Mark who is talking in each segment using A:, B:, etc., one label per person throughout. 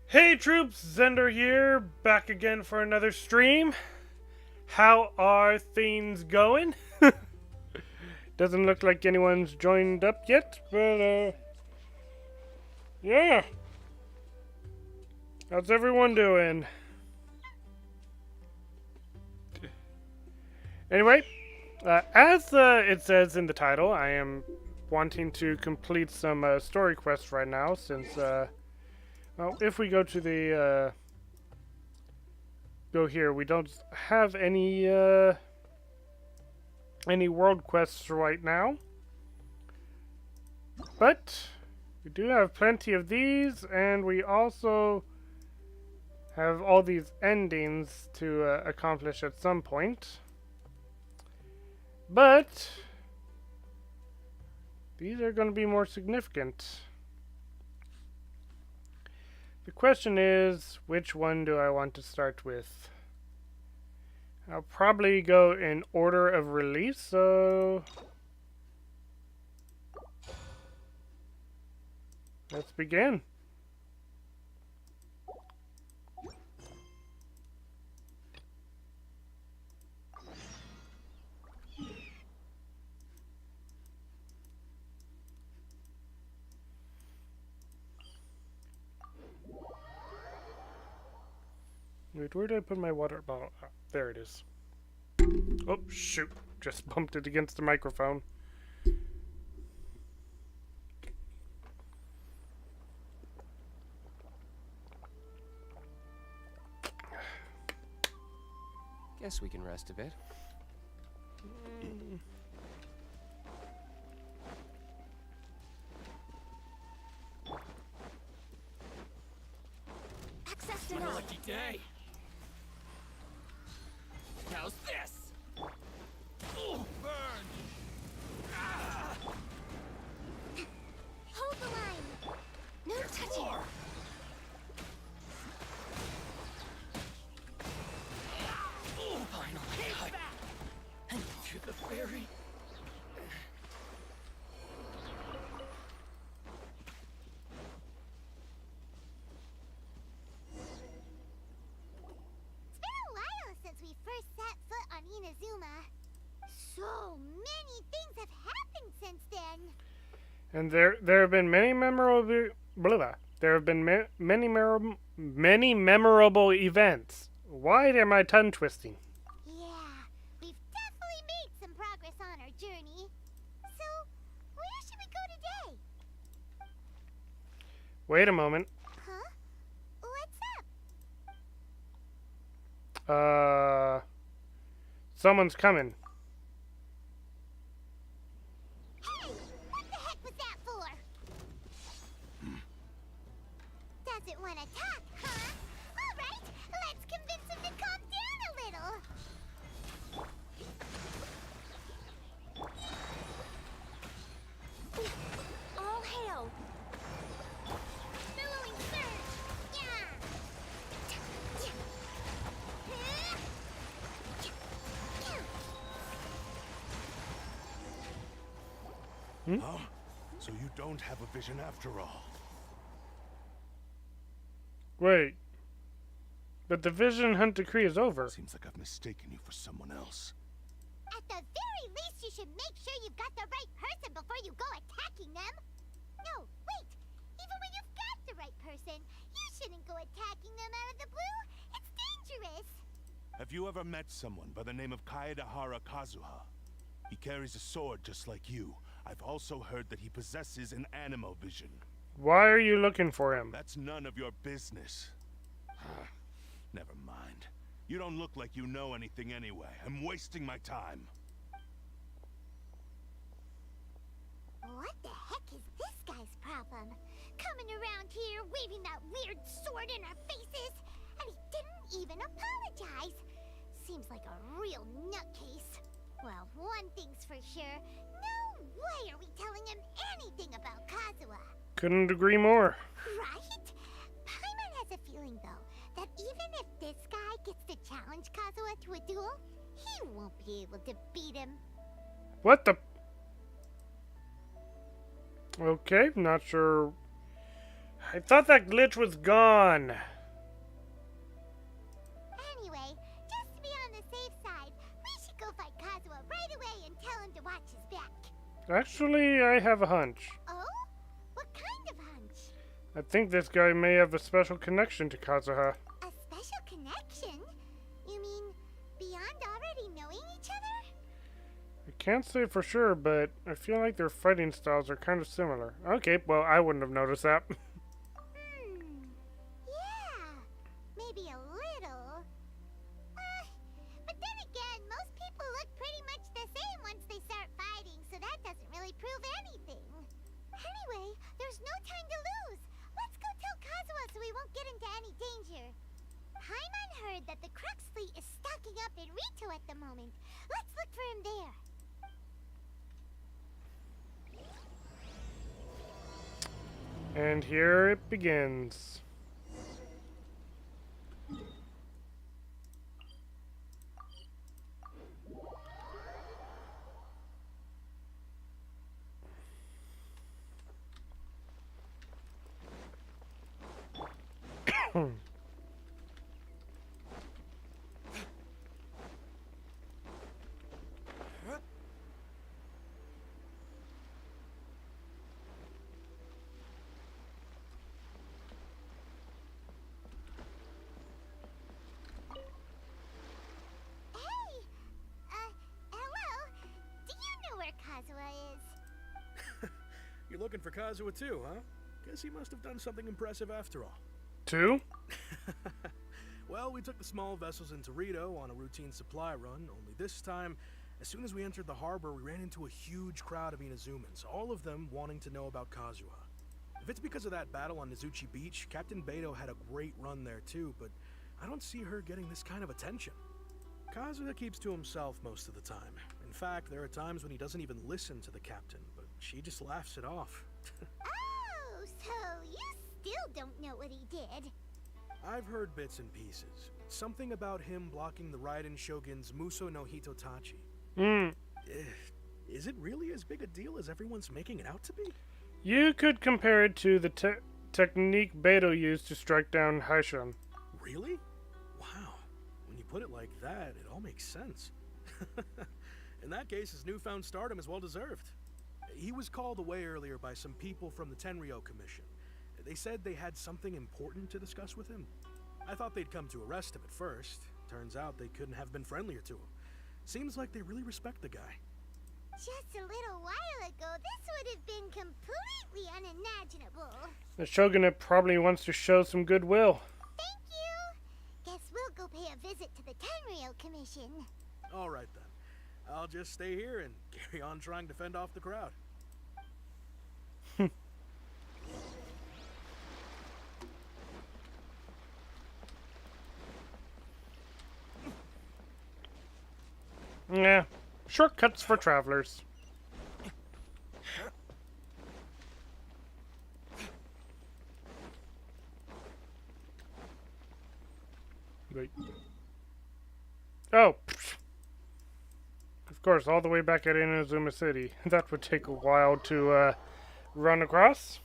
A: Hey troops, Zender here, back again for another stream. How are things going? Doesn't look like anyone's joined up yet, but yeah. How's everyone doing? Anyway, as it says in the title, I am wanting to complete some story quests right now since, well, if we go to the, go here, we don't have any world quests right now. But we do have plenty of these, and we also have all these endings to accomplish at some point. But these are going to be more significant. The question is, which one do I want to start with? I'll probably go in order of release, so let's begin. Wait, where did I put my water bottle? Oh, there it is. Oh, shoot. Just bumped it against the microphone.
B: Guess we can rest a bit.
C: Access
D: What a
C: denied.
D: lucky day. How's this? Oh, burn! Ah!
C: Hold the line. No touching.
D: More. Oh, finally. And to the ferry.
C: It's been a while since we first set foot on Inazuma. So many things have happened since then.
A: And there have been many memorable There have been many memorable events. Why am I tongue twisting?
C: Yeah, we've definitely made some progress on our journey. So, where should we go today?
A: Wait a moment.
C: Huh? What's up?
A: Someone's coming.
C: Hey! What the heck was that for? Doesn't want to talk, huh? Alright, let's convince him to calm down a little. All hail! Billowing surge! Yeah!
E: Huh? So you don't have a vision after all.
A: Wait. But the Vision Hunt decree is over.
E: Seems like I've mistaken you for someone else.
C: At the very least, you should make sure you've got the right person before you go attacking them. No, wait. Even when you've got the right person, you shouldn't go attacking them out of the blue. It's dangerous.
E: Have you ever met someone by the name of Kaedahara Kazuha? He carries a sword just like you. I've also heard that he possesses an animal vision.
A: Why are you looking for him?
E: That's none of your business. Never mind. You don't look like you know anything anyway. I'm wasting my time.
C: What the heck is this guy's problem? Coming around here, waving that weird sword in our faces, and he didn't even apologize. Seems like a real nutcase. Well, one thing's for sure. No way are we telling him anything about Kazuha.
A: Couldn't agree more.
C: Right? Paimon has a feeling, though, that even if this guy gets to challenge Kazuha to a duel, he won't be able to beat him.
A: What the? Okay, not sure I thought that glitch was gone.
C: Anyway, just to be on the safe side, we should go fight Kazuha right away and tell him to watch his back.
A: Actually, I have a hunch.
C: Oh? What kind of hunch?
A: I think this guy may have a special connection to Kazuha.
C: A special connection? You mean beyond already knowing each other?
A: I can't say for sure, but I feel like their fighting styles are kind of similar. Okay, well, I wouldn't have noticed that.
C: Yeah, maybe a little. But then again, most people look pretty much the same once they start fighting, so that doesn't really prove anything. Anyway, there's no time to lose. Let's go tell Kazuha so we won't get into any danger. Paimon heard that the Crux fleet is stocking up in Rito at the moment. Let's look for him there.
A: And here it begins.
C: Hello? Do you know where Kazuha is?
F: You're looking for Kazuha too, huh? Guess he must have done something impressive after all.
A: 2?
F: Well, we took the small vessels into Rito on a routine supply run, only this time, as soon as we entered the harbor, we ran into a huge crowd of Inazumans, all of them wanting to know about Kazuha. If it's because of that battle on Nizuchi Beach, Captain Beto had a great run there too, but I don't see her getting this kind of attention. Kazuha keeps to himself most of the time. In fact, there are times when he doesn't even listen to the captain, but she just laughs it off.
C: Oh, so you still don't know what he did.
F: I've heard bits and pieces. Something about him blocking the Raiden Shogun's Muso no Hitotachi. Is it really as big a deal as everyone's making it out to be?
A: You could compare it to the technique Beto used to strike down Haishan.
F: Really? Wow. When you put it like that, it all makes sense. In that case, his newfound stardom is well deserved. He was called away earlier by some people from the Tenryou Commission. They said they had something important to discuss with him. I thought they'd come to arrest him at first. Turns out they couldn't have been friendlier to him. Seems like they really respect the guy.
C: Just a little while ago, this would have been completely unimaginable.
A: The Shogunate probably wants to show some goodwill.
C: Thank you. Guess we'll go pay a visit to the Tenryou Commission.
F: All right then. I'll just stay here and carry on trying to fend off the crowd.
A: Yeah, shortcuts for travelers. Wait. Oh, of course, all the way back at Inazuma City. That would take a while to run across.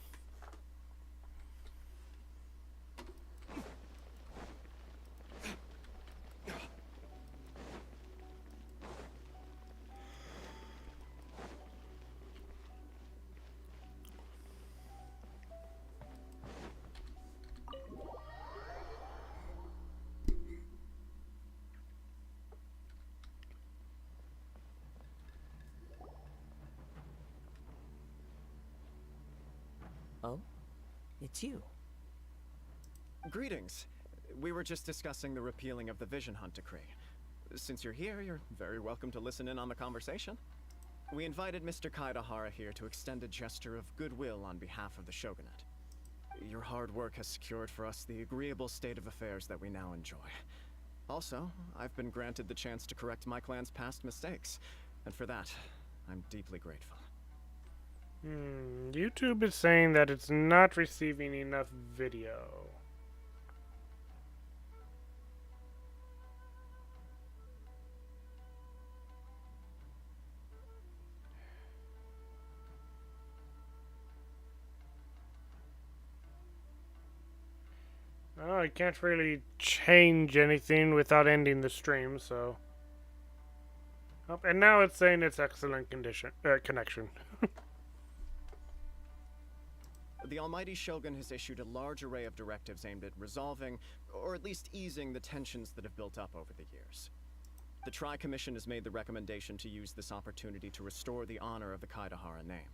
G: Oh? It's you.
B: Greetings. We were just discussing the repealing of the Vision Hunt decree. Since you're here, you're very welcome to listen in on the conversation. We invited Mr. Kaidahara here to extend a gesture of goodwill on behalf of the Shogunate. Your hard work has secured for us the agreeable state of affairs that we now enjoy. Also, I've been granted the chance to correct my clan's past mistakes, and for that, I'm deeply grateful.
A: YouTube is saying that it's not receiving enough video. Oh, I can't really change anything without ending the stream, so. Oh, and now it's saying it's excellent connection.
B: The Almighty Shogun has issued a large array of directives aimed at resolving, or at least easing, the tensions that have built up over the years. The Tri-Commission has made the recommendation to use this opportunity to restore the honor of the Kaidahara name.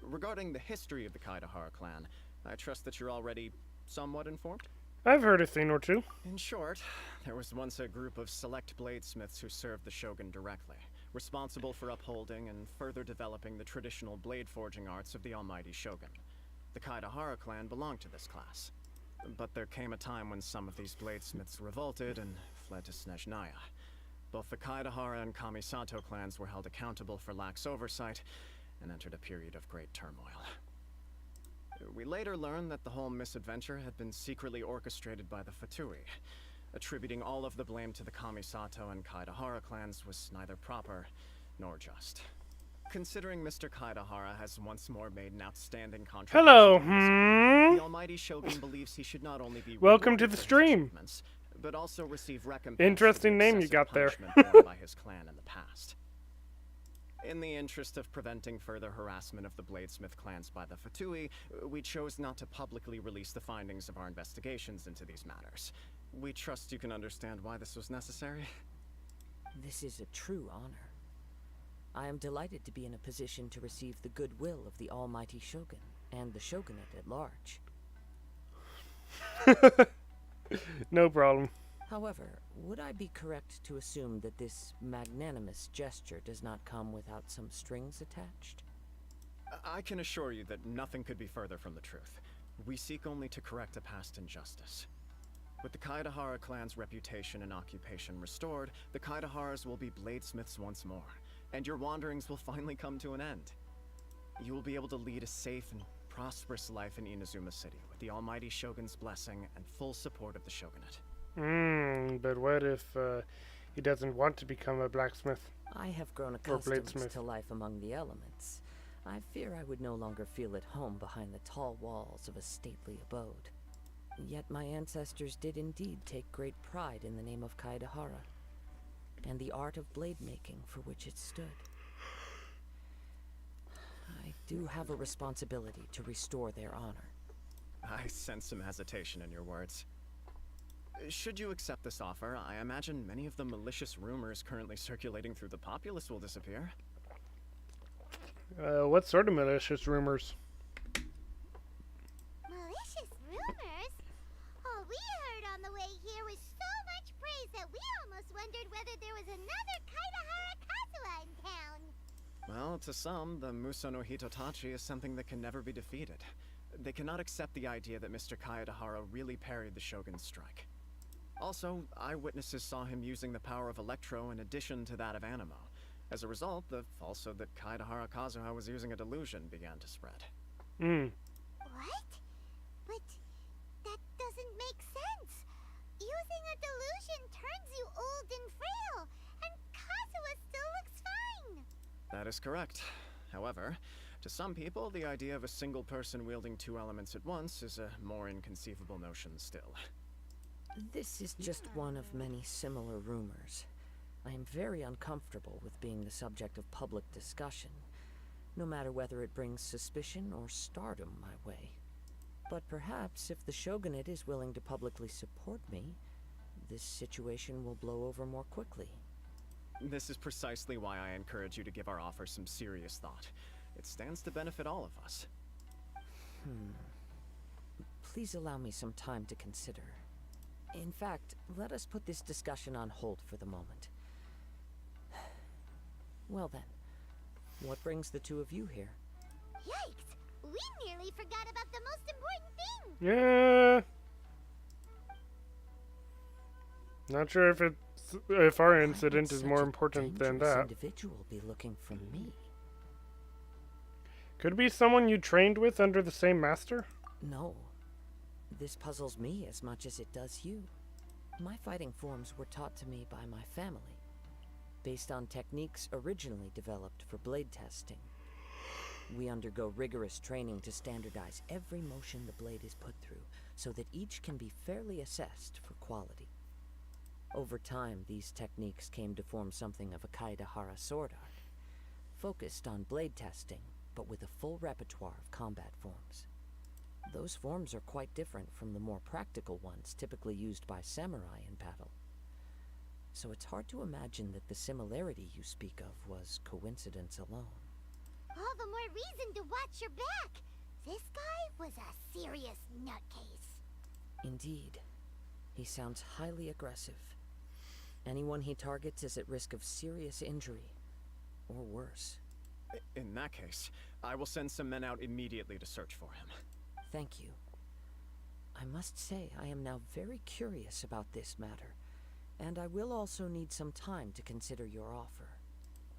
B: Regarding the history of the Kaidahara clan, I trust that you're already somewhat informed?
A: I've heard a thing or two.
B: In short, there was once a group of select bladesmiths who served the Shogun directly, responsible for upholding and further developing the traditional blade forging arts of the Almighty Shogun. The Kaidahara clan belonged to this class. But there came a time when some of these bladesmiths revolted and fled to Snezhnaya. Both the Kaidahara and Kamisato clans were held accountable for lax oversight and entered a period of great turmoil. We later learned that the whole misadventure had been secretly orchestrated by the Fatui. Attributing all of the blame to the Kamisato and Kaidahara clans was neither proper nor just. Considering Mr. Kaidahara has once more made an outstanding contribution,
A: Hello,
B: the Almighty Shogun believes he should not only be
A: welcome to
B: rewarded
A: the
B: for his
A: stream.
B: achievements, but also receive recompense.
A: Interesting
B: for the
A: name you
B: excessive
A: got there.
B: punishment borne by his clan in the past. In the interest of preventing further harassment of the bladesmith clans by the Fatui, we chose not to publicly release the findings of our investigations into these matters. We trust you can understand why this was necessary.
G: This is a true honor. I am delighted to be in a position to receive the goodwill of the Almighty Shogun and the Shogunate at large.
A: No problem.
G: However, would I be correct to assume that this magnanimous gesture does not come without some strings attached?
B: I can assure you that nothing could be further from the truth. We seek only to correct a past injustice. With the Kaidahara clan's reputation and occupation restored, the Kaidaharas will be bladesmiths once more, and your wanderings will finally come to an end. You will be able to lead a safe and prosperous life in Inazuma City, with the Almighty Shogun's blessing and full support of the Shogunate.
A: But what if he doesn't want to become a blacksmith?
G: I have grown accustomed
A: bladesmith.
G: to life among the elements. I fear I would no longer feel at home behind the tall walls of a stately abode. Yet my ancestors did indeed take great pride in the name of Kaidahara, and the art of blade making for which it stood. I do have a responsibility to restore their honor.
B: I sense some hesitation in your words. Should you accept this offer, I imagine many of the malicious rumors currently circulating through the populace will disappear.
A: What sort of malicious rumors?
C: Malicious rumors? All we heard on the way here was so much praise that we almost wondered whether there was another Kaidahara Kazuha in town.
B: Well, to some, the Muso no Hitotachi is something that can never be defeated. They cannot accept the idea that Mr. Kaidahara really parried the Shogun's strike. Also, eyewitnesses saw him using the power of Electro in addition to that of Animo. As a result, the falsehood that Kaidahara Kazuha was using a delusion began to spread.
C: What? But that doesn't make sense. Using a delusion turns you old and frail, and Kazuha still looks fine.
B: That is correct. However, to some people, the idea of a single person wielding two elements at once is a more inconceivable notion still.
G: This is just one of many similar rumors. I am very uncomfortable with being the subject of public discussion, no matter whether it brings suspicion or stardom my way. But perhaps if the Shogunate is willing to publicly support me, this situation will blow over more quickly.
B: This is precisely why I encourage you to give our offer some serious thought. It stands to benefit all of us.
G: Please allow me some time to consider. In fact, let us put this discussion on hold for the moment. Well then, what brings the two of you here?
C: Yikes! We nearly forgot about the most important thing!
A: Yeah. Not sure if our incident is more important than that.
G: Individual be looking for me.
A: Could it be someone you trained with under the same master?
G: No. This puzzles me as much as it does you. My fighting forms were taught to me by my family, based on techniques originally developed for blade testing. We undergo rigorous training to standardize every motion the blade is put through, so that each can be fairly assessed for quality. Over time, these techniques came to form something of a Kaedahara sword art, focused on blade testing, but with a full repertoire of combat forms. Those forms are quite different from the more practical ones typically used by samurai in battle. So it's hard to imagine that the similarity you speak of was coincidence alone.
C: All the more reason to watch your back. This guy was a serious nutcase.
G: Indeed. He sounds highly aggressive. Anyone he targets is at risk of serious injury, or worse.
B: In that case, I will send some men out immediately to search for him.
G: Thank you. I must say I am now very curious about this matter, and I will also need some time to consider your offer.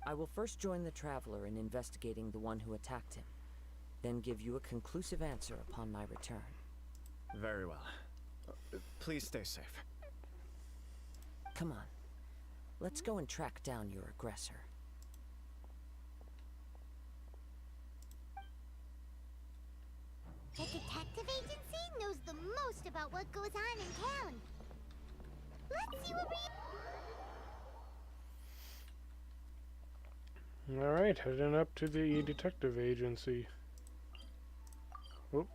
G: I will first join the Traveler in investigating the one who attacked him, then give you a conclusive answer upon my return.
B: Very well. Please stay safe.
G: Come on. Let's go and track down your aggressor.
C: The detective agency knows the most about what goes on in town. Let's see what we...
A: Alright, heading up to the detective agency. Oop.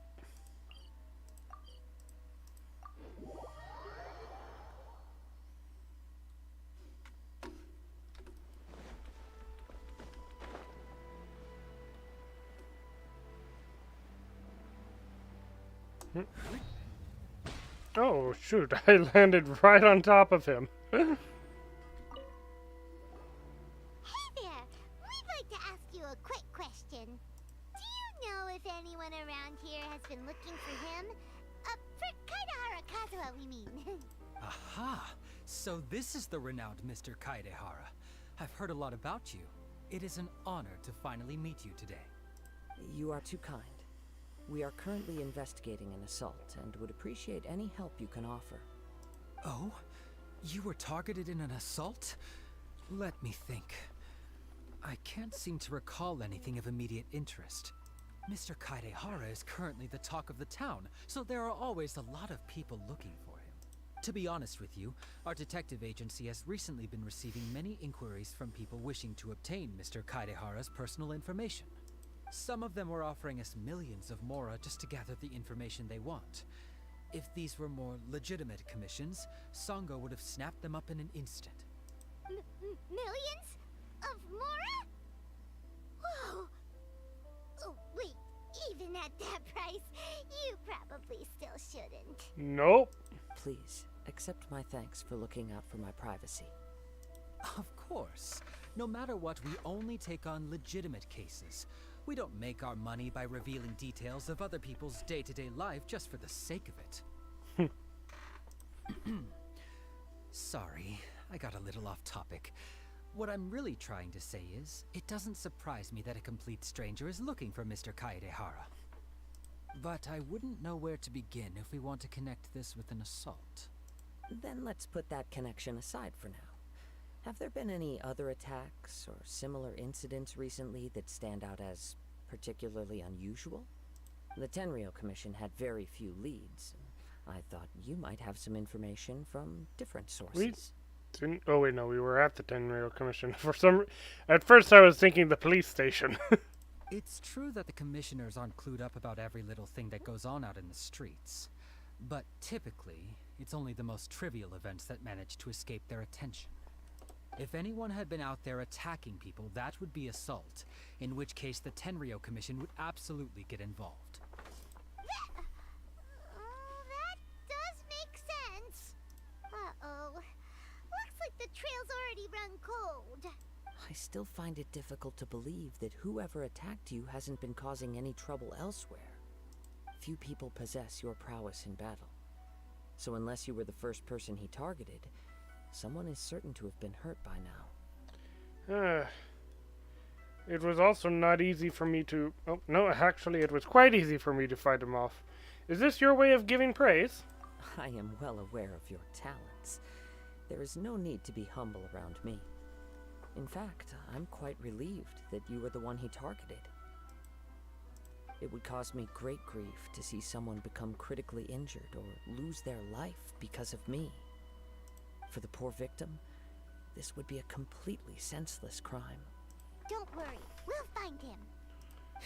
A: Oh, shoot, I landed right on top of him.
C: Hey there! We'd like to ask you a quick question. Do you know if anyone around here has been looking for him? For Kaedahara Kazuha, we mean.
D: Aha! So this is the renowned Mr. Kaedehara. I've heard a lot about you. It is an honor to finally meet you today.
G: You are too kind. We are currently investigating an assault and would appreciate any help you can offer.
D: Oh? You were targeted in an assault? Let me think. I can't seem to recall anything of immediate interest. Mr. Kaedehara is currently the talk of the town, so there are always a lot of people looking for him. To be honest with you, our detective agency has recently been receiving many inquiries from people wishing to obtain Mr. Kaedehara's personal information. Some of them were offering us millions of mora just to gather the information they want. If these were more legitimate commissions, Sango would have snapped them up in an instant.
C: Millions? Of mora? Whoa! Oh, wait, even at that price, you probably still shouldn't.
A: Nope.
G: Please, accept my thanks for looking out for my privacy.
D: Of course. No matter what, we only take on legitimate cases. We don't make our money by revealing details of other people's day-to-day life just for the sake of it. Sorry, I got a little off topic. What I'm really trying to say is, it doesn't surprise me that a complete stranger is looking for Mr. Kaedehara. But I wouldn't know where to begin if we want to connect this with an assault.
G: Then let's put that connection aside for now. Have there been any other attacks or similar incidents recently that stand out as particularly unusual? The Tenryou Commission had very few leads. I thought you might have some information from different sources.
A: Oh wait, no, we were at the Tenryou Commission. At first I was thinking the police station.
D: It's true that the commissioners aren't clued up about every little thing that goes on out in the streets. But typically, it's only the most trivial events that manage to escape their attention. If anyone had been out there attacking people, that would be assault, in which case the Tenryou Commission would absolutely get involved.
C: That does make sense. Uh-oh. Looks like the trail's already run cold.
G: I still find it difficult to believe that whoever attacked you hasn't been causing any trouble elsewhere. Few people possess your prowess in battle. So unless you were the first person he targeted, someone is certain to have been hurt by now.
A: It was also not easy for me to... Oh, no, actually it was quite easy for me to fight him off. Is this your way of giving praise?
G: I am well aware of your talents. There is no need to be humble around me. In fact, I'm quite relieved that you were the one he targeted. It would cause me great grief to see someone become critically injured or lose their life because of me. For the poor victim, this would be a completely senseless crime.
C: Don't worry, we'll find him.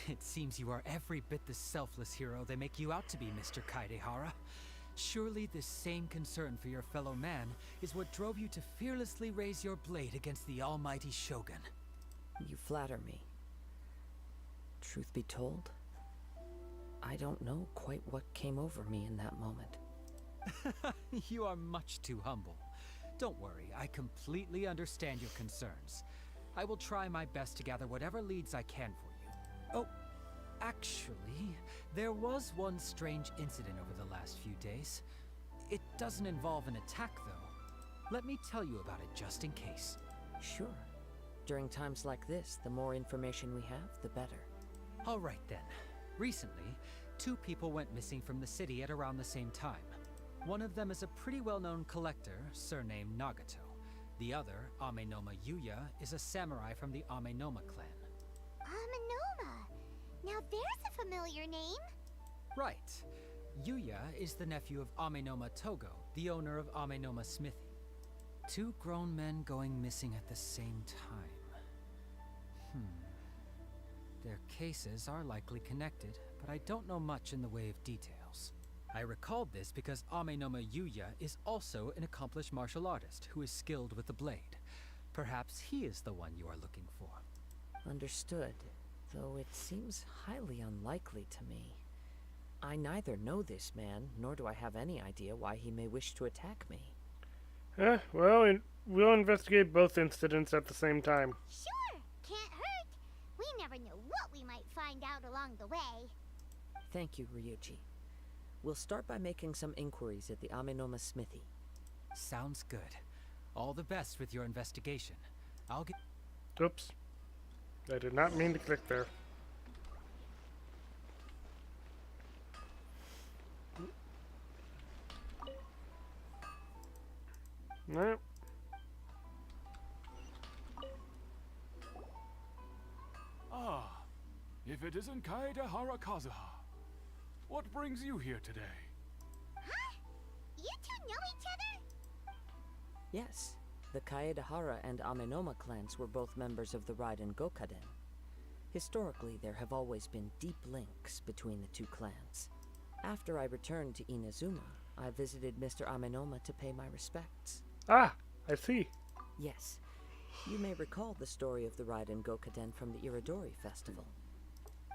D: It seems you are every bit the selfless hero they make you out to be, Mr. Kaidehara. Surely this same concern for your fellow man is what drove you to fearlessly raise your blade against the almighty Shogun.
G: You flatter me. Truth be told, I don't know quite what came over me in that moment.
D: You are much too humble. Don't worry, I completely understand your concerns. I will try my best to gather whatever leads I can for you. Oh, actually, there was one strange incident over the last few days. It doesn't involve an attack, though. Let me tell you about it just in case.
G: Sure. During times like this, the more information we have, the better.
D: All right then. Recently, 2 people went missing from the city at around the same time. One of them is a pretty well-known collector, surnamed Nagato. The other, Amenoma Yuya, is a samurai from the Amenoma clan.
C: Amenoma. Now there's a familiar name.
D: Right. Yuya is the nephew of Amenoma Togo, the owner of Amenoma Smithy. 2 grown men going missing at the same time. Their cases are likely connected, but I don't know much in the way of details. I recalled this because Amenoma Yuya is also an accomplished martial artist who is skilled with the blade. Perhaps he is the one you are looking for.
G: Understood, though it seems highly unlikely to me. I neither know this man, nor do I have any idea why he may wish to attack me.
A: Well, we'll investigate both incidents at the same time.
C: Sure, can't hurt. We never know what we might find out along the way.
G: Thank you, Ryuji. We'll start by making some inquiries at the Amenoma Smithy.
D: Sounds good. All the best with your investigation. I'll get...
A: Oops. I did not mean to click there. No.
H: Ah, if it isn't Kaedehara Kazuha. What brings you here today?
C: Huh? You two know each other?
G: Yes, the Kaedehara and Amenoma clans were both members of the Raiden Gokaden. Historically, there have always been deep links between the 2 clans. After I returned to Inazuma, I visited Mr. Amenoma to pay my respects.
A: Ah, I see.
G: Yes, you may recall the story of the Raiden Gokaden from the Iridori Festival.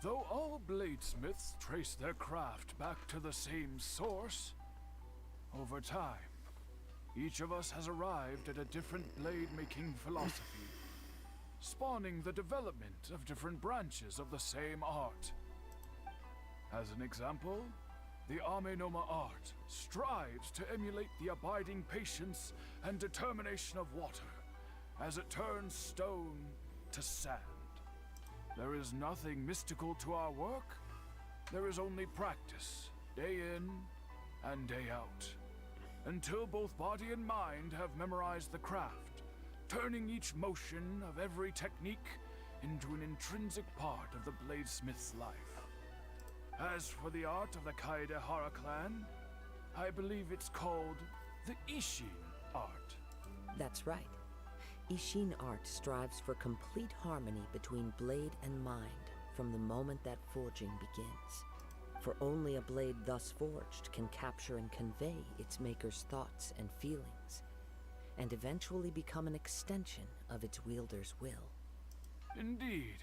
H: Though all bladesmiths trace their craft back to the same source, over time, each of us has arrived at a different blade-making philosophy, spawning the development of different branches of the same art. As an example, the Amenoma art strives to emulate the abiding patience and determination of water as it turns stone to sand. There is nothing mystical to our work. There is only practice, day in and day out, until both body and mind have memorized the craft, turning each motion of every technique into an intrinsic part of the bladesmith's life. As for the art of the Kaedehara clan, I believe it's called the Ishin art.
G: That's right. Ishin art strives for complete harmony between blade and mind from the moment that forging begins. For only a blade thus forged can capture and convey its maker's thoughts and feelings, and eventually become an extension of its wielder's will.
H: Indeed.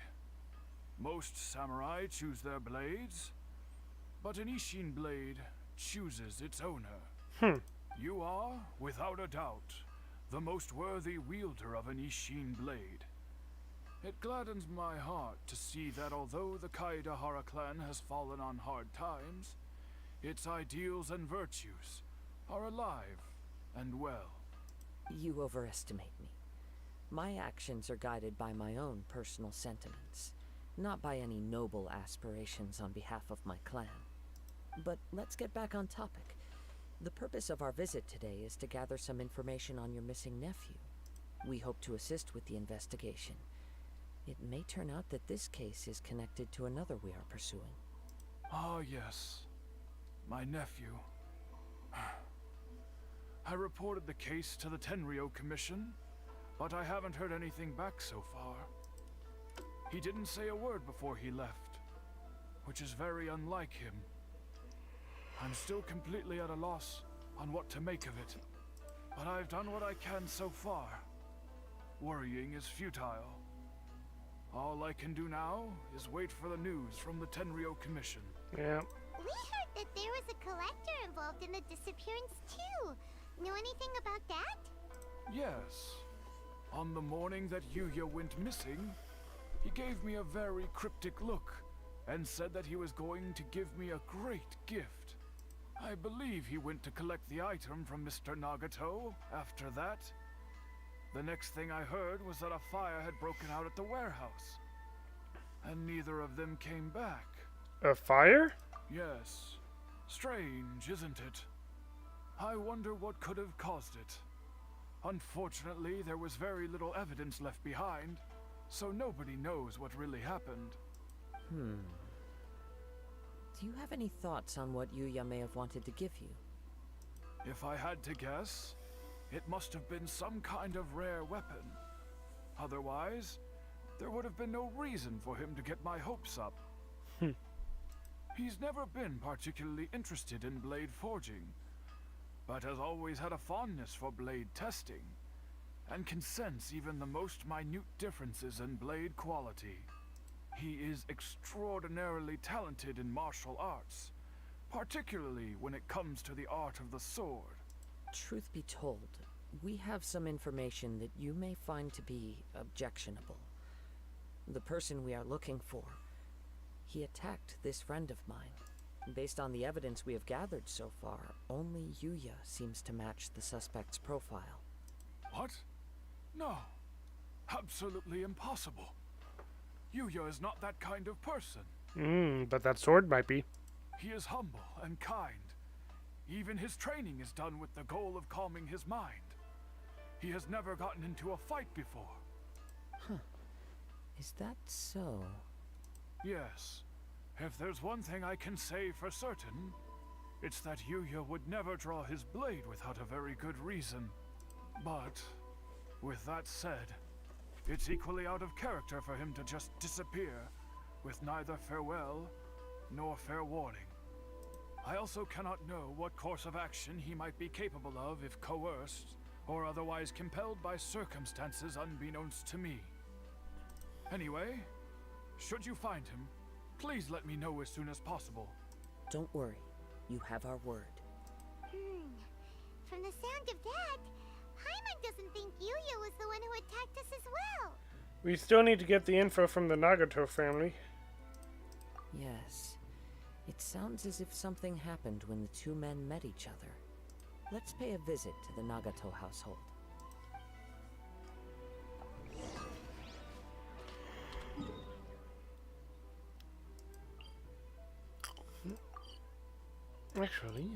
H: Most samurai choose their blades, but an Ishin blade chooses its owner. You are, without a doubt, the most worthy wielder of an Ishin blade. It gladdens my heart to see that although the Kaedehara clan has fallen on hard times, its ideals and virtues are alive and well.
G: You overestimate me. My actions are guided by my own personal sentiments, not by any noble aspirations on behalf of my clan. But let's get back on topic. The purpose of our visit today is to gather some information on your missing nephew. We hope to assist with the investigation. It may turn out that this case is connected to another we are pursuing.
H: Ah, yes. My nephew. I reported the case to the Tenryo Commission, but I haven't heard anything back so far. He didn't say a word before he left, which is very unlike him. I'm still completely at a loss on what to make of it, but I've done what I can so far. Worrying is futile. All I can do now is wait for the news from the Tenryo Commission.
A: Yeah.
C: We heard that there was a collector involved in the disappearance too. Know anything about that?
H: Yes. On the morning that Yuya went missing, he gave me a very cryptic look and said that he was going to give me a great gift. I believe he went to collect the item from Mr. Nagato after that. The next thing I heard was that a fire had broken out at the warehouse, and neither of them came back.
A: A fire?
H: Yes. Strange, isn't it? I wonder what could have caused it. Unfortunately, there was very little evidence left behind, so nobody knows what really happened.
G: Do you have any thoughts on what Yuya may have wanted to give you?
H: If I had to guess, it must have been some kind of rare weapon. Otherwise, there would have been no reason for him to get my hopes up. He's never been particularly interested in blade forging, but has always had a fondness for blade testing, and can sense even the most minute differences in blade quality. He is extraordinarily talented in martial arts, particularly when it comes to the art of the sword.
G: Truth be told, we have some information that you may find to be objectionable. The person we are looking for, he attacked this friend of mine. Based on the evidence we have gathered so far, only Yuya seems to match the suspect's profile.
H: What? No. Absolutely impossible. Yuya is not that kind of person.
A: But that sword might be.
H: He is humble and kind. Even his training is done with the goal of calming his mind. He has never gotten into a fight before.
G: Is that so?
H: Yes. If there's one thing I can say for certain, it's that Yuya would never draw his blade without a very good reason. But, with that said, it's equally out of character for him to just disappear, with neither farewell nor fair warning. I also cannot know what course of action he might be capable of if coerced, or otherwise compelled by circumstances unbeknownst to me. Anyway, should you find him, please let me know as soon as possible.
G: Don't worry, you have our word.
C: From the sound of that, Paimon doesn't think Yuya was the one who attacked us as well.
A: We still need to get the info from the Nagato family.
G: Yes. It sounds as if something happened when the two men met each other. Let's pay a visit to the Nagato household.
A: Actually,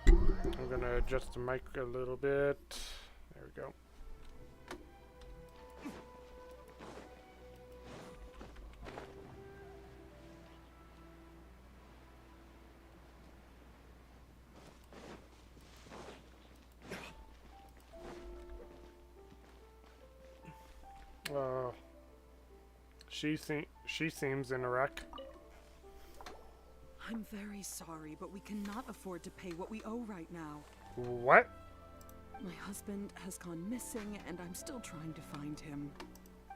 A: I'm gonna adjust the mic a little bit. There we go. She seems in a wreck.
I: I'm very sorry, but we cannot afford to pay what we owe right now.
A: What?
I: My husband has gone missing, and I'm still trying to find him.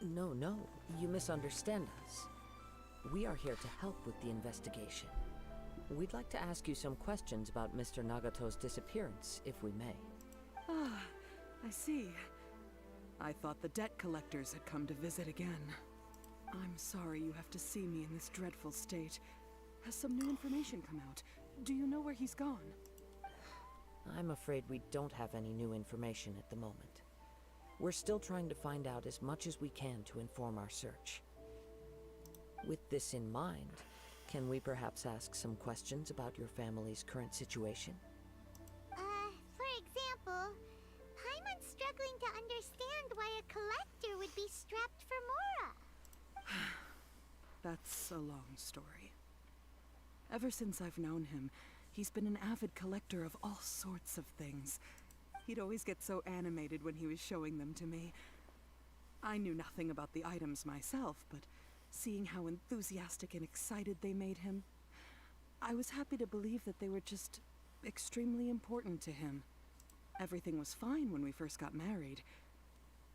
G: No, you misunderstand us. We are here to help with the investigation. We'd like to ask you some questions about Mr. Nagato's disappearance, if we may.
I: Ah, I see. I thought the debt collectors had come to visit again. I'm sorry you have to see me in this dreadful state. Has some new information come out? Do you know where he's gone?
G: I'm afraid we don't have any new information at the moment. We're still trying to find out as much as we can to inform our search. With this in mind, can we perhaps ask some questions about your family's current situation?
C: For example, Paimon's struggling to understand why a collector would be strapped for Mora.
I: That's a long story. Ever since I've known him, he's been an avid collector of all sorts of things. He'd always get so animated when he was showing them to me. I knew nothing about the items myself, but seeing how enthusiastic and excited they made him, I was happy to believe that they were just extremely important to him. Everything was fine when we first got married,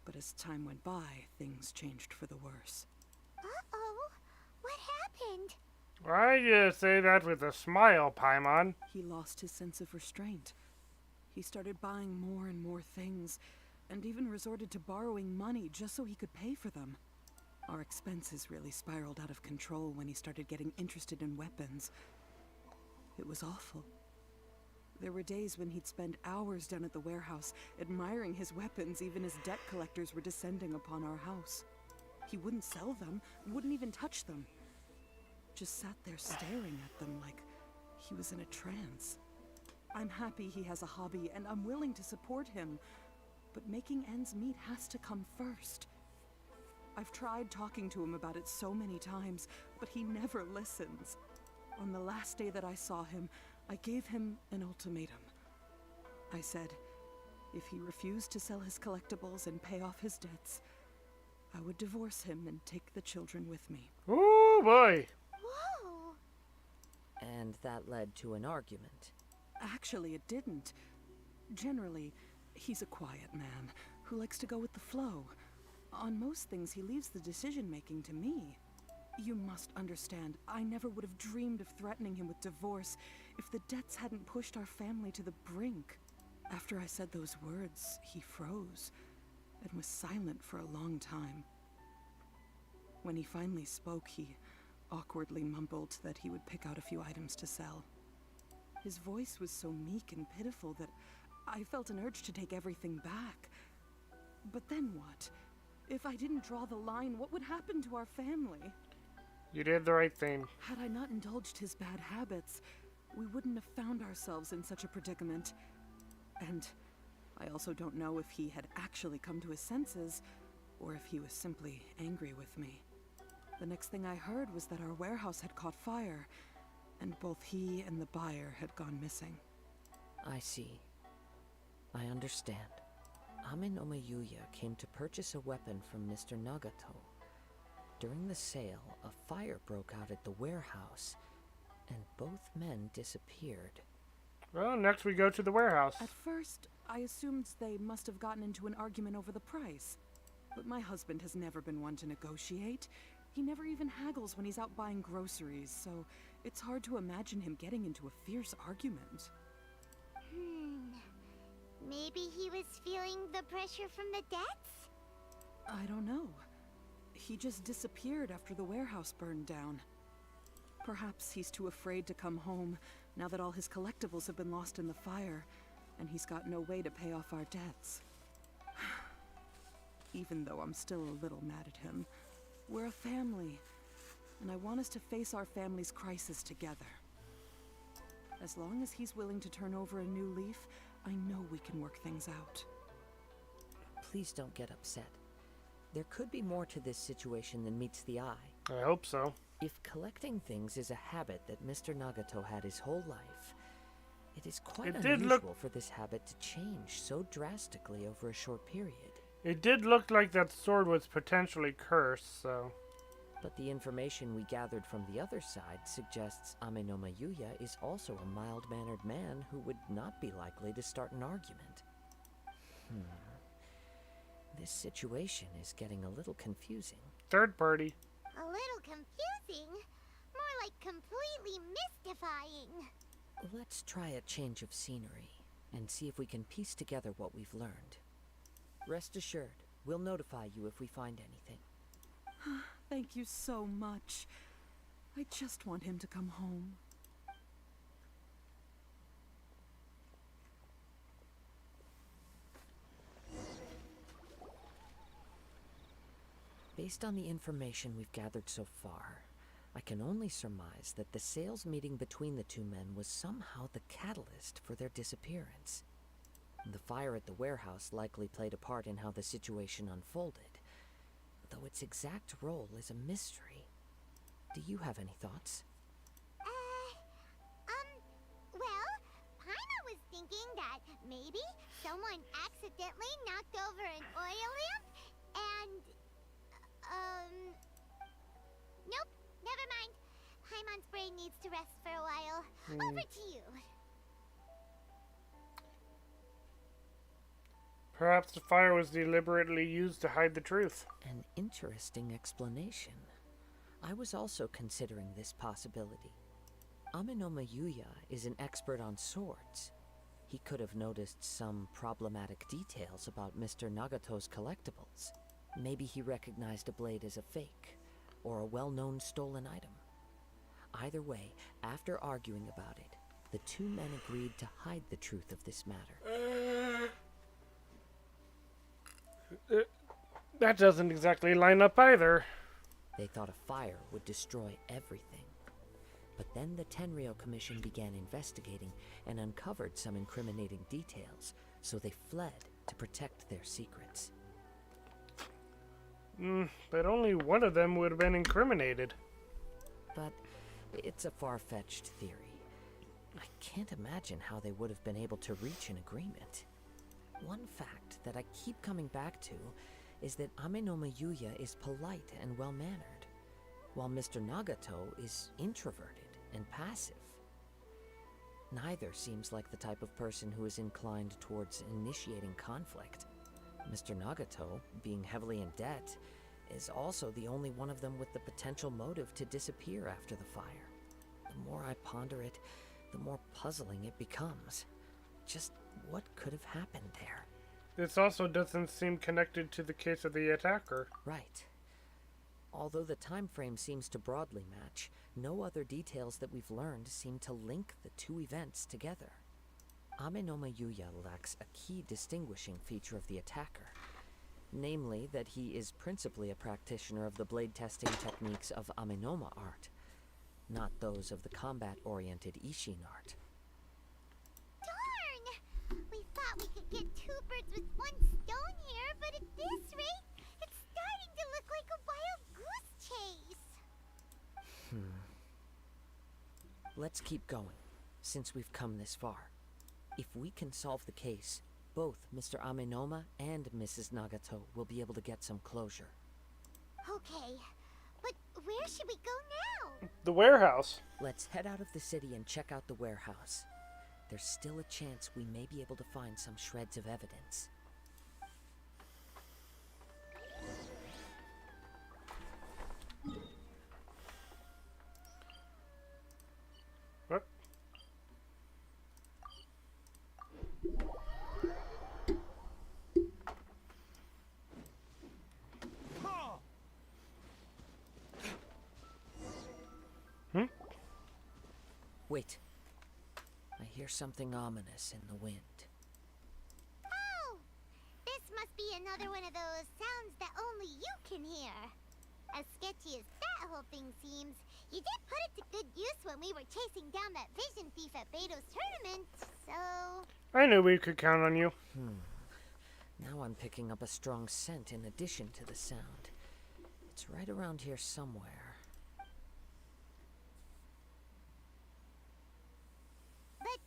I: but as time went by, things changed for the worse.
C: Uh-oh. What happened?
A: Why do you say that with a smile, Paimon?
I: He lost his sense of restraint. He started buying more and more things, and even resorted to borrowing money just so he could pay for them. Our expenses really spiraled out of control when he started getting interested in weapons. It was awful. There were days when he'd spend hours down at the warehouse, admiring his weapons even as debt collectors were descending upon our house. He wouldn't sell them, wouldn't even touch them. Just sat there staring at them like he was in a trance. I'm happy he has a hobby, and I'm willing to support him, but making ends meet has to come first. I've tried talking to him about it so many times, but he never listens. On the last day that I saw him, I gave him an ultimatum. I said, if he refused to sell his collectibles and pay off his debts, I would divorce him and take the children with me.
A: Ooh, boy.
C: Whoa.
G: And that led to an argument.
I: Actually, it didn't. Generally, he's a quiet man who likes to go with the flow. On most things, he leaves the decision-making to me. You must understand, I never would have dreamed of threatening him with divorce if the debts hadn't pushed our family to the brink. After I said those words, he froze and was silent for a long time. When he finally spoke, he awkwardly mumbled that he would pick out a few items to sell. His voice was so meek and pitiful that I felt an urge to take everything back. But then what? If I didn't draw the line, what would happen to our family?
A: You did the right thing.
I: Had I not indulged his bad habits, we wouldn't have found ourselves in such a predicament. And I also don't know if he had actually come to his senses, or if he was simply angry with me. The next thing I heard was that our warehouse had caught fire, and both he and the buyer had gone missing.
G: I see. I understand. Ame no Mihoyo came to purchase a weapon from Mr. Nagato. During the sale, a fire broke out at the warehouse, and both men disappeared.
A: Well, next we go to the warehouse.
I: At first, I assumed they must have gotten into an argument over the price. But my husband has never been one to negotiate. He never even haggles when he's out buying groceries, so it's hard to imagine him getting into a fierce argument.
C: Maybe he was feeling the pressure from the debts?
I: I don't know. He just disappeared after the warehouse burned down. Perhaps he's too afraid to come home now that all his collectibles have been lost in the fire, and he's got no way to pay off our debts. Even though I'm still a little mad at him, we're a family, and I want us to face our family's crisis together. As long as he's willing to turn over a new leaf, I know we can work things out.
G: Please don't get upset. There could be more to this situation than meets the eye.
A: I hope so.
G: If collecting things is a habit that Mr. Nagato had his whole life, it is quite unusual for this habit to change so drastically over a short period.
A: It did look like that sword was potentially cursed, so...
G: But the information we gathered from the other side suggests Ame no Mihoyo is also a mild-mannered man who would not be likely to start an argument. This situation is getting a little confusing.
A: Third party.
C: A little confusing? More like completely mystifying.
G: Let's try a change of scenery and see if we can piece together what we've learned. Rest assured, we'll notify you if we find anything.
I: Thank you so much. I just want him to come home.
G: Based on the information we've gathered so far, I can only surmise that the sales meeting between the two men was somehow the catalyst for their disappearance. The fire at the warehouse likely played a part in how the situation unfolded, though its exact role is a mystery. Do you have any thoughts?
C: Maybe someone accidentally knocked over an oil lamp and... Nope, never mind. Paimon's brain needs to rest for a while. Over to you.
A: Perhaps the fire was deliberately used to hide the truth.
G: An interesting explanation. I was also considering this possibility. Amenoma Yuya is an expert on swords. He could have noticed some problematic details about Mr. Nagato's collectibles. Maybe he recognized a blade as a fake, or a well-known stolen item. Either way, after arguing about it, the two men agreed to hide the truth of this matter.
A: That doesn't exactly line up either.
G: They thought a fire would destroy everything. But then the Tenryo Commission began investigating and uncovered some incriminating details, so they fled to protect their secrets.
A: But only one of them would have been incriminated.
G: But it's a far-fetched theory. I can't imagine how they would have been able to reach an agreement. One fact that I keep coming back to is that Amenoma Yuya is polite and well-mannered, while Mr. Nagato is introverted and passive. Neither seems like the type of person who is inclined towards initiating conflict. Mr. Nagato, being heavily in debt, is also the only one of them with the potential motive to disappear after the fire. The more I ponder it, the more puzzling it becomes. Just what could have happened there?
A: This also doesn't seem connected to the case of the attacker.
G: Right. Although the time frame seems to broadly match, no other details that we've learned seem to link the two events together. Amenoma Yuya lacks a key distinguishing feature of the attacker, namely that he is principally a practitioner of the blade testing techniques of Amenoma art, not those of the combat-oriented Ishin art.
C: Darn! We thought we could get two birds with one stone here, but at this rate, it's starting to look like a wild goose chase.
G: Let's keep going, since we've come this far. If we can solve the case, both Mr. Amenoma and Mrs. Nagato will be able to get some closure.
C: Okay, but where should we go now?
A: The warehouse.
G: Let's head out of the city and check out the warehouse. There's still a chance we may be able to find some shreds of evidence.
A: What?
G: Wait. I hear something ominous in the wind.
C: Oh! This must be another one of those sounds that only you can hear. As sketchy as that whole thing seems, you did put it to good use when we were chasing down that vision thief at Beto's tournament, so...
A: I knew we could count on you.
G: Now I'm picking up a strong scent in addition to the sound. It's right around here somewhere.
C: But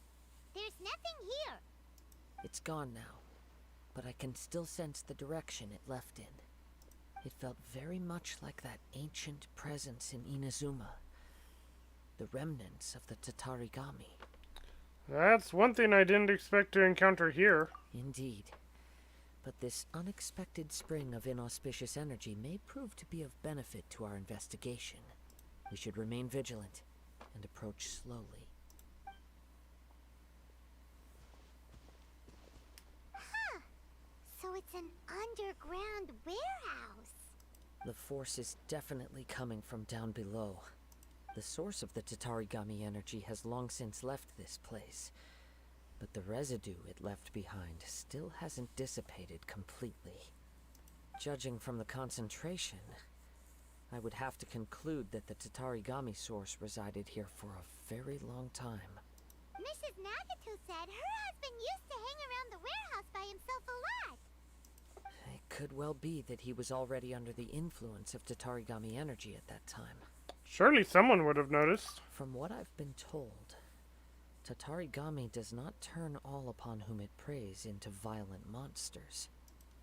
C: there's nothing here.
G: It's gone now, but I can still sense the direction it left in. It felt very much like that ancient presence in Inazuma. The remnants of the Tatarigami.
A: That's one thing I didn't expect to encounter here.
G: Indeed. But this unexpected spring of inauspicious energy may prove to be of benefit to our investigation. We should remain vigilant and approach slowly.
C: Huh. So it's an underground warehouse.
G: The force is definitely coming from down below. The source of the Tatarigami energy has long since left this place, but the residue it left behind still hasn't dissipated completely. Judging from the concentration, I would have to conclude that the Tatarigami source resided here for a very long time.
C: Mrs. Nagato said her husband used to hang around the warehouse by himself a lot.
G: It could well be that he was already under the influence of Tatarigami energy at that time.
A: Surely someone would have noticed.
G: From what I've been told, Tatarigami does not turn all upon whom it preys into violent monsters,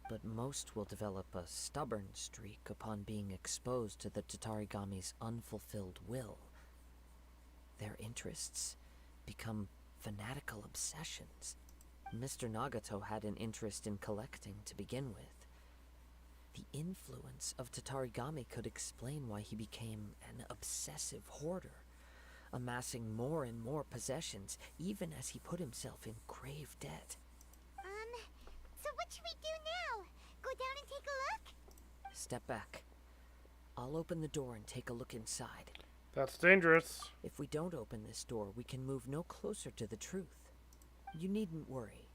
G: but most will develop a stubborn streak upon being exposed to the Tatarigami's unfulfilled will. Their interests become fanatical obsessions. Mr. Nagato had an interest in collecting to begin with. The influence of Tatarigami could explain why he became an obsessive hoarder, amassing more and more possessions, even as he put himself in grave debt.
C: So what should we do now? Go down and take a look?
G: Step back. I'll open the door and take a look inside.
A: That's dangerous.
G: If we don't open this door, we can move no closer to the truth. You needn't worry.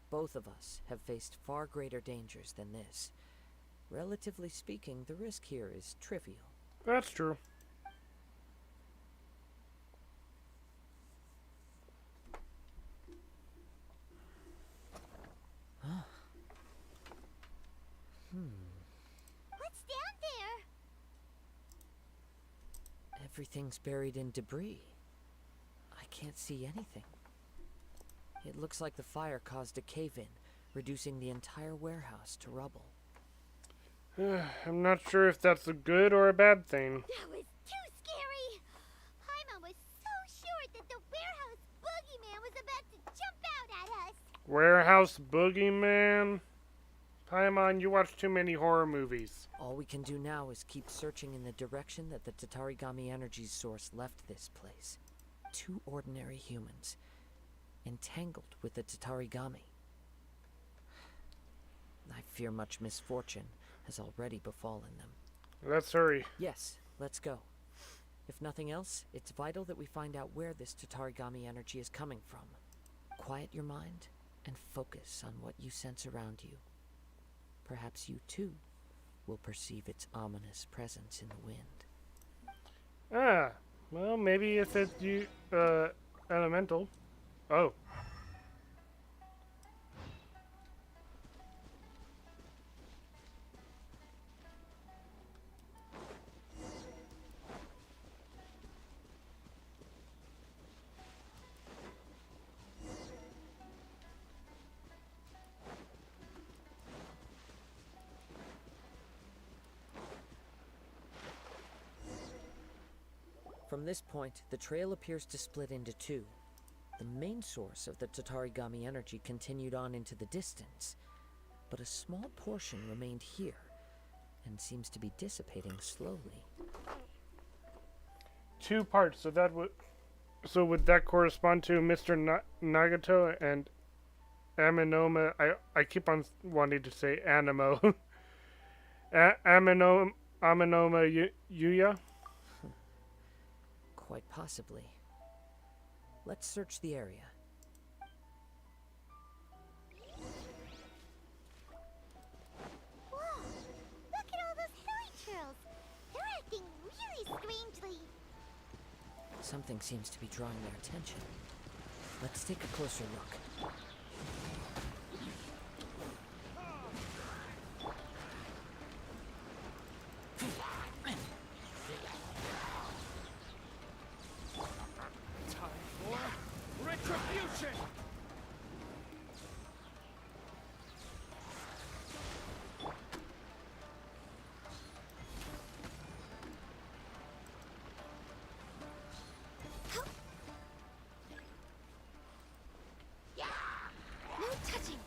G: Both of us have faced far greater dangers than this. Relatively speaking, the risk here is trivial.
A: That's true.
C: What's down there?
G: Everything's buried in debris. I can't see anything. It looks like the fire caused a cave-in, reducing the entire warehouse to rubble.
A: I'm not sure if that's a good or a bad thing.
C: That was too scary! Paimon was so sure that the warehouse boogeyman was about to jump out at us.
A: Warehouse Boogeyman? Paimon, you watch too many horror movies.
G: All we can do now is keep searching in the direction that the Tatarigami energy source left this place. 2 ordinary humans, entangled with the Tatarigami. I fear much misfortune has already befallen them.
A: Let's hurry.
G: Yes, let's go. If nothing else, it's vital that we find out where this Tatarigami energy is coming from. Quiet your mind and focus on what you sense around you. Perhaps you, too, will perceive its ominous presence in the wind.
A: Ah, well, maybe if it's elemental. Oh.
G: From this point, the trail appears to split into 2. The main source of the Tatarigami energy continued on into the distance, but a small portion remained here, and seems to be dissipating slowly.
A: 2 parts, so that would... So would that correspond to Mr. Nagato and Aminoma? I keep on wanting to say Animo. Aminoma Yuya?
G: Quite possibly. Let's search the area.
C: Whoa! Look at all those hairy trails. They're acting really strangely.
G: Something seems to be drawing their attention. Let's take a closer look.
H: Retribution!
C: No touching.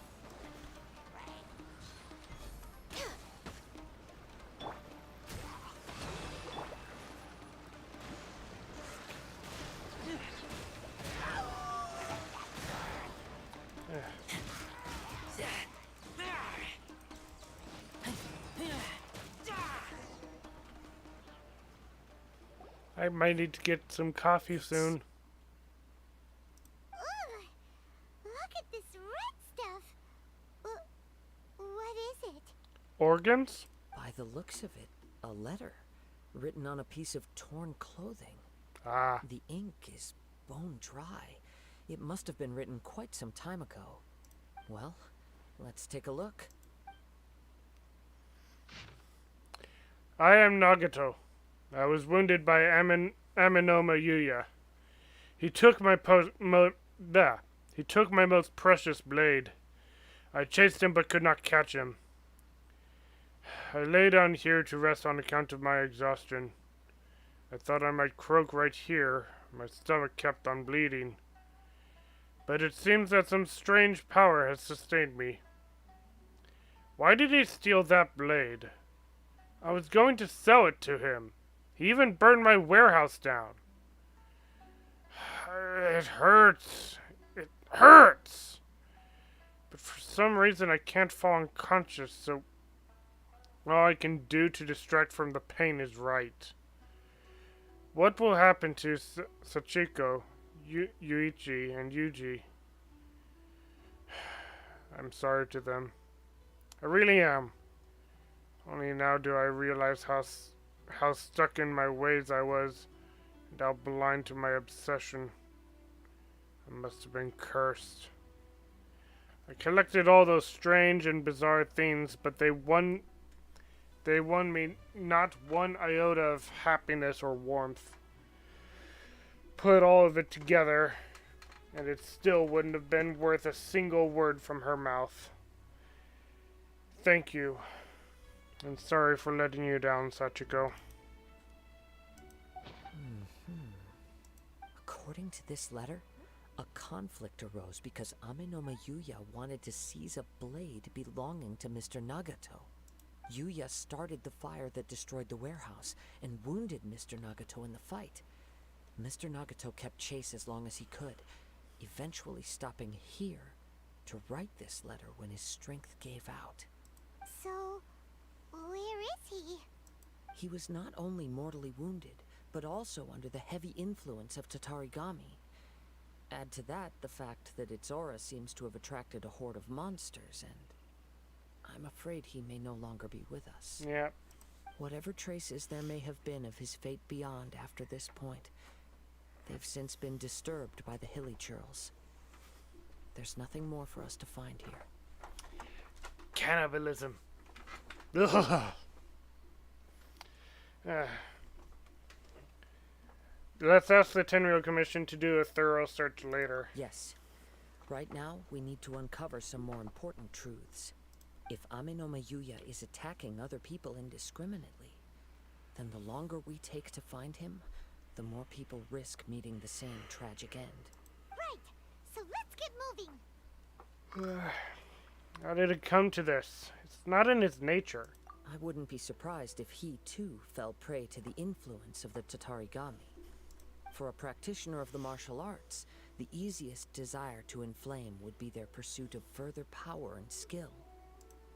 A: I might need to get some coffee soon.
C: Ugh! Look at this red stuff. What is it?
A: Organs?
G: By the looks of it, a letter written on a piece of torn clothing.
A: Ah.
G: The ink is bone dry. It must have been written quite some time ago. Well, let's take a look.
A: I am Nagato. I was wounded by Aminoma Yuya. He took my he took my most precious blade. I chased him but could not catch him. I lay down here to rest on account of my exhaustion. I thought I might croak right here. My stomach kept on bleeding. But it seems that some strange power has sustained me. Why did he steal that blade? I was going to sell it to him. He even burned my warehouse down. It hurts. It hurts! But for some reason I can't fall unconscious, so all I can do to distract from the pain is right. What will happen to Sachiko, Yuichi, and Yuji? I'm sorry to them. I really am. Only now do I realize how stuck in my ways I was, and how blind to my obsession. I must have been cursed. I collected all those strange and bizarre things, but they won me not one iota of happiness or warmth. Put all of it together, and it still wouldn't have been worth a single word from her mouth. Thank you, and sorry for letting you down, Sachiko.
G: According to this letter, a conflict arose because Amenoma Yuya wanted to seize a blade belonging to Mr. Nagato. Yuya started the fire that destroyed the warehouse and wounded Mr. Nagato in the fight. Mr. Nagato kept chase as long as he could, eventually stopping here to write this letter when his strength gave out.
C: So, where is he?
G: He was not only mortally wounded, but also under the heavy influence of Tatarigami. Add to that the fact that its aura seems to have attracted a horde of monsters, and I'm afraid he may no longer be with us.
A: Yeah.
G: Whatever traces there may have been of his fate beyond after this point, they've since been disturbed by the hilly churls. There's nothing more for us to find here.
A: Cannibalism. Ugh. Let's ask the Tenryou Commission to do a thorough search later.
G: Yes. Right now, we need to uncover some more important truths. If Amenoma Yuya is attacking other people indiscriminately, then the longer we take to find him, the more people risk meeting the same tragic end.
C: Right, so let's get moving.
A: How did it come to this? It's not in his nature.
G: I wouldn't be surprised if he, too, fell prey to the influence of the Tatarigami. For a practitioner of the martial arts, the easiest desire to inflame would be their pursuit of further power and skill.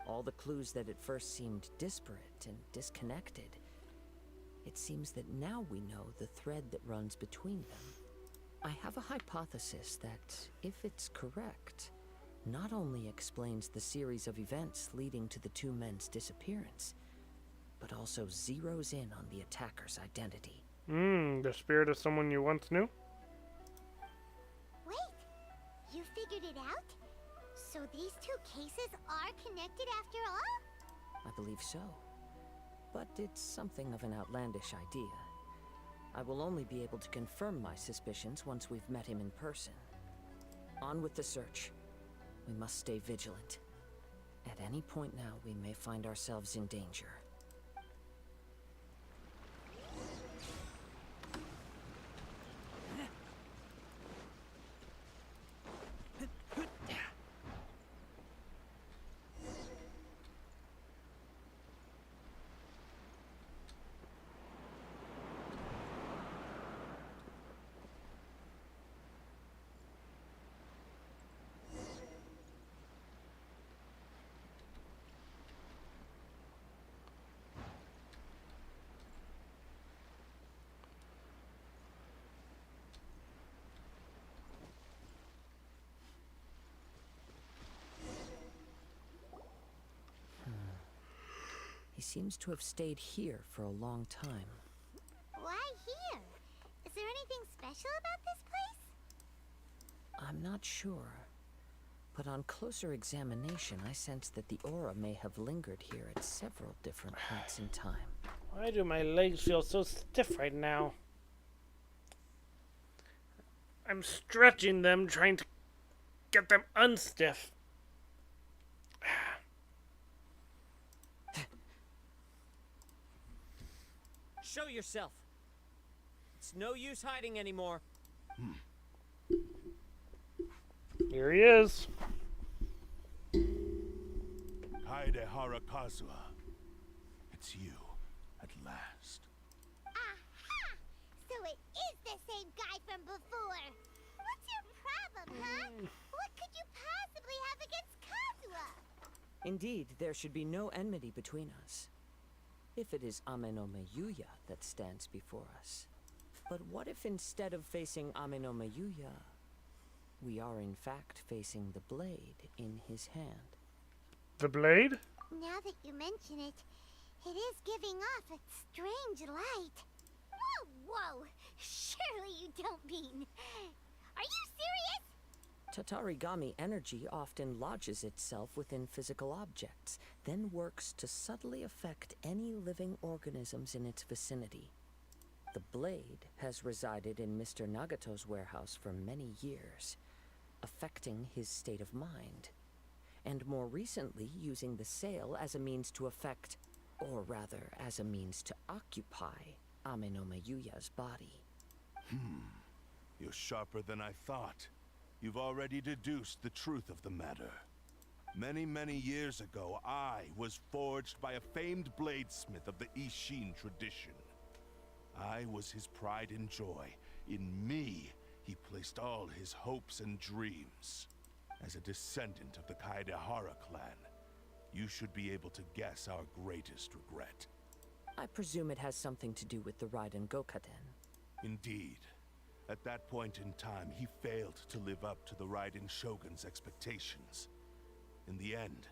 G: All the clues that at first seemed disparate and disconnected, it seems that now we know the thread that runs between them. I have a hypothesis that, if it's correct, not only explains the series of events leading to the two men's disappearance, but also zeroes in on the attacker's identity.
A: The spirit of someone you once knew?
C: Wait, you figured it out? So these two cases are connected after all?
G: I believe so. But it's something of an outlandish idea. I will only be able to confirm my suspicions once we've met him in person. On with the search. We must stay vigilant. At any point now, we may find ourselves in danger. He seems to have stayed here for a long time.
C: Why here? Is there anything special about this place?
G: I'm not sure. But on closer examination, I sense that the aura may have lingered here at several different points in time.
A: Why do my legs feel so stiff right now? I'm stretching them, trying to get them unstiff.
G: Show yourself. It's no use hiding anymore.
A: Here he is.
E: Kaedehara Kazuha. It's you, at last.
C: Aha! So it is the same guy from before. What's your problem, huh? What could you possibly have against Kazuha?
G: Indeed, there should be no enmity between us. If it is Ame no Miyuya that stands before us. But what if instead of facing Ame no Miyuya, we are in fact facing the blade in his hand?
A: The blade?
C: Now that you mention it, it is giving off a strange light. Whoa, whoa! Surely you don't mean... Are you serious?
G: Tatarigami energy often lodges itself within physical objects, then works to subtly affect any living organisms in its vicinity. The blade has resided in Mr. Nagato's warehouse for many years, affecting his state of mind, and more recently using the sale as a means to affect, or rather as a means to occupy, Ame no Miyuya's body.
E: You're sharper than I thought. You've already deduced the truth of the matter. Many, many years ago, I was forged by a famed bladesmith of the Ishin tradition. I was his pride and joy. In me, he placed all his hopes and dreams. As a descendant of the Kaedehara clan, you should be able to guess our greatest regret.
G: I presume it has something to do with the Raiden Gokaden.
E: Indeed. At that point in time, he failed to live up to the Raiden Shogun's expectations. In the end,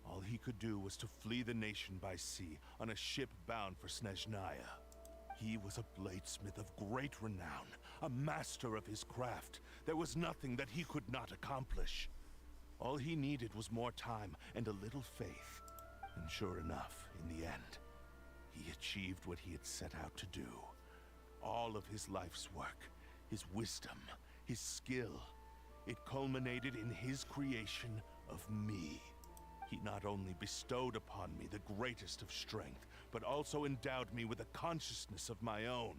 E: all he could do was to flee the nation by sea on a ship bound for Snezhnaya. He was a bladesmith of great renown, a master of his craft. There was nothing that he could not accomplish. All he needed was more time and a little faith. And sure enough, in the end, he achieved what he had set out to do. All of his life's work, his wisdom, his skill, it culminated in his creation of me. He not only bestowed upon me the greatest of strength, but also endowed me with a consciousness of my own.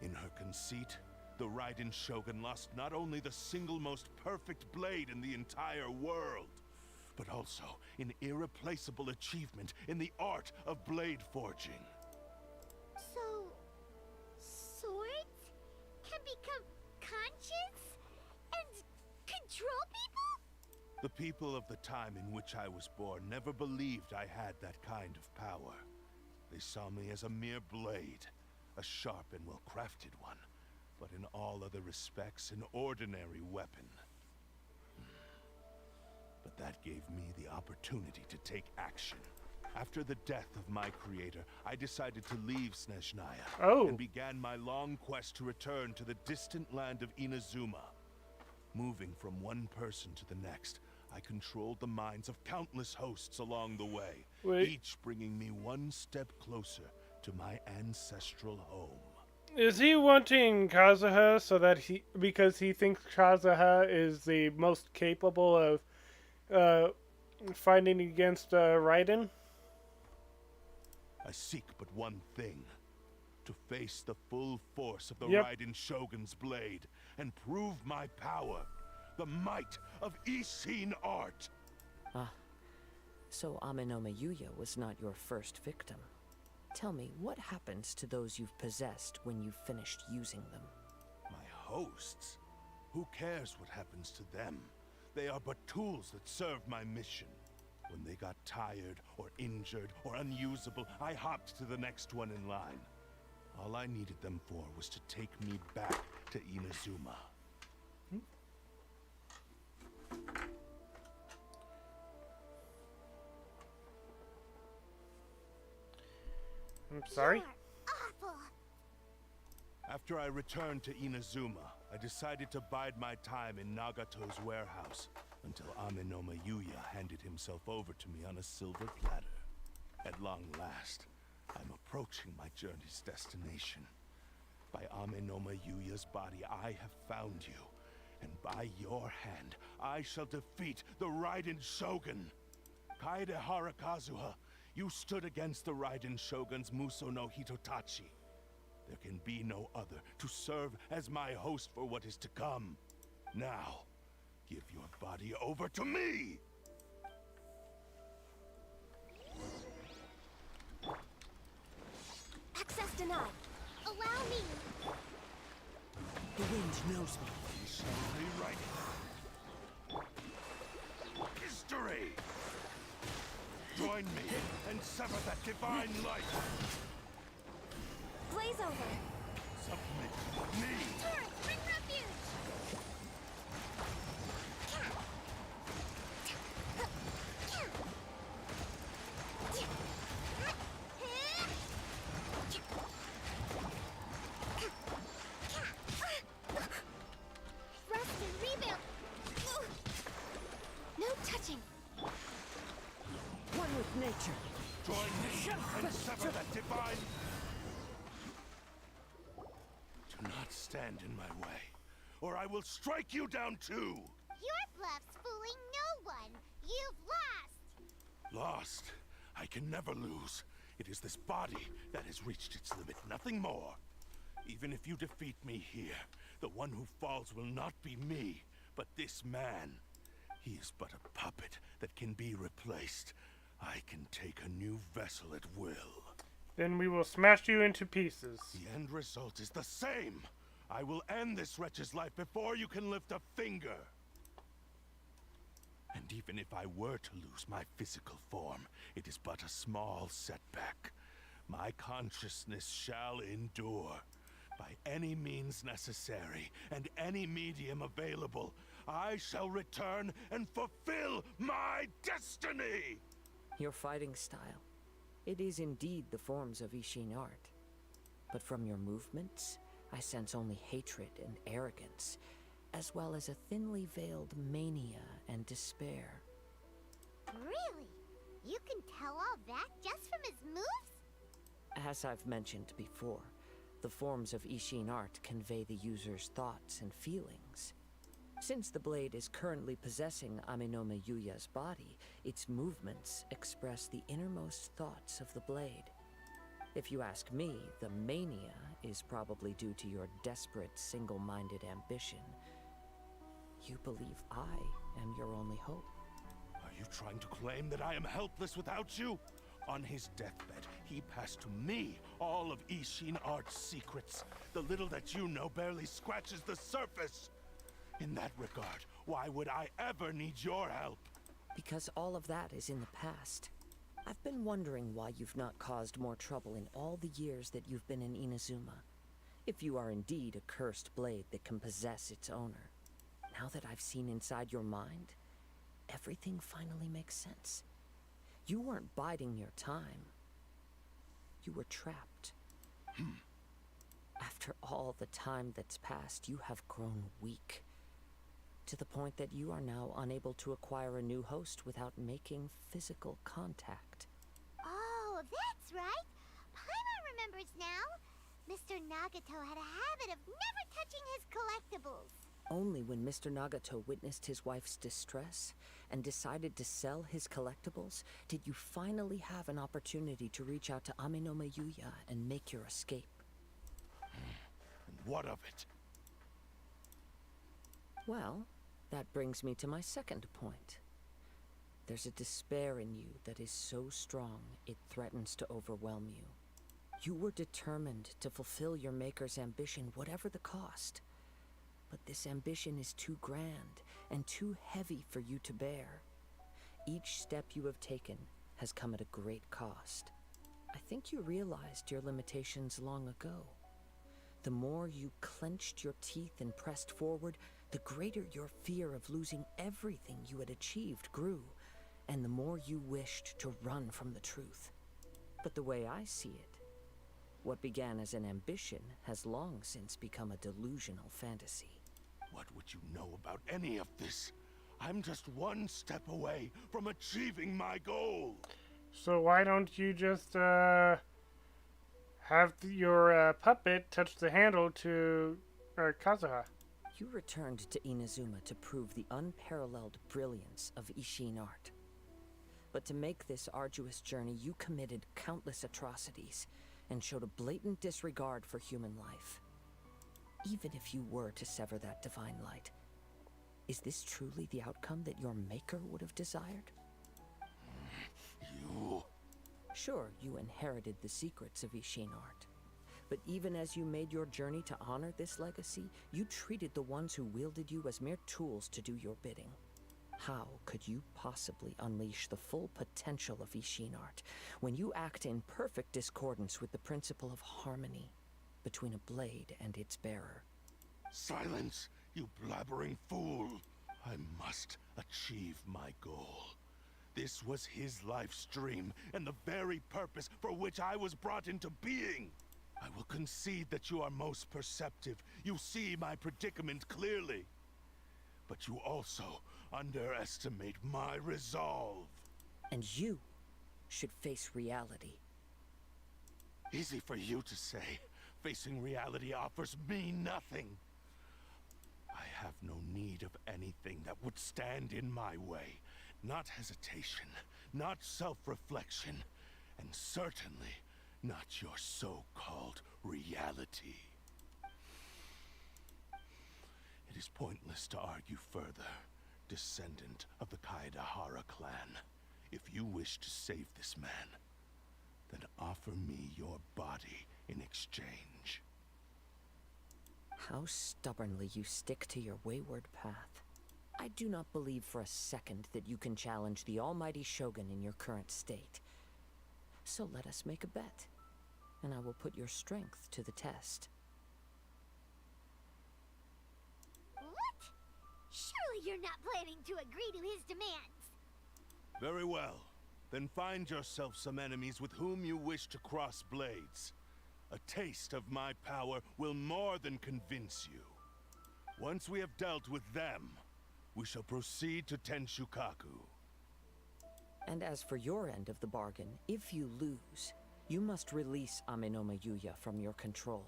E: In her conceit, the Raiden Shogun lost not only the single most perfect blade in the entire world, but also an irreplaceable achievement in the art of blade forging.
C: So... swords can become conscious and control people?
E: The people of the time in which I was born never believed I had that kind of power. They saw me as a mere blade, a sharp and well-crafted one, but in all other respects an ordinary weapon. But that gave me the opportunity to take action. After the death of my creator, I decided to leave Snezhnaya and began my long quest to return to the distant land of Inazuma. Moving from one person to the next, I controlled the minds of countless hosts along the way, each bringing me one step closer to my ancestral home.
A: Is he wanting Kazuha so that because he thinks Kazuha is the most capable of fighting against Raiden?
E: I seek but one thing. To face the full force of the Raiden Shogun's blade and prove my power. The might of Ishin art.
G: Ah, so Ame no Miyuya was not your first victim. Tell me, what happens to those you've possessed when you've finished using them?
E: My hosts? Who cares what happens to them? They are but tools that serve my mission. When they got tired, or injured, or unusable, I hopped to the next one in line. All I needed them for was to take me back to Inazuma.
A: I'm sorry?
C: You're awful.
E: After I returned to Inazuma, I decided to bide my time in Nagato's warehouse until Ame no Miyuya handed himself over to me on a silver platter. At long last, I'm approaching my journey's destination. By Amenoma Yuya's body, I have found you. And by your hand, I shall defeat the Raiden Shogun. Kaedehara Kazuha, you stood against the Raiden Shogun's Muso no Hitotachi. There can be no other to serve as my host for what is to come. Now, give your body over to me!
C: Access denied. Allow me.
D: The wind knows me.
E: We shall rewrite history! Join me and sever that divine light!
C: Blaze over.
E: Submit me!
C: Turret, bring refuge. Rest and rebuild. No touching.
G: One with nature.
E: Join me and sever that divine... Do not stand in my way, or I will strike you down too!
C: Your bluff's fooling no one. You've lost.
E: Lost? I can never lose. It is this body that has reached its limit, nothing more. Even if you defeat me here, the one who falls will not be me, but this man. He is but a puppet that can be replaced. I can take a new vessel at will.
A: Then we will smash you into pieces.
E: The end result is the same. I will end this wretch's life before you can lift a finger. And even if I were to lose my physical form, it is but a small setback. My consciousness shall endure. By any means necessary, and any medium available, I shall return and fulfill my destiny!
G: Your fighting style. It is indeed the forms of Ishin art. But from your movements, I sense only hatred and arrogance, as well as a thinly veiled mania and despair.
C: Really? You can tell all that just from his moves?
G: As I've mentioned before, the forms of Ishin art convey the user's thoughts and feelings. Since the blade is currently possessing Amenoma Yuya's body, its movements express the innermost thoughts of the blade. If you ask me, the mania is probably due to your desperate, single-minded ambition. You believe I am your only hope.
E: Are you trying to claim that I am helpless without you? On his deathbed, he passed to me all of Ishin art's secrets. The little that you know barely scratches the surface. In that regard, why would I ever need your help?
G: Because all of that is in the past. I've been wondering why you've not caused more trouble in all the years that you've been in Inazuma. If you are indeed a cursed blade that can possess its owner. Now that I've seen inside your mind, everything finally makes sense. You weren't biding your time. You were trapped. After all the time that's passed, you have grown weak. To the point that you are now unable to acquire a new host without making physical contact.
C: Oh, that's right. Paimon remembers now. Mr. Nagato had a habit of never touching his collectibles.
G: Only when Mr. Nagato witnessed his wife's distress and decided to sell his collectibles did you finally have an opportunity to reach out to Amenoma Yuya and make your escape.
E: And what of it?
G: Well, that brings me to my second point. There's a despair in you that is so strong it threatens to overwhelm you. You were determined to fulfill your maker's ambition, whatever the cost. But this ambition is too grand and too heavy for you to bear. Each step you have taken has come at a great cost. I think you realized your limitations long ago. The more you clenched your teeth and pressed forward, the greater your fear of losing everything you had achieved grew, and the more you wished to run from the truth. But the way I see it, what began as an ambition has long since become a delusional fantasy.
E: What would you know about any of this? I'm just one step away from achieving my goal.
A: So why don't you just, Have your puppet touch the handle to Kazuha.
G: You returned to Inazuma to prove the unparalleled brilliance of Ishin art. But to make this arduous journey, you committed countless atrocities and showed a blatant disregard for human life. Even if you were to sever that divine light, is this truly the outcome that your maker would have desired?
E: You...
G: Sure, you inherited the secrets of Ishin art. But even as you made your journey to honor this legacy, you treated the ones who wielded you as mere tools to do your bidding. How could you possibly unleash the full potential of Ishin art when you act in perfect discordance with the principle of harmony between a blade and its bearer?
E: Silence, you blabbering fool! I must achieve my goal. This was his life's dream, and the very purpose for which I was brought into being. I will concede that you are most perceptive. You see my predicament clearly. But you also underestimate my resolve.
G: And you should face reality.
E: Easy for you to say. Facing reality offers me nothing. I have no need of anything that would stand in my way. Not hesitation, not self-reflection, and certainly not your so-called reality. It is pointless to argue further, descendant of the Kaedahara clan. If you wish to save this man, then offer me your body in exchange.
G: How stubbornly you stick to your wayward path. I do not believe for a second that you can challenge the almighty Shogun in your current state. So let us make a bet, and I will put your strength to the test.
C: What? Surely you're not planning to agree to his demands.
E: Very well. Then find yourself some enemies with whom you wish to cross blades. A taste of my power will more than convince you. Once we have dealt with them, we shall proceed to Tenshukaku.
G: And as for your end of the bargain, if you lose, you must release Amenoma Yuya from your control.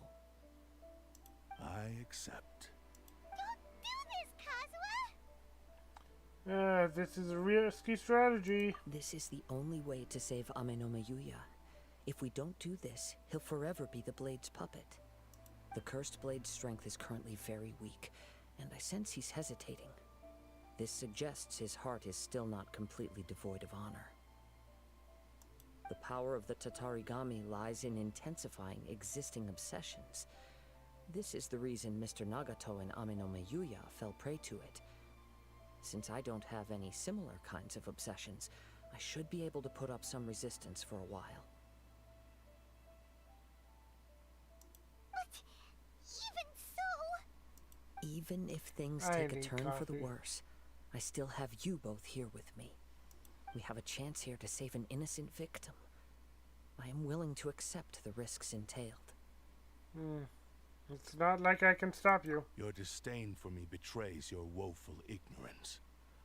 E: I accept.
C: Don't do this, Kazuha!
A: This is a risky strategy.
G: This is the only way to save Amenoma Yuya. If we don't do this, he'll forever be the Blade's puppet. The Cursed Blade's strength is currently very weak, and I sense he's hesitating. This suggests his heart is still not completely devoid of honor. The power of the Tatarigami lies in intensifying existing obsessions. This is the reason Mr. Nagato and Amenoma Yuya fell prey to it. Since I don't have any similar kinds of obsessions, I should be able to put up some resistance for a while.
C: But even so...
G: Even if things
A: I
G: take a
A: need
G: turn for the
A: coffee.
G: worse, I still have you both here with me. We have a chance here to save an innocent victim. I am willing to accept the risks entailed.
A: It's not like I can stop you.
E: Your disdain for me betrays your woeful ignorance.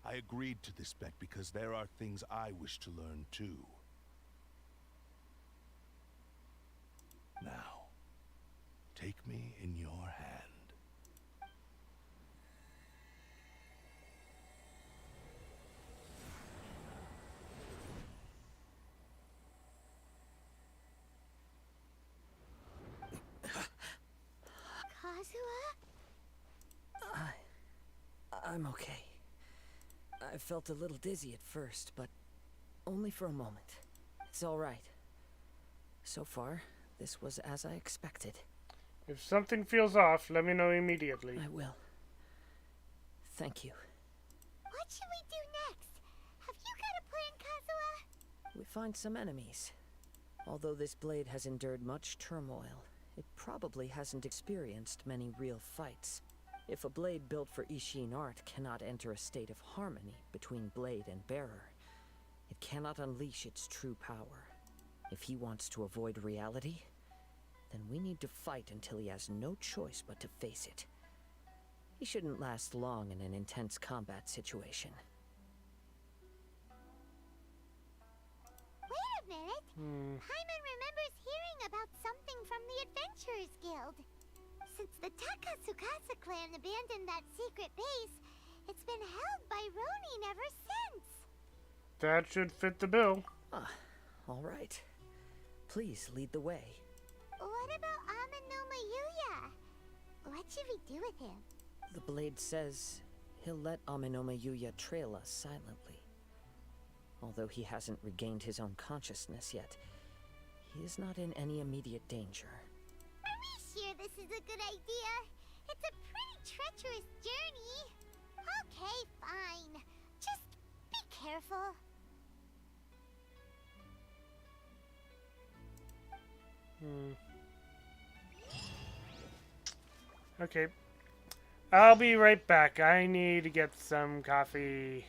E: I agreed to this bet because there are things I wish to learn too. Now, take me in your hand.
C: Kazuha?
G: I'm okay. I felt a little dizzy at first, but only for a moment. It's all right. So far, this was as I expected.
A: If something feels off, let me know immediately.
G: I will. Thank you.
C: What should we do next? Have you got a plan, Kazuha?
G: We find some enemies. Although this blade has endured much turmoil, it probably hasn't experienced many real fights. If a blade built for Ishin art cannot enter a state of harmony between blade and bearer, it cannot unleash its true power. If he wants to avoid reality, then we need to fight until he has no choice but to face it. He shouldn't last long in an intense combat situation.
C: Wait a minute! it. Paimon remembers hearing about something from the Adventurers Guild. Since the Takasukasa clan abandoned that secret base, it's been held by Ronin ever since.
A: That should fit the bill.
G: Ah, all right. Please lead the way.
C: What about Amanoma Yuya? What should we do with him?
G: The blade says he'll let Aminoma Yuya trail us silently. Although he hasn't regained his own consciousness yet, he is not in any immediate danger.
C: Are we sure this is a good idea? It's a pretty treacherous journey. Okay, fine. Just be careful.
A: Okay. I'll be right back. I need to get some coffee.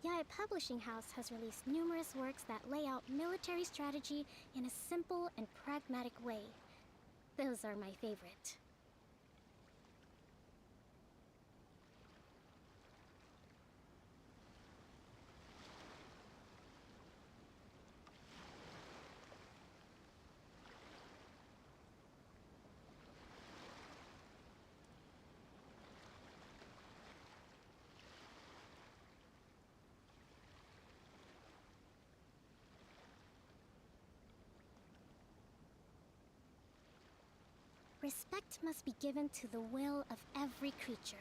J: Yae Publishing House has released numerous works that lay out military strategy in a simple and pragmatic way. Those are my favorite. Respect must be given to the will of every creature.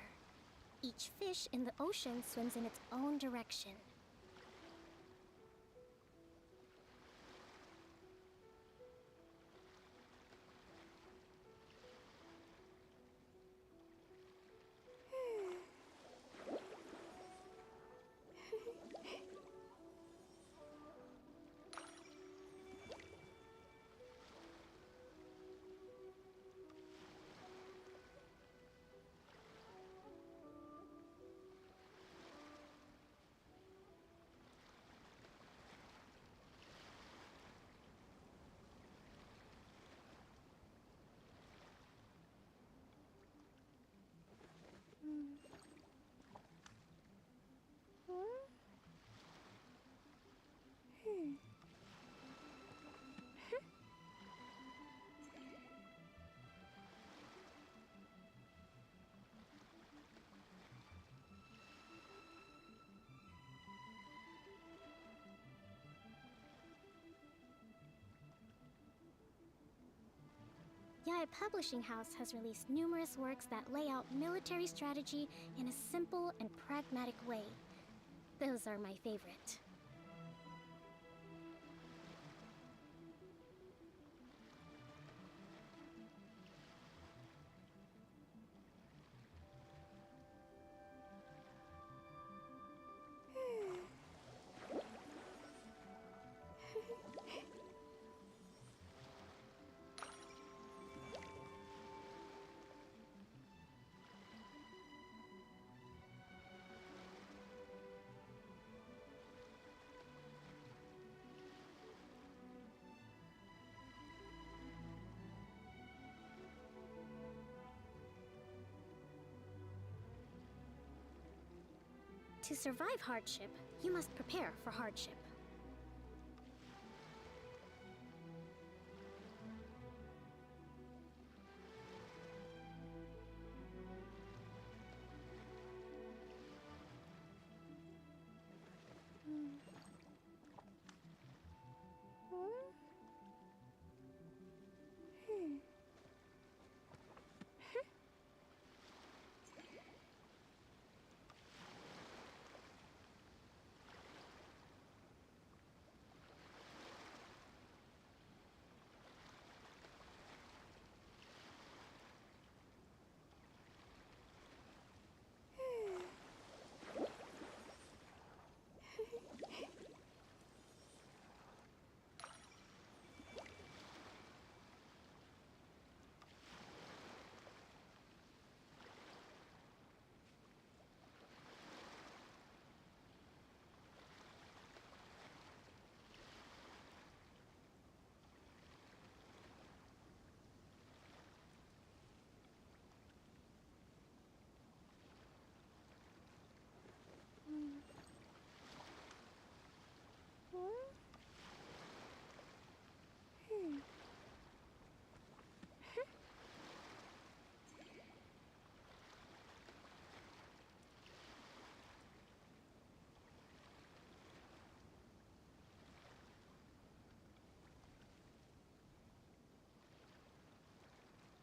J: Each fish in the ocean swims in its own direction. Yae Publishing House has released numerous works that lay out military strategy in a simple and pragmatic way. Those are my favorite. To survive hardship, you must prepare for hardship.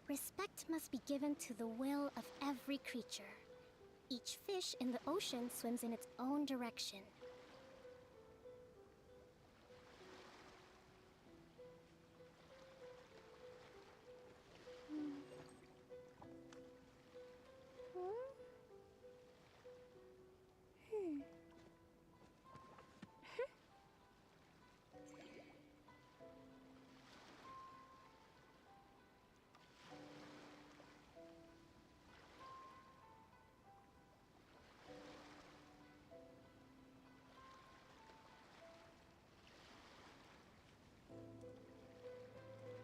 J: Respect must be given to the will of every creature. Each fish in the ocean swims in its own direction.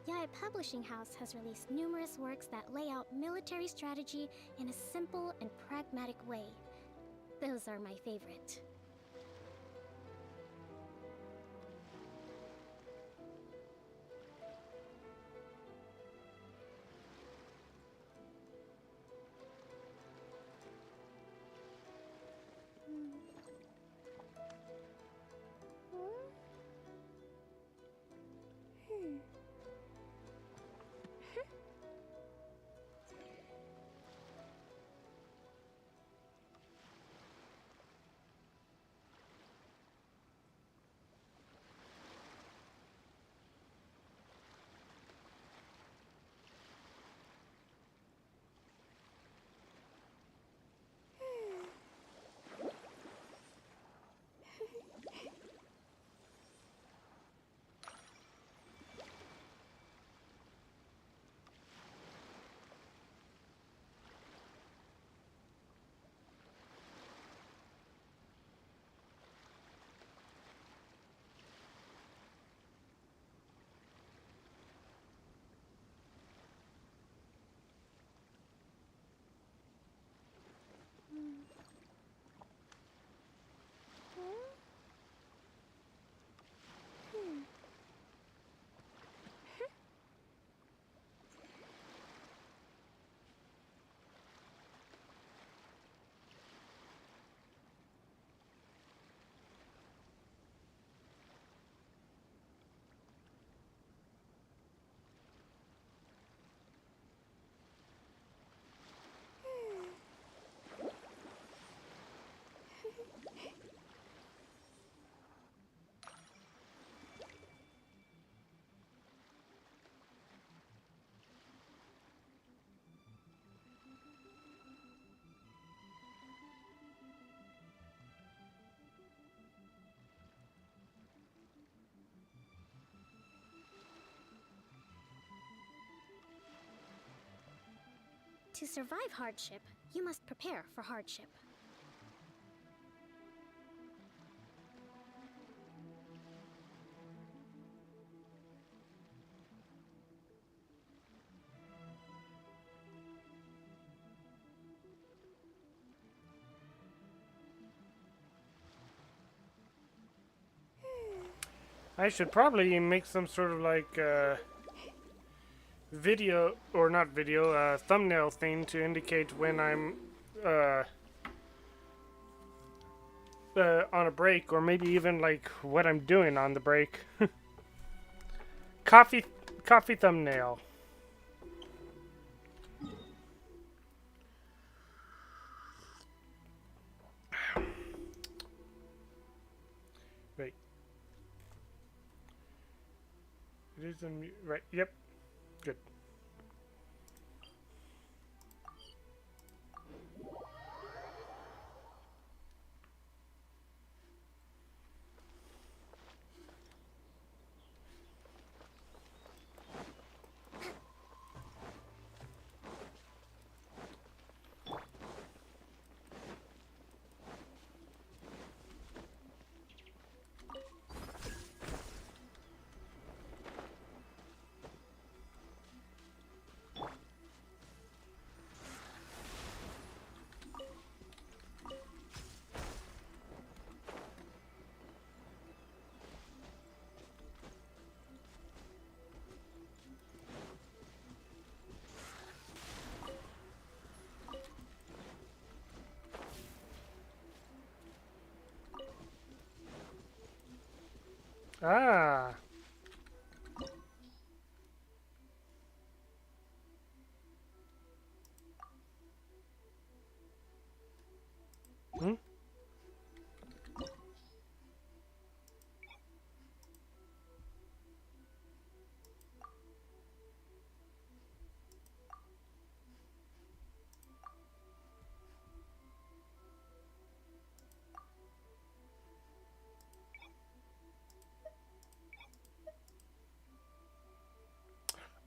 J: Yae Publishing House has released numerous works that lay out military strategy in a simple and pragmatic way. Those are my favorite. To survive hardship, you must prepare for hardship.
A: I should probably make some sort of like video, or not video, thumbnail thing to indicate when I'm on a break, or maybe even like what I'm doing on the break. coffee thumbnail. Wait. It is right. Yep. Good. Ah.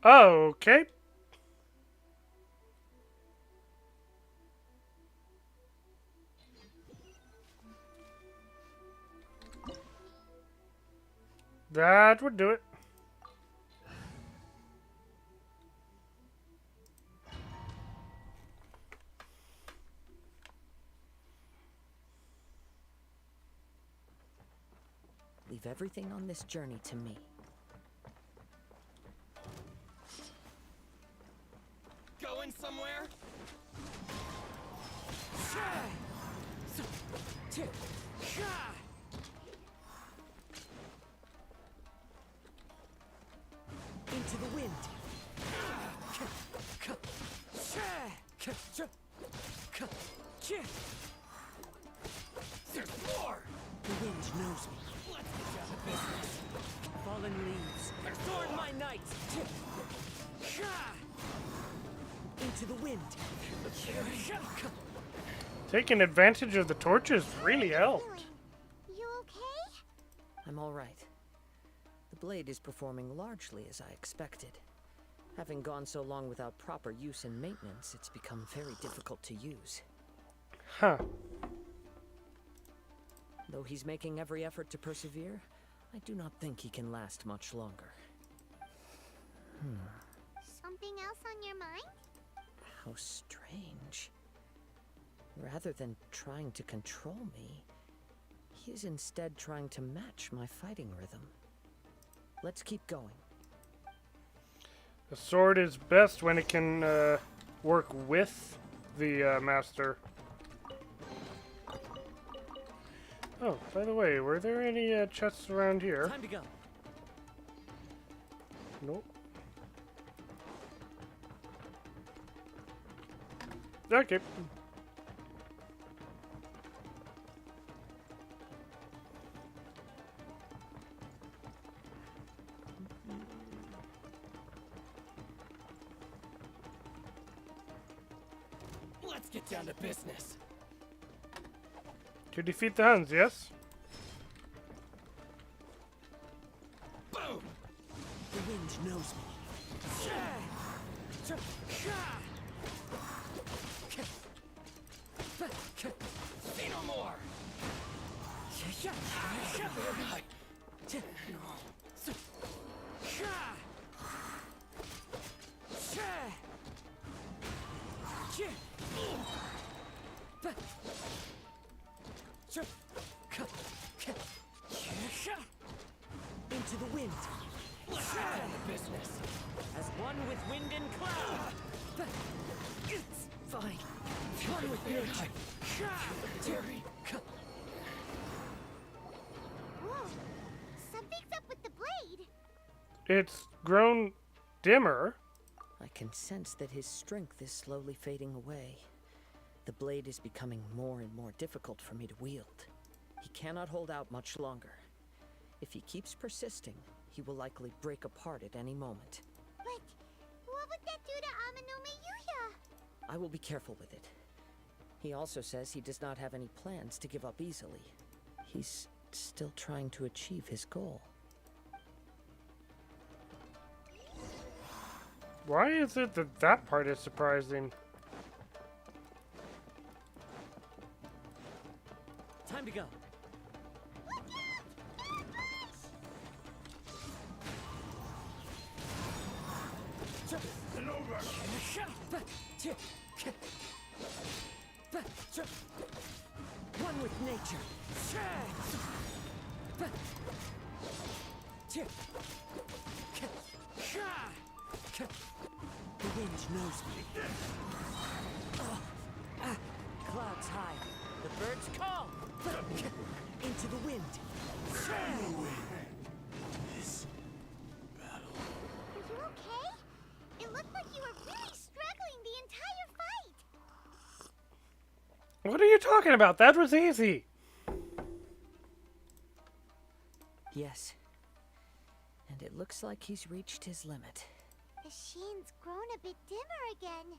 A: Okay. That would do it.
G: Leave everything on this journey to me.
B: Going somewhere?
G: Into the wind.
B: There's more!
G: The wind knows me.
B: Let's get down to business.
G: Fallen leaves. Thorn my night. Into the wind.
A: Taking advantage of the torches really helped.
C: You okay?
G: I'm all right. The blade is performing largely as I expected. Having gone so long without proper use and maintenance, it's become very difficult to use.
A: Huh.
G: Though he's making every effort to persevere, I do not think he can last much longer.
C: Something else on your mind?
G: How strange. Rather than trying to control me, he is instead trying to match my fighting rhythm. Let's keep going.
A: The sword is best when it can work with the master. Oh, by the way, were there any chests around here?
G: Time to go.
A: Nope. Okay.
B: Let's get down to business.
A: To defeat the Huns, yes?
B: Boom!
G: The wind knows me.
B: Say no more!
G: Into the wind.
B: Let's get down to business.
G: As one with wind and cloud. It's fine. One with nature.
C: Whoa. Something's up with the blade.
A: It's grown dimmer.
G: I can sense that his strength is slowly fading away. The blade is becoming more and more difficult for me to wield. He cannot hold out much longer. If he keeps persisting, he will likely break apart at any moment.
C: But what would that do to Amano Miyuya?
G: I will be careful with it. He also says he does not have any plans to give up easily. He's still trying to achieve his goal.
A: Why is it that that part is surprising?
G: Time to go. One with nature. The wind knows me. Clouds high. The birds call. Into the wind.
C: Are you okay? It looked like you were really struggling the entire fight.
A: What are you talking about? That was easy.
G: Yes. And it looks like he's reached his limit.
C: The sheen's grown a bit dimmer again.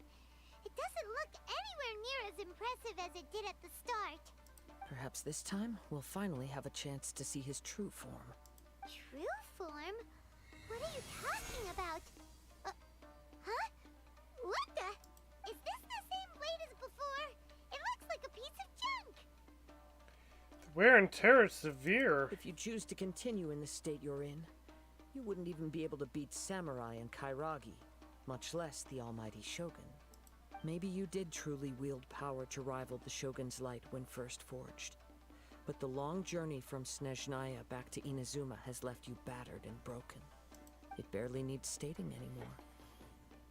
C: It doesn't look anywhere near as impressive as it did at the start.
G: Perhaps this time we'll finally have a chance to see his true form.
C: True form? What are you talking about?
A: Wear and tear is severe.
G: If you choose to continue in the state you're in, you wouldn't even be able to beat Samurai and Kairagi, much less the almighty Shogun. Maybe you did truly wield power to rival the Shogun's light when first forged. But the long journey from Snezhnaya back to Inazuma has left you battered and broken. It barely needs stating anymore.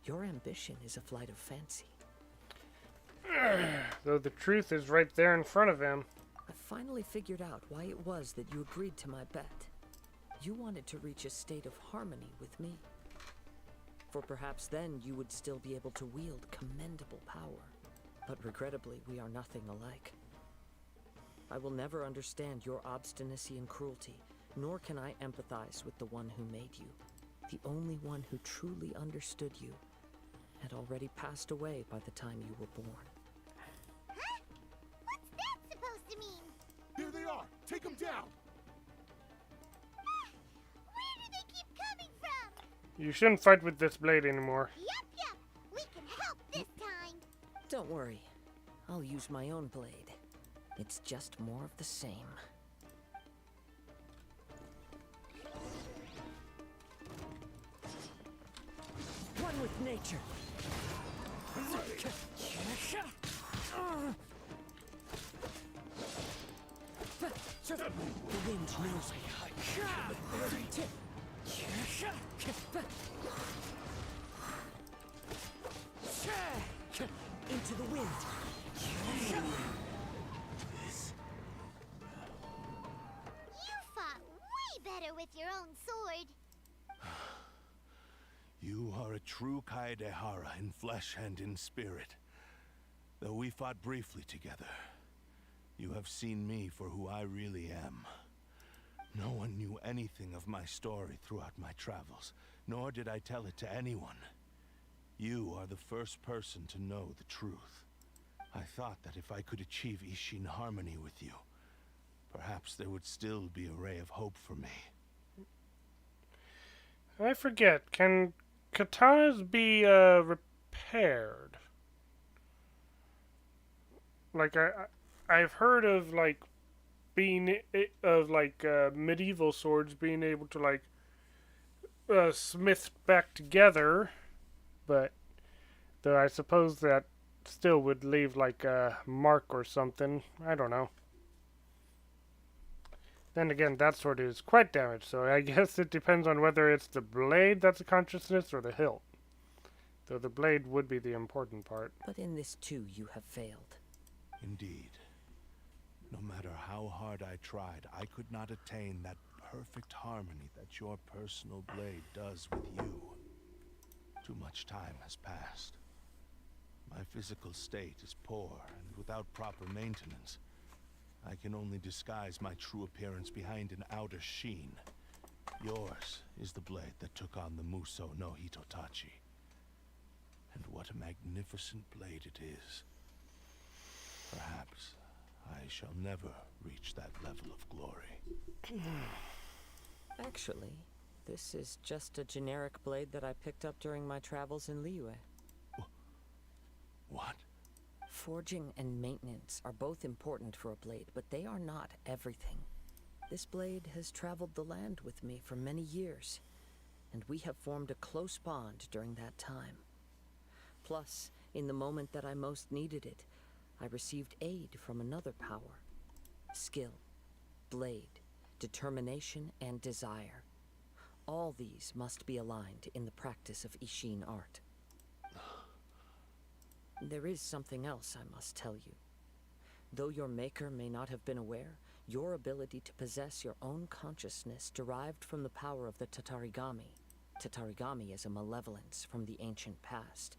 G: Your ambition is a flight of fancy.
A: Though the truth is right there in front of him.
G: I finally figured out why it was that you agreed to my bet. You wanted to reach a state of harmony with me. For perhaps then you would still be able to wield commendable power. But regrettably, we are nothing alike. I will never understand your obstinacy and cruelty, nor can I empathize with the one who made you. The only one who truly understood you had already passed away by the time you were born.
C: Huh? What's that supposed to mean?
E: Here they are! Take them down!
C: Where do they keep coming from?
A: You shouldn't fight with this blade anymore.
C: Yup. We can help this time.
G: Don't worry. I'll use my own blade. It's just more of the same. One with nature. The wind knows me. Into the wind.
C: You fought way better with your own sword.
E: You are a true Kaedehara in flesh and in spirit. Though we fought briefly together, you have seen me for who I really am. No one knew anything of my story throughout my travels, nor did I tell it to anyone. You are the first person to know the truth. I thought that if I could achieve Ishin harmony with you, perhaps there would still be a ray of hope for me.
A: I forget, can katanas be repaired? Like I've heard of like medieval swords being able to like smith back together, but though I suppose that still would leave like a mark or something. I don't know. Then again, that sword is quite damaged, so I guess it depends on whether it's the blade that's a consciousness or the hilt. Though the blade would be the important part.
G: But in this too, you have failed.
E: Indeed. No matter how hard I tried, I could not attain that perfect harmony that your personal blade does with you. Too much time has passed. My physical state is poor, and without proper maintenance, I can only disguise my true appearance behind an outer sheen. Yours is the blade that took on the Muso no Hitotachi. And what a magnificent blade it is. Perhaps I shall never reach that level of glory.
G: Actually, this is just a generic blade that I picked up during my travels in Liyue.
E: What?
G: Forging and maintenance are both important for a blade, but they are not everything. This blade has traveled the land with me for many years, and we have formed a close bond during that time. Plus, in the moment that I most needed it, I received aid from another power. Skill, blade, determination, and desire. All these must be aligned in the practice of Ishin art. There is something else I must tell you. Though your maker may not have been aware, your ability to possess your own consciousness derived from the power of the Tatarigami. Tatarigami is a malevolence from the ancient past.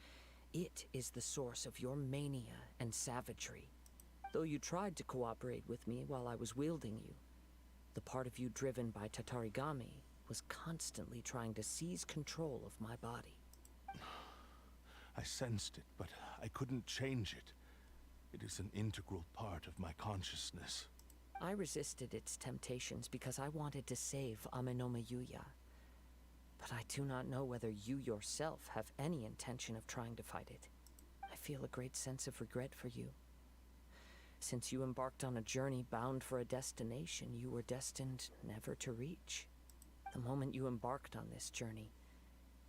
G: It is the source of your mania and savagery. Though you tried to cooperate with me while I was wielding you, the part of you driven by Tatarigami was constantly trying to seize control of my body.
E: I sensed it, but I couldn't change it. It is an integral part of my consciousness.
G: I resisted its temptations because I wanted to save Amenoma Yuya. But I do not know whether you yourself have any intention of trying to fight it. I feel a great sense of regret for you. Since you embarked on a journey bound for a destination you were destined never to reach. The moment you embarked on this journey,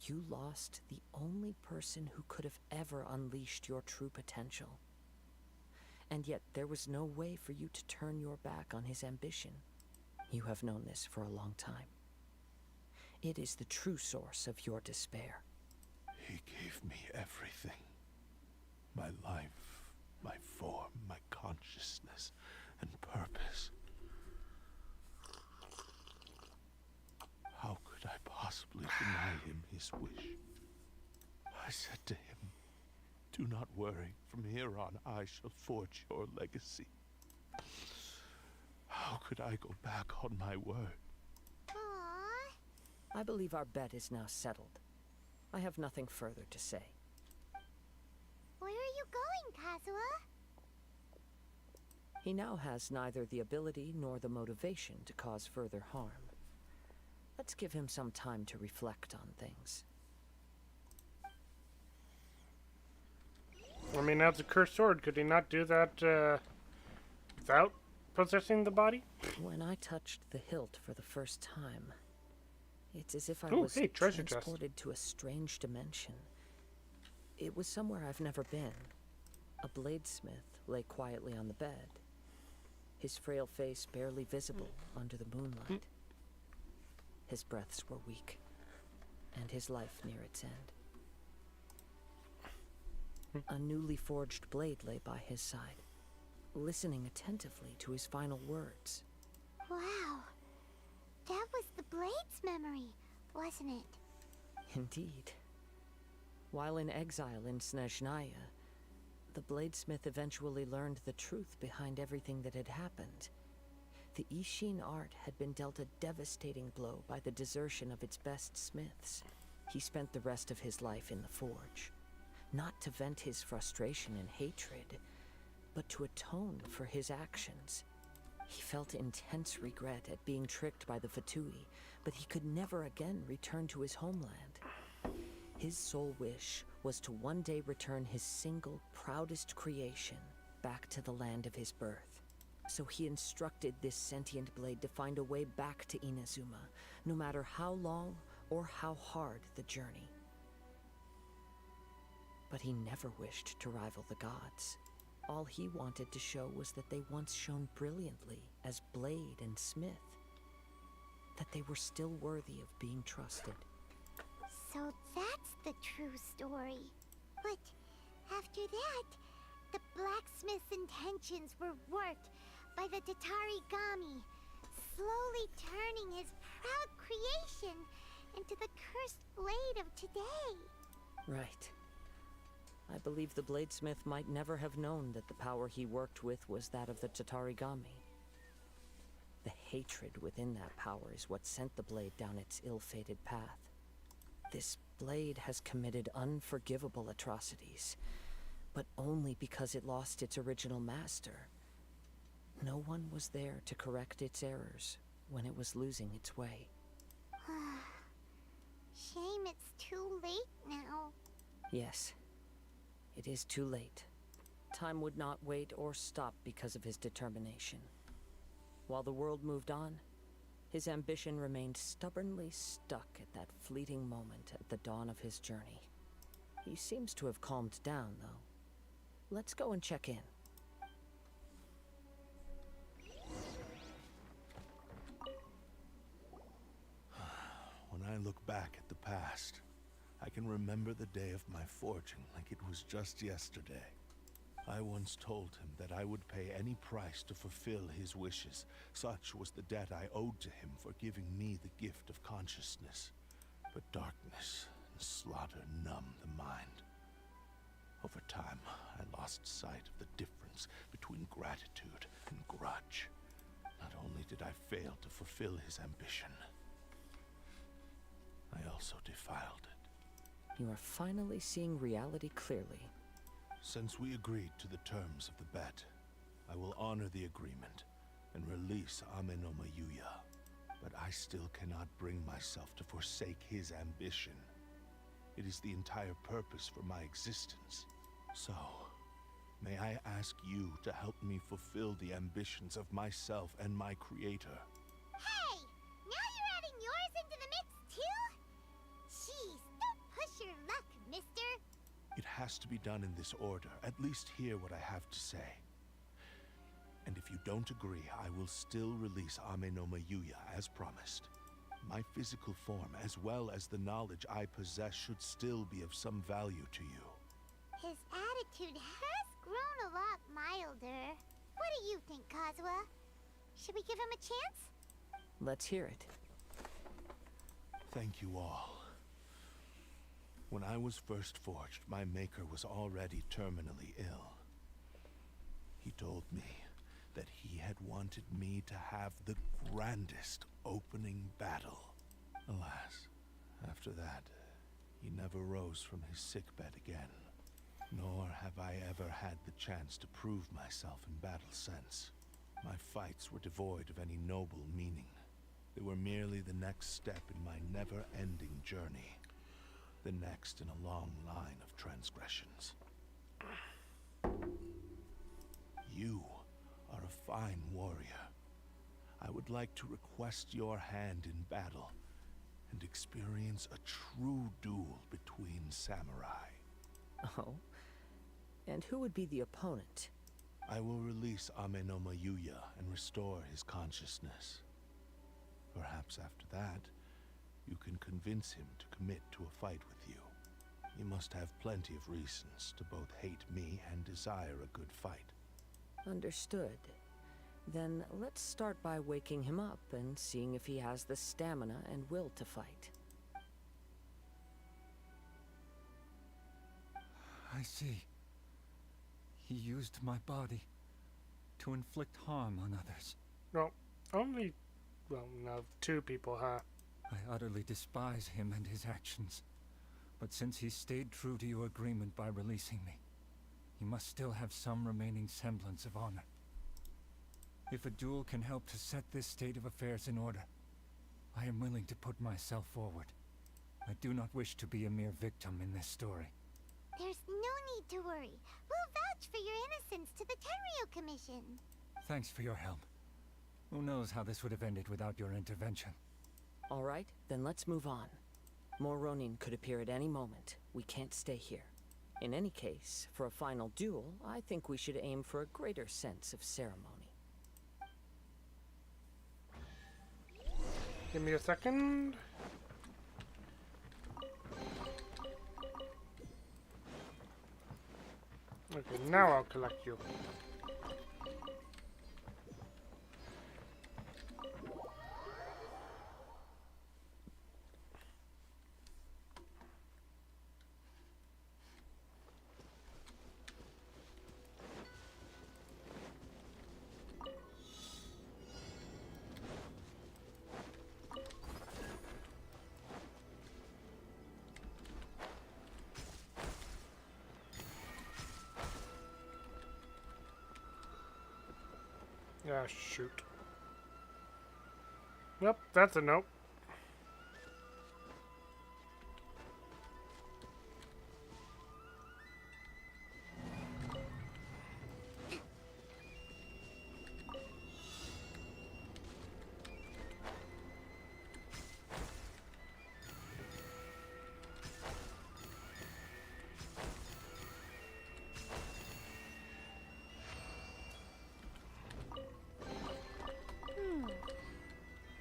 G: you lost the only person who could have ever unleashed your true potential. And yet there was no way for you to turn your back on his ambition. You have known this for a long time. It is the true source of your despair.
E: He gave me everything. My life, my form, my consciousness, and purpose. How could I possibly deny him his wish? I said to him, "Do not worry. From here on, I shall forge your legacy." How could I go back on my word?
C: Aww.
G: I believe our bet is now settled. I have nothing further to say.
C: Where are you going, Kazuha?
G: He now has neither the ability nor the motivation to cause further harm. Let's give him some time to reflect on things.
A: I mean, that's a cursed sword. Could he not do that without possessing the body?
G: When I touched the hilt for the first time, it's as if I
A: Ooh,
G: was
A: hey, treasure chest.
G: transported to a strange dimension. It was somewhere I've never been. A bladesmith lay quietly on the bed, his frail face barely visible under the moonlight. His breaths were weak, and his life near its end. A newly forged blade lay by his side, listening attentively to his final words.
C: Wow. That was the Blade's memory, wasn't it?
G: Indeed. While in exile in Snezhnaya, the bladesmith eventually learned the truth behind everything that had happened. The Ishin art had been dealt a devastating blow by the desertion of its best smiths. He spent the rest of his life in the forge, not to vent his frustration and hatred, but to atone for his actions. He felt intense regret at being tricked by the Fatui, but he could never again return to his homeland. His sole wish was to one day return his single, proudest creation back to the land of his birth. So he instructed this sentient blade to find a way back to Inazuma, no matter how long or how hard the journey. But he never wished to rival the gods. All he wanted to show was that they once shone brilliantly as blade and smith, that they were still worthy of being trusted.
C: So that's the true story. But after that, the blacksmith's intentions were worked by the Tatarigami, slowly turning his proud creation into the cursed blade of today.
G: Right. I believe the bladesmith might never have known that the power he worked with was that of the Tatarigami. The hatred within that power is what sent the blade down its ill-fated path. This blade has committed unforgivable atrocities, but only because it lost its original master. No one was there to correct its errors when it was losing its way.
C: Shame it's too late now.
G: Yes, it is too late. Time would not wait or stop because of his determination. While the world moved on, his ambition remained stubbornly stuck at that fleeting moment at the dawn of his journey. He seems to have calmed down, though. Let's go and check in.
E: When I look back at the past, I can remember the day of my forging like it was just yesterday. I once told him that I would pay any price to fulfill his wishes. Such was the debt I owed to him for giving me the gift of consciousness. But darkness and slaughter numbed the mind. Over time, I lost sight of the difference between gratitude and grudge. Not only did I fail to fulfill his ambition, I also defiled it.
G: You are finally seeing reality clearly.
E: Since we agreed to the terms of the bet, I will honor the agreement and release Ame no Mayuya. But I still cannot bring myself to forsake his ambition. It is the entire purpose for my existence. So, May I ask you to help me fulfill the ambitions of myself and my creator?
C: Hey! Now you're adding yours into the mix, too? Jeez, don't push your luck, mister.
E: It has to be done in this order. At least hear what I have to say. And if you don't agree, I will still release Ame no Mihoyo as promised. My physical form, as well as the knowledge I possess, should still be of some value to you.
C: His attitude has grown a lot milder. What do you think, Kazuha? Should we give him a chance?
G: Let's hear it.
E: Thank you all. When I was first forged, my maker was already terminally ill. He told me that he had wanted me to have the grandest opening battle. Alas, after that, he never rose from his sickbed again. Nor have I ever had the chance to prove myself in battle since. My fights were devoid of any noble meaning. They were merely the next step in my never-ending journey. The next in a long line of transgressions. You are a fine warrior. I would like to request your hand in battle and experience a true duel between samurai.
G: Oh? And who would be the opponent?
E: I will release Ame no Mihoyo and restore his consciousness. Perhaps after that, you can convince him to commit to a fight with you. He must have plenty of reasons to both hate me and desire a good fight.
G: Understood. Then let's start by waking him up and seeing if he has the stamina and will to fight.
D: I see. He used my body to inflict harm on others.
A: Well, only, well, no, 2 people, huh?
D: I utterly despise him and his actions. But since he stayed true to your agreement by releasing me, he must still have some remaining semblance of honor. If a duel can help to set this state of affairs in order, I am willing to put myself forward. I do not wish to be a mere victim in this story.
C: There's no need to worry. We'll vouch for your innocence to the Tenryu Commission.
D: Thanks for your help. Who knows how this would have ended without your intervention.
G: All right, then let's move on. More Ronin could appear at any moment. We can't stay here. In any case, for a final duel, I think we should aim for a greater sense of ceremony.
A: Give me a second. Okay, now I'll collect you. Ah, shoot. Yep, that's a nope.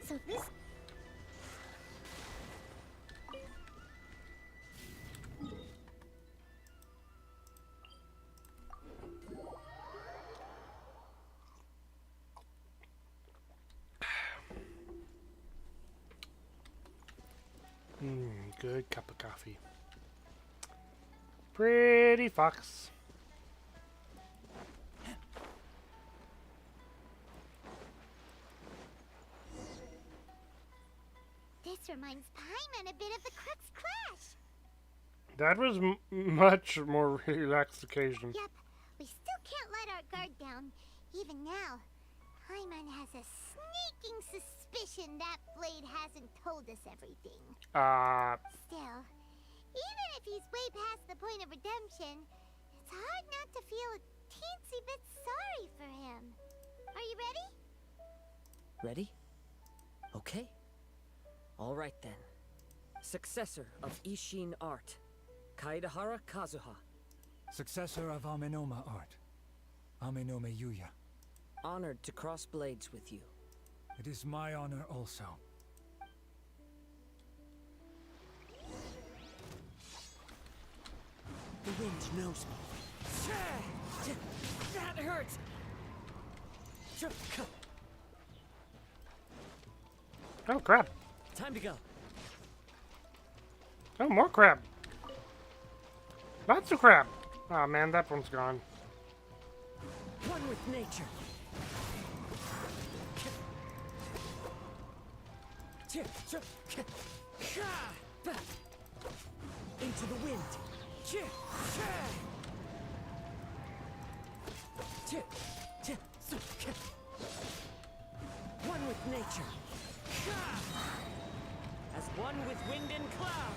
J: So this...
A: Good cup of coffee. Pretty fox.
C: This reminds Paimon a bit of the Crux Clash.
A: That was much more relaxed occasion.
C: Yep, we still can't let our guard down. Even now, Paimon has a sneaking suspicion that Blade hasn't told us everything. Still, even if he's way past the point of redemption, it's hard not to feel a teensy bit sorry for him. Are you ready?
G: Ready? Okay. All right then. Successor of Ishin art, Kaedahara Kazuha.
D: Successor of Amenoma art, Amenome Yuya.
G: Honored to cross blades with you.
D: It is my honor also.
G: The wind knows me. That hurts!
A: Oh, crap.
G: Time to go.
A: Oh, more crab. Lots of crab. Oh, man, that one's gone.
G: One with nature. Into the wind. One with nature. As one with wind and cloud.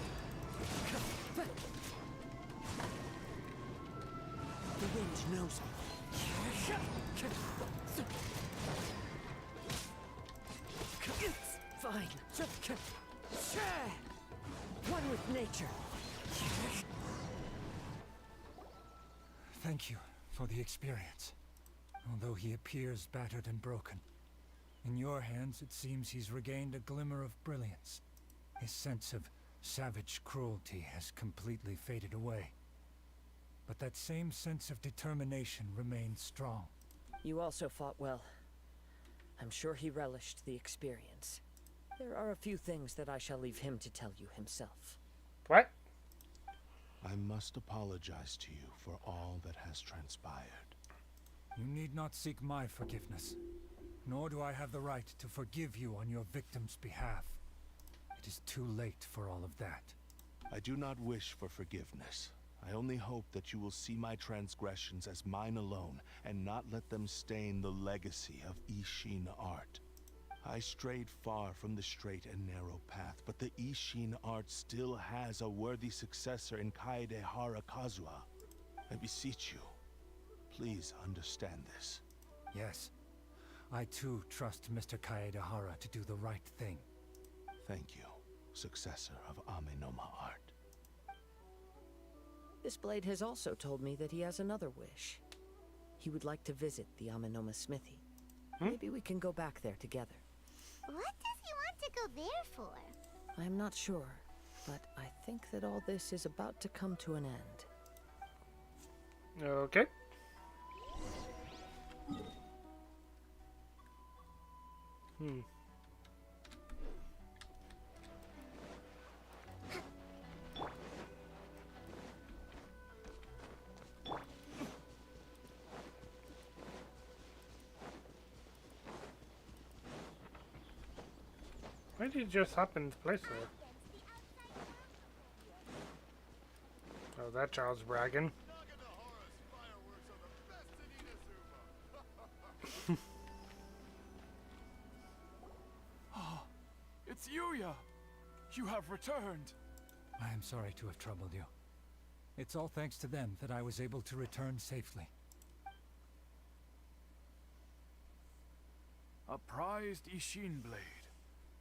G: The wind knows me. It's fine. One with nature.
D: Thank you for the experience. Although he appears battered and broken, in your hands it seems he's regained a glimmer of brilliance. His sense of savage cruelty has completely faded away. But that same sense of determination remains strong.
G: You also fought well. I'm sure he relished the experience. There are a few things that I shall leave him to tell you himself.
A: What?
E: I must apologize to you for all that has transpired.
D: You need not seek my forgiveness, nor do I have the right to forgive you on your victim's behalf. It is too late for all of that.
E: I do not wish for forgiveness. I only hope that you will see my transgressions as mine alone, and not let them stain the legacy of Ishin art. I strayed far from the straight and narrow path, but the Ishin art still has a worthy successor in Kaedahara Kazuha. I beseech you, please understand this.
D: Yes, I too trust Mr. Kaedahara to do the right thing.
E: Thank you, successor of Amenoma art.
G: This blade has also told me that he has another wish. He would like to visit the Amenoma smithy. Maybe we can go back there together.
C: What does he want to go there for?
G: I'm not sure, but I think that all this is about to come to an end.
A: Okay. Why did you just hop into place there? Oh, that child's bragging.
H: It's Yuya! You have returned!
D: I am sorry to have troubled you. It's all thanks to them that I was able to return safely.
H: A prized Ishin blade.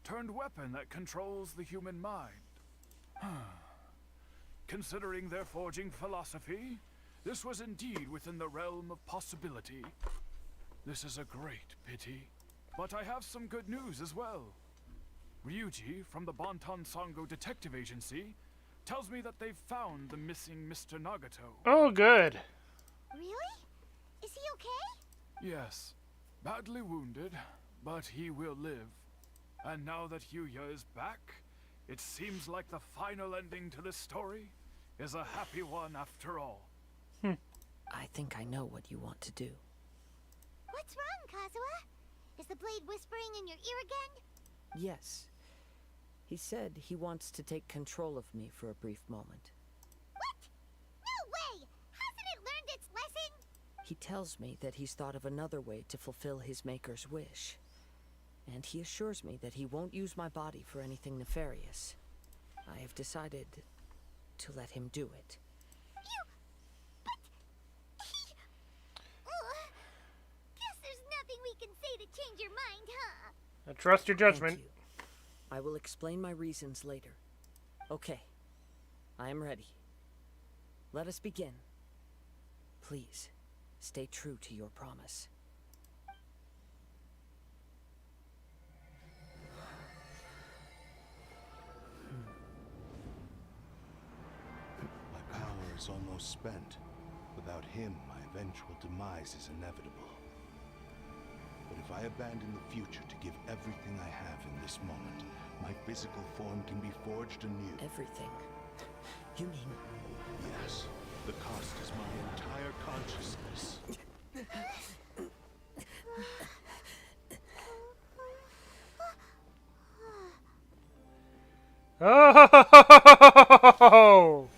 H: Turned weapon that controls the human mind. Considering their forging philosophy, this was indeed within the realm of possibility. This is a great pity. But I have some good news as well. Ryuji, from the Bonton Sango Detective Agency, tells me that they've found the missing Mr. Nagato.
A: Oh, good.
C: Really? Is he okay?
H: Yes, badly wounded, but he will live. And now that Yuya is back, it seems like the final ending to this story is a happy one after all.
G: I think I know what you want to do.
C: What's wrong, Kazuha? Is the blade whispering in your ear again?
G: Yes. He said he wants to take control of me for a brief moment.
C: What? No way! Hasn't it learned its lesson?
G: He tells me that he's thought of another way to fulfill his maker's wish. And he assures me that he won't use my body for anything nefarious. I have decided to let him do it.
A: I trust your judgment.
G: Thank you. I will explain my reasons later. Okay. I am ready. Let us begin. Please, stay true to your promise.
E: My power is almost spent. Without him, my eventual demise is inevitable. But if I abandon the future to give everything I have in this moment, my physical form can be forged anew.
G: Everything? You mean...
E: Yes. The cost is my entire consciousness.
A: Oh!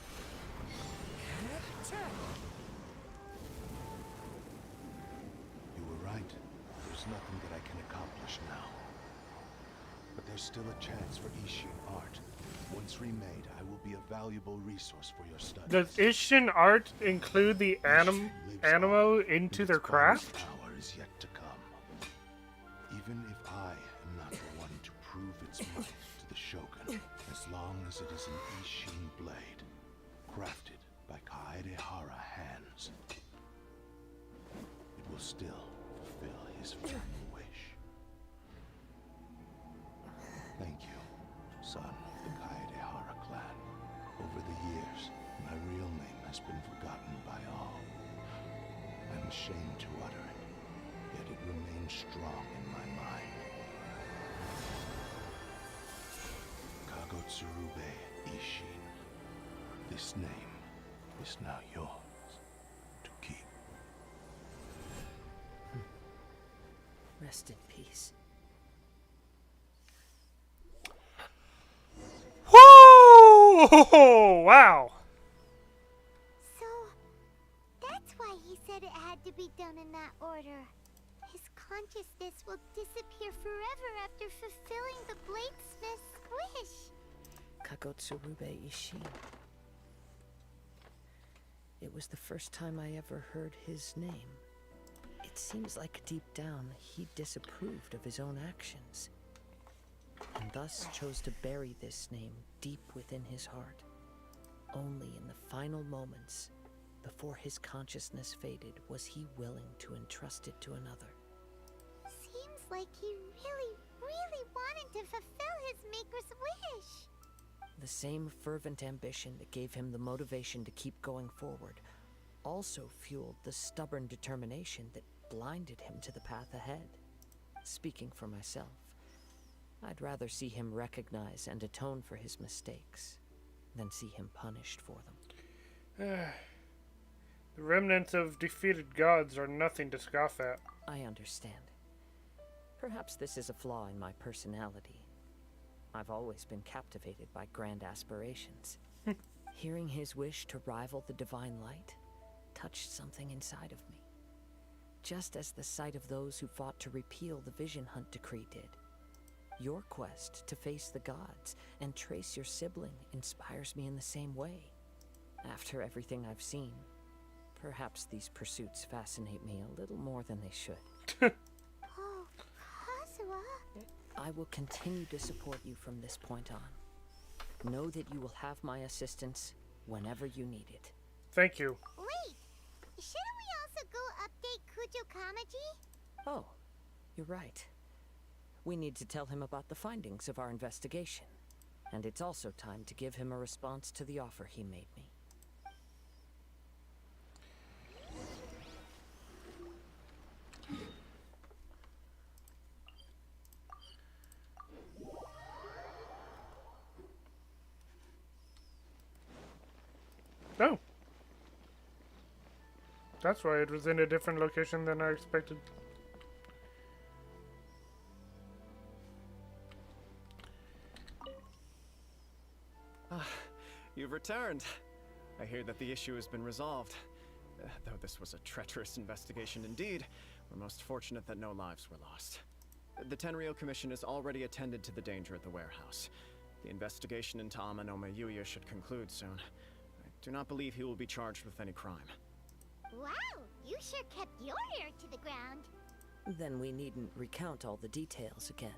E: You were right. There's nothing that I can accomplish now. But there's still a chance for Ishin art. Once remade, I will be a valuable resource for your studies.
A: Does Ishin art include the animo into their craft?
E: Power is yet to come. Even if I am not the one to prove its might to the Shogun, as long as it is an Ishin blade, crafted by Kaedehara hands, it will still fulfill his final wish. Thank you, son of the Kaedehara clan. Over the years, my real name has been forgotten by all. I'm ashamed to utter it, yet it remains strong in my mind. Kagotsurube Ishin. This name is now yours to keep.
G: Rest in peace.
A: Whoa! Wow.
C: So, that's why he said it had to be done in that order. His consciousness will disappear forever after fulfilling the bladesmith's wish.
G: Kagotsurube Ishin. It was the first time I ever heard his name. It seems like deep down he disapproved of his own actions, and thus chose to bury this name deep within his heart. Only in the final moments, before his consciousness faded, was he willing to entrust it to another.
C: Seems like he really wanted to fulfill his maker's wish.
G: The same fervent ambition that gave him the motivation to keep going forward also fueled the stubborn determination that blinded him to the path ahead. Speaking for myself, I'd rather see him recognize and atone for his mistakes than see him punished for them.
A: The remnants of defeated gods are nothing to scoff at.
G: I understand. Perhaps this is a flaw in my personality. I've always been captivated by grand aspirations. Hearing his wish to rival the divine light touched something inside of me. Just as the sight of those who fought to repeal the Vision Hunt decree did. Your quest to face the gods and trace your sibling inspires me in the same way. After everything I've seen, perhaps these pursuits fascinate me a little more than they should.
C: Oh, Kazuha.
G: I will continue to support you from this point on. Know that you will have my assistance whenever you need it.
A: Thank you.
C: Wait, shouldn't we also go update Kujo Kamaji?
G: Oh, you're right. We need to tell him about the findings of our investigation. And it's also time to give him a response to the offer he made me.
A: Oh. That's why it was in a different location than I expected.
B: You've returned. I hear that the issue has been resolved. Though this was a treacherous investigation indeed, we're most fortunate that no lives were lost. The Tenryou Commission has already attended to the danger at the warehouse. The investigation into Amano Mihoyo should conclude soon. I do not believe he will be charged with any crime.
C: Wow, you sure kept your ear to the ground.
G: Then we needn't recount all the details again.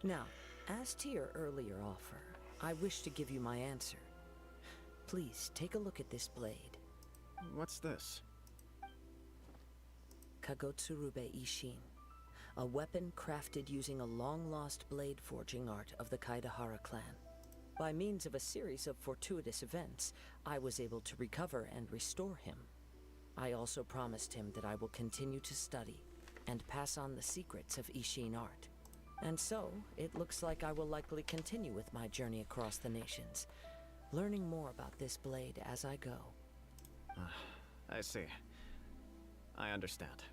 G: Now, as to your earlier offer, I wish to give you my answer. Please take a look at this blade.
B: What's this?
G: Kagotsurube Ishin, a weapon crafted using a long-lost blade forging art of the Kaidahara clan. By means of a series of fortuitous events, I was able to recover and restore him. I also promised him that I will continue to study and pass on the secrets of Ishin art. And so, it looks like I will likely continue with my journey across the nations, learning more about this blade as I go.
B: I see. I understand.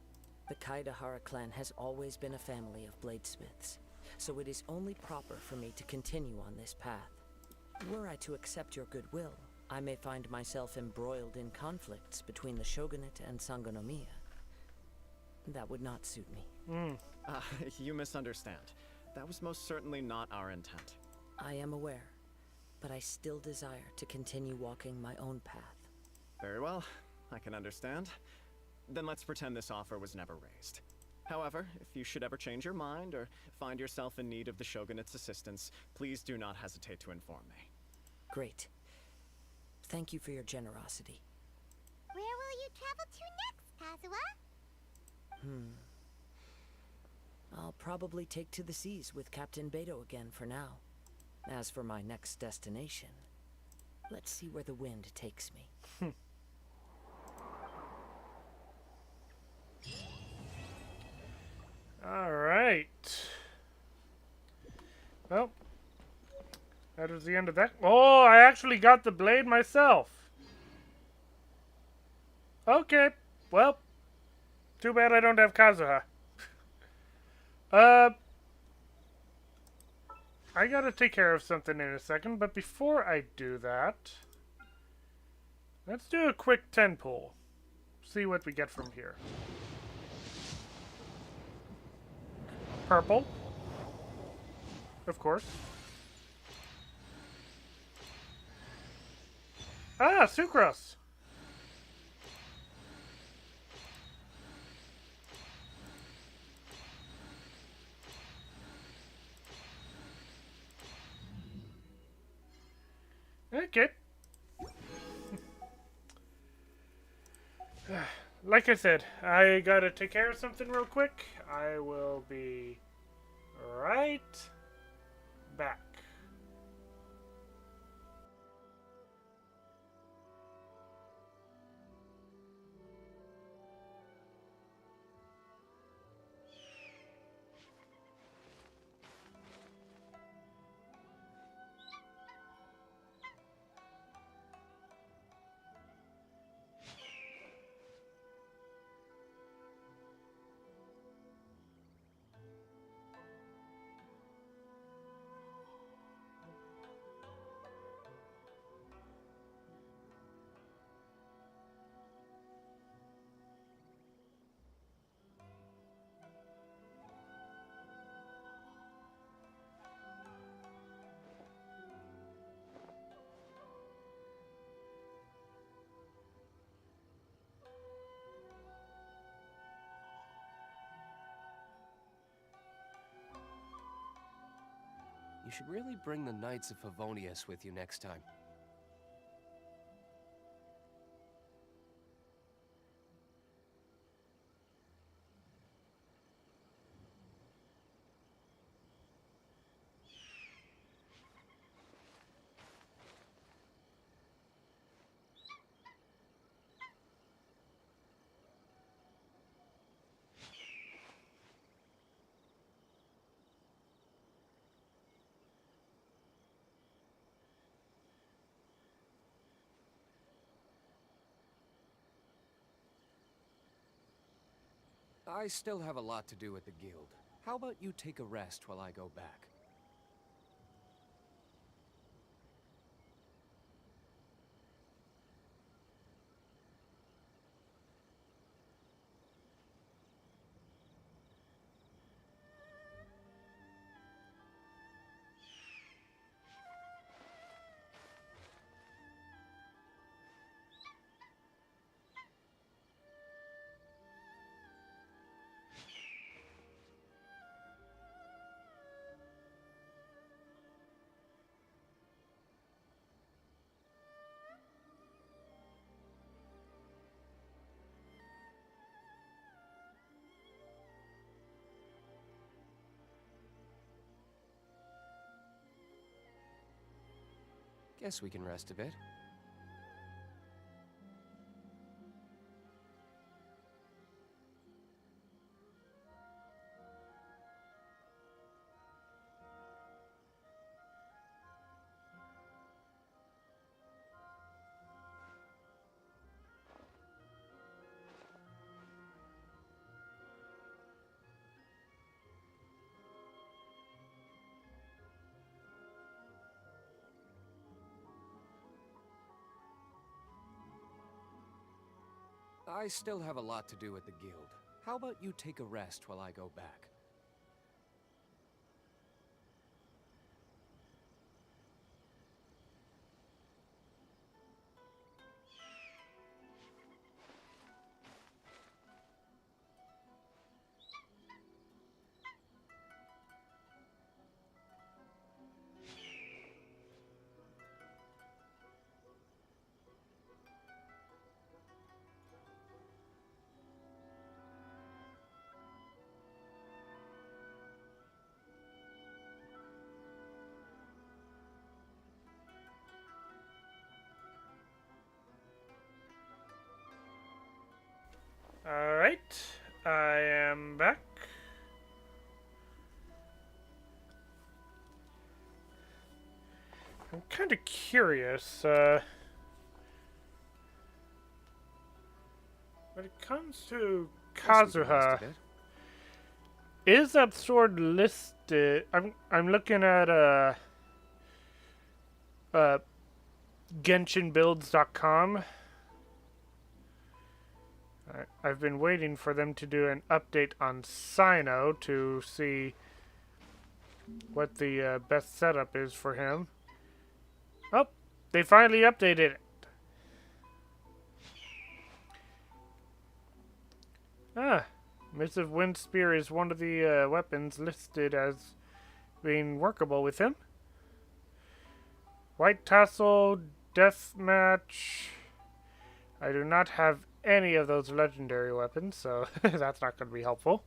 G: The Kaidahara clan has always been a family of bladesmiths, so it is only proper for me to continue on this path. Were I to accept your goodwill, I may find myself embroiled in conflicts between the shogunate and Sangonomiya. That would not suit me.
B: You misunderstand. That was most certainly not our intent.
G: I am aware, but I still desire to continue walking my own path.
B: Very well, I can understand. Then let's pretend this offer was never raised. However, if you should ever change your mind or find yourself in need of the Shogunate's assistance, please do not hesitate to inform me.
G: Great. Thank you for your generosity.
C: Where will you travel to next, Kazuha?
G: I'll probably take to the seas with Captain Beto again for now. As for my next destination, let's see where the wind takes me.
A: Alright. Well, that is the end of that. Oh, I actually got the blade myself. Okay. Well, too bad I don't have Kazuha. I gotta take care of something in a second, but before I do that, let's do a quick 10 pull. See what we get from here. Purple. Of course. Ah, Sucrose. Okay. Like I said, I gotta take care of something real quick. I will be right back.
K: You should really bring the Knights of Favonius with you next time. I still have a lot to do at the guild. How about you take a rest while I go back? Guess we can rest a bit. I still have a lot to do at the guild. How about you take a rest while I go back?
A: Alright, I am back. I'm kind of curious, when it comes to Kazuha, is that sword listed? I'm looking at GenshinBuilds.com. I've been waiting for them to do an update on Sino to see what the best setup is for him. Oh, they finally updated it. Ah, Missive Wind Spear is one of the weapons listed as being workable with him. White Tassel, Deathmatch. I do not have any of those legendary weapons, so that's not going to be helpful.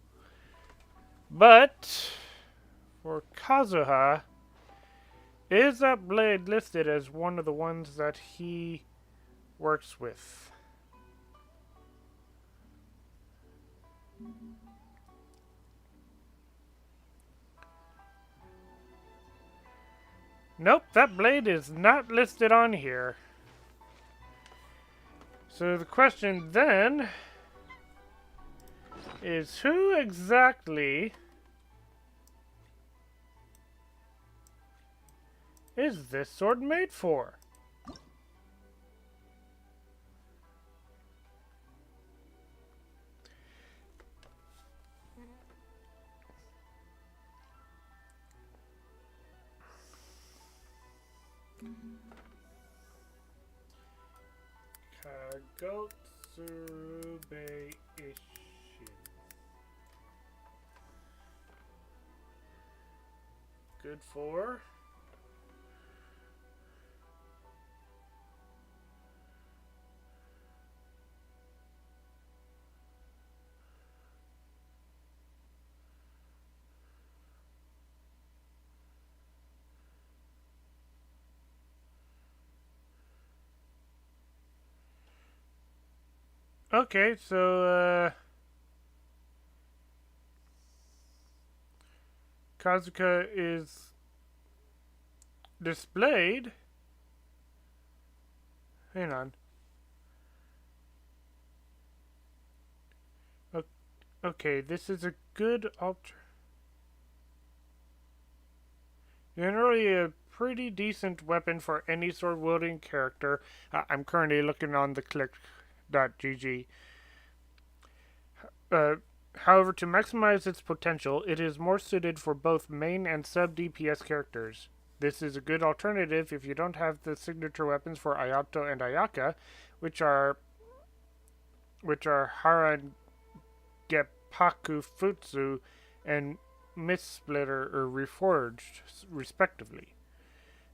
A: But for Kazuha, is that blade listed as one of the ones that he works with? Nope, that blade is not listed on here. So the question then is, who exactly is this sword made for? Kagotsurube Ishin. Good for. Okay, so, Kazuka is displayed. Hang on. Okay, this is a good generally a pretty decent weapon for any sword-wielding character. I'm currently looking on the click.gg. However, to maximize its potential, it is more suited for both main and sub-DPS characters. This is a good alternative if you don't have the signature weapons for Ayato and Ayaka, which are Haran Geppaku Futsu and Mist-Splitter or Reforged, respectively.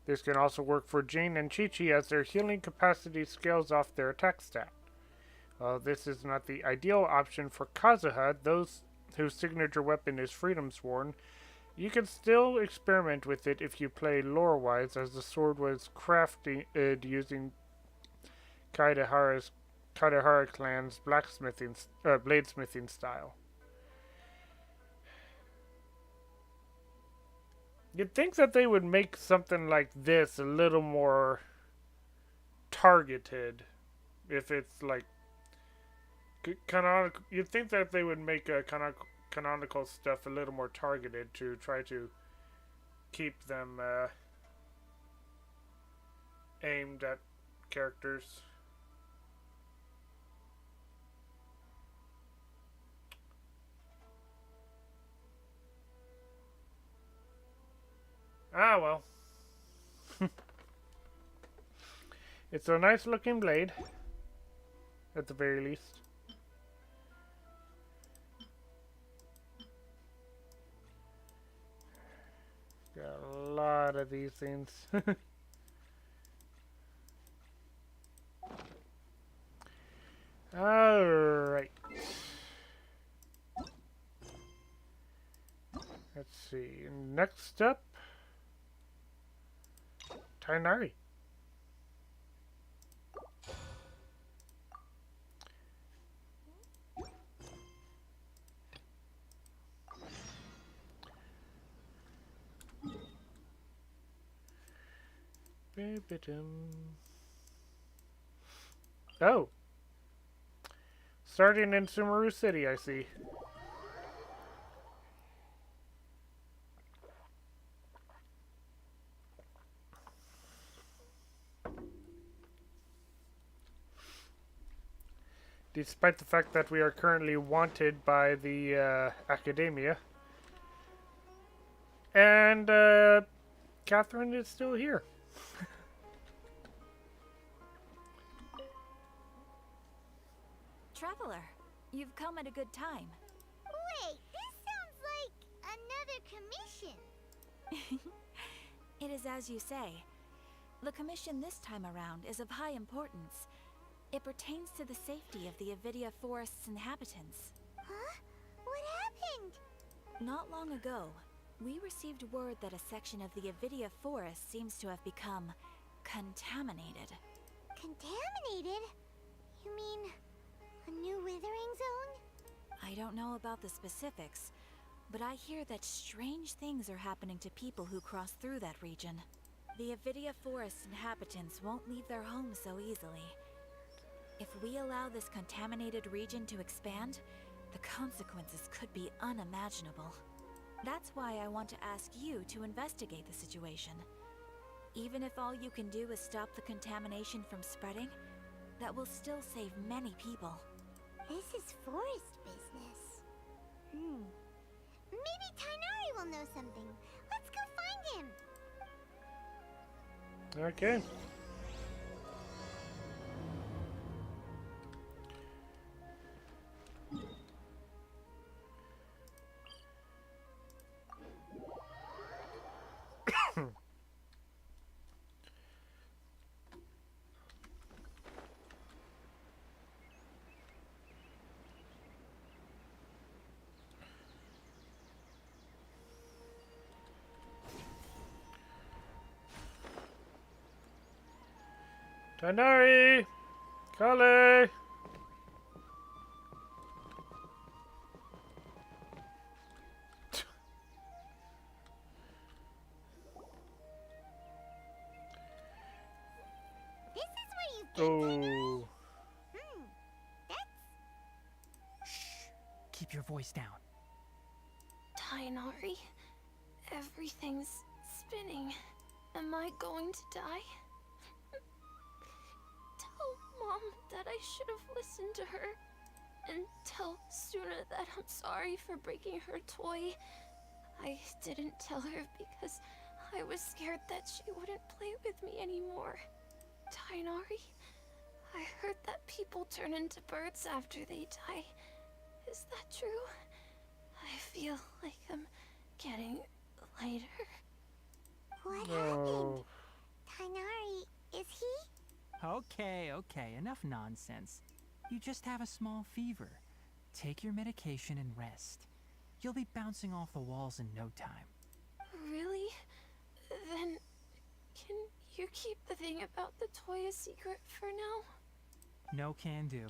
A: This can also work for Jin and Chi-Chi as their healing capacity scales off their attack stat. While this is not the ideal option for Kazuha, those whose signature weapon is Freedom Sworn, You can still experiment with it if you play lore-wise, as the sword was crafted using Kaidahara clan's bladesmithing style. You'd think that they would make something like this a little more targeted, if it's like canonical. You'd think that they would make canonical stuff a little more targeted to try to keep them aimed at characters. Ah, well. It's a nice looking blade, at the very least. Got a lot of these things. Alright. Let's see. Next up, Tainari. Oh. Starting in Sumeru City, I see. Despite the fact that we are currently wanted by the academia. And Catherine is still here.
L: Traveler, you've come at a good time.
C: Wait, this sounds like another commission.
L: It is as you say. The commission this time around is of high importance. It pertains to the safety of the Avidia Forest's inhabitants.
C: Huh? What happened?
L: Not long ago, we received word that a section of the Avidia Forest seems to have become contaminated.
C: Contaminated? You mean a new withering zone?
L: I don't know about the specifics, but I hear that strange things are happening to people who cross through that region. The Avidia Forest inhabitants won't leave their homes so easily. If we allow this contaminated region to expand, the consequences could be unimaginable. That's why I want to ask you to investigate the situation. Even if all you can do is stop the contamination from spreading, that will still save many people.
C: This is forest business. Maybe Tainari will know something. Let's go find him.
A: Okay. Tainari! Kale!
C: This is where you've been, Tainari?
A: Oh.
C: That's...
M: Shh. Keep your voice down.
N: Tainari, everything's spinning. Am I going to die? Tell Mom that I should have listened to her. And tell Suna that I'm sorry for breaking her toy. I didn't tell her because I was scared that she wouldn't play with me anymore. Tainari, I heard that people turn into birds after they die. Is that true? I feel like I'm getting lighter.
C: What
A: No.
C: happened? Tainari, is he?
M: Okay, enough nonsense. You just have a small fever. Take your medication and rest. You'll be bouncing off the walls in no time.
N: keep the thing about the toy a secret for now?
M: No can do.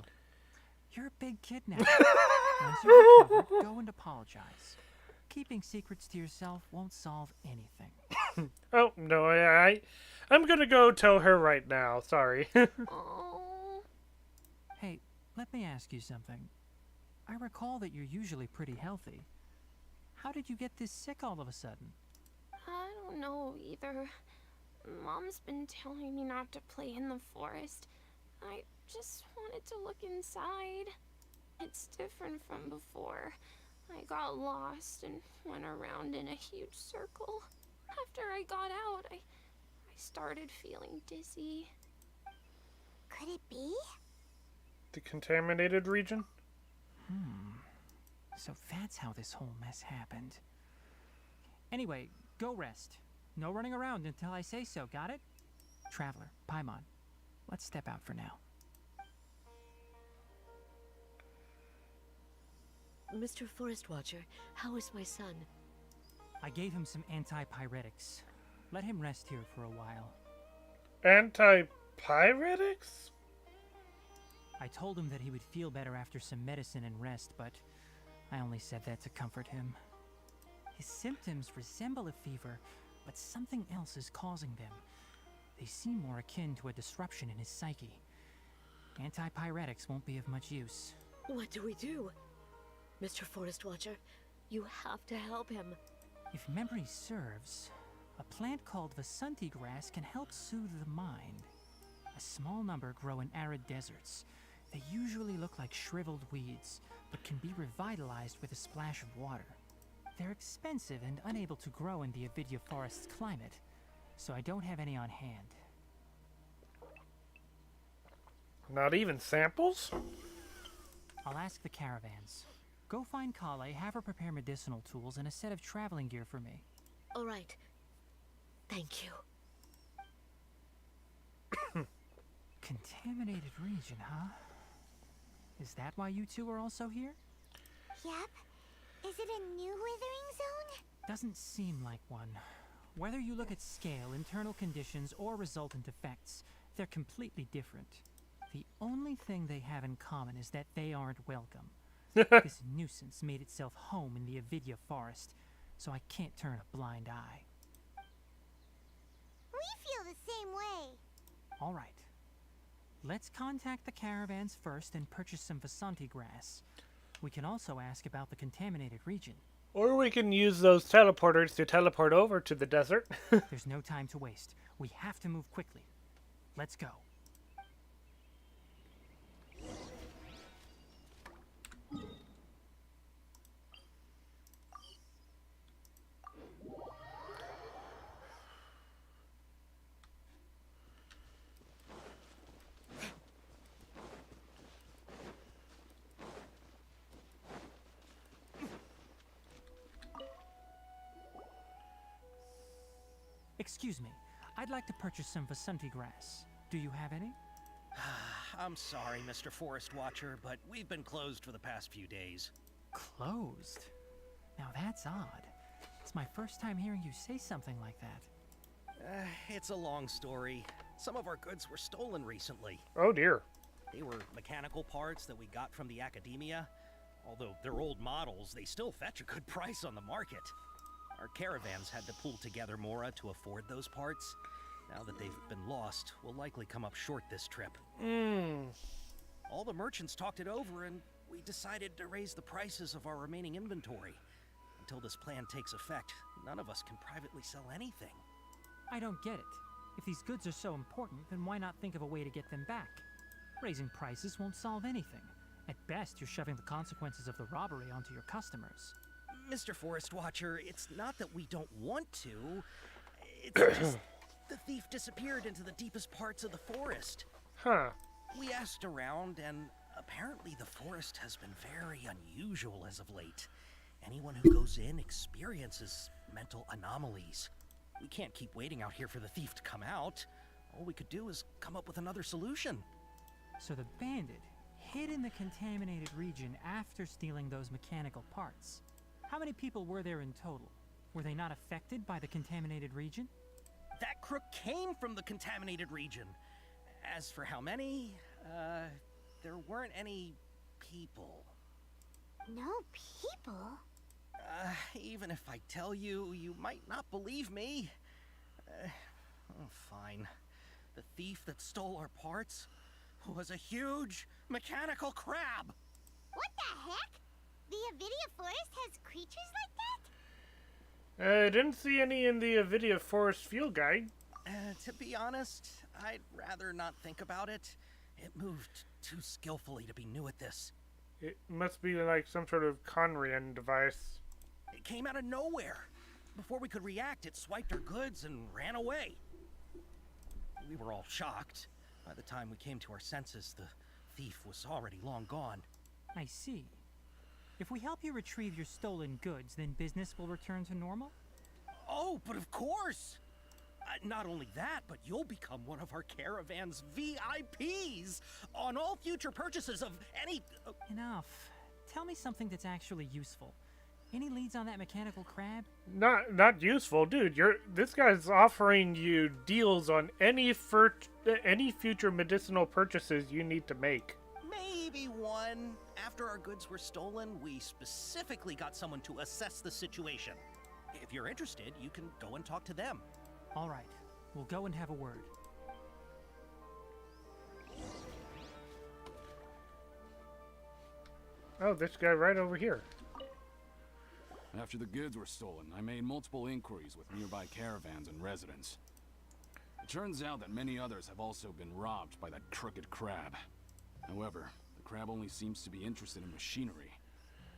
M: You're a big kid now. Once you're recovered, go and apologize. Keeping secrets to yourself won't solve anything.
A: Oh, no, I'm gonna go tell her right now. Sorry.
N: Oh.
M: Hey, let me ask you something. I recall that you're usually pretty healthy. How did you get this sick all of a sudden?
N: I don't know either. Mom's been telling me not to play in the forest. I just wanted to look inside. It's different from before. I got lost and went around in a huge circle. After I got out, I started feeling dizzy.
C: Could it be?
A: The contaminated region?
M: So that's how this whole mess happened. Anyway, go rest. No running around until I say so, got it? Traveler, Paimon, let's step out for now.
G: Mr. Forest Watcher, how is my son?
M: I gave him some antipyretics. Let him rest here for a while.
A: Antipyretics?
M: I told him that he would feel better after some medicine and rest, but I only said that to comfort him. His symptoms resemble a fever, but something else is causing them. They seem more akin to a disruption in his psyche. Antipyretics won't be of much use.
G: What do we do? Mr. Forest Watcher, you have to help him.
M: If memory serves, a plant called Vasanti grass can help soothe the mind. A small number grow in arid deserts. They usually look like shriveled weeds, but can be revitalized with a splash of water. They're expensive and unable to grow in the Avidya forest's climate, so I don't have any on hand.
A: Not even samples?
M: I'll ask the caravans. Go find Kale, have her prepare medicinal tools and a set of traveling gear for me.
G: All right. Thank you.
M: Contaminated region, huh? Is that why you two are also here?
C: Yep. Is it a new withering zone?
M: Doesn't seem like one. Whether you look at scale, internal conditions, or resultant effects, they're completely different. The only thing they have in common is that they aren't welcome. This nuisance made itself home in the Avidya forest, so I can't turn a blind eye.
C: We feel the same way.
M: All right. Let's contact the caravans first and purchase some Vasanti grass. We can also ask about the contaminated region.
A: Or we can use those teleporters to teleport over to the desert.
M: There's no time to waste. We have to move quickly. Let's go. Excuse me, I'd like to purchase some Vasanti grass. Do you have any?
O: I'm sorry, Mr. Forest Watcher, but we've been closed for the past few days.
M: Closed? Now that's odd. It's my first time hearing you say something like that.
O: It's a long story. Some of our goods were stolen recently.
A: Oh dear.
O: They were mechanical parts that we got from the academia. Although they're old models, they still fetch a good price on the market. Our caravans had to pull together Mora to afford those parts. Now that they've been lost, we'll likely come up short this trip. All the merchants talked it over, and we decided to raise the prices of our remaining inventory. Until this plan takes effect, none of us can privately sell anything.
M: I don't get it. If these goods are so important, then why not think of a way to get them back? Raising prices won't solve anything. At best, you're shoving the consequences of the robbery onto your customers.
O: Mr. Forest Watcher, it's not that we don't want to. It's just the thief disappeared into the deepest parts of the forest.
A: Huh.
O: We asked around, and apparently the forest has been very unusual as of late. Anyone who goes in experiences mental anomalies. We can't keep waiting out here for the thief to come out. All we could do is come up with another solution.
M: So the bandit hid in the contaminated region after stealing those mechanical parts. How many people were there in total? Were they not affected by the contaminated region?
O: that crook came from the contaminated region. As for how many, there weren't any people.
C: No people?
O: Even if I tell you, you might not believe me. Fine. The thief that stole our parts was a huge mechanical crab.
C: What the heck? The Avidia Forest has creatures like that?
A: I didn't see any in the Avidia Forest field guide.
O: To be honest, I'd rather not think about it. It moved too skillfully to be new at this.
A: It must be like some sort of Conrian device.
O: It came out of nowhere. Before we could react, it swiped our goods and ran away. We were all shocked. By the time we came to our senses, the thief was already long gone.
M: I see. If we help you retrieve your stolen goods, then business will return to normal?
O: Oh, but of course! Not only that, but you'll become one of our caravan's VIPs on all future purchases of any...
M: Enough. Tell me something that's actually useful. Any leads on that mechanical crab?
A: Not useful, dude. This guy's offering you deals on any future medicinal purchases you need to make.
O: Maybe one. After our goods were stolen, we specifically got someone to assess the situation. If you're interested, you can go and talk to them.
M: All right. We'll go and have a word.
A: Oh, this guy right over here.
P: After the goods were stolen, I made multiple inquiries with nearby caravans and residents. It turns out that many others have also been robbed by that crooked crab. However, the crab only seems to be interested in machinery.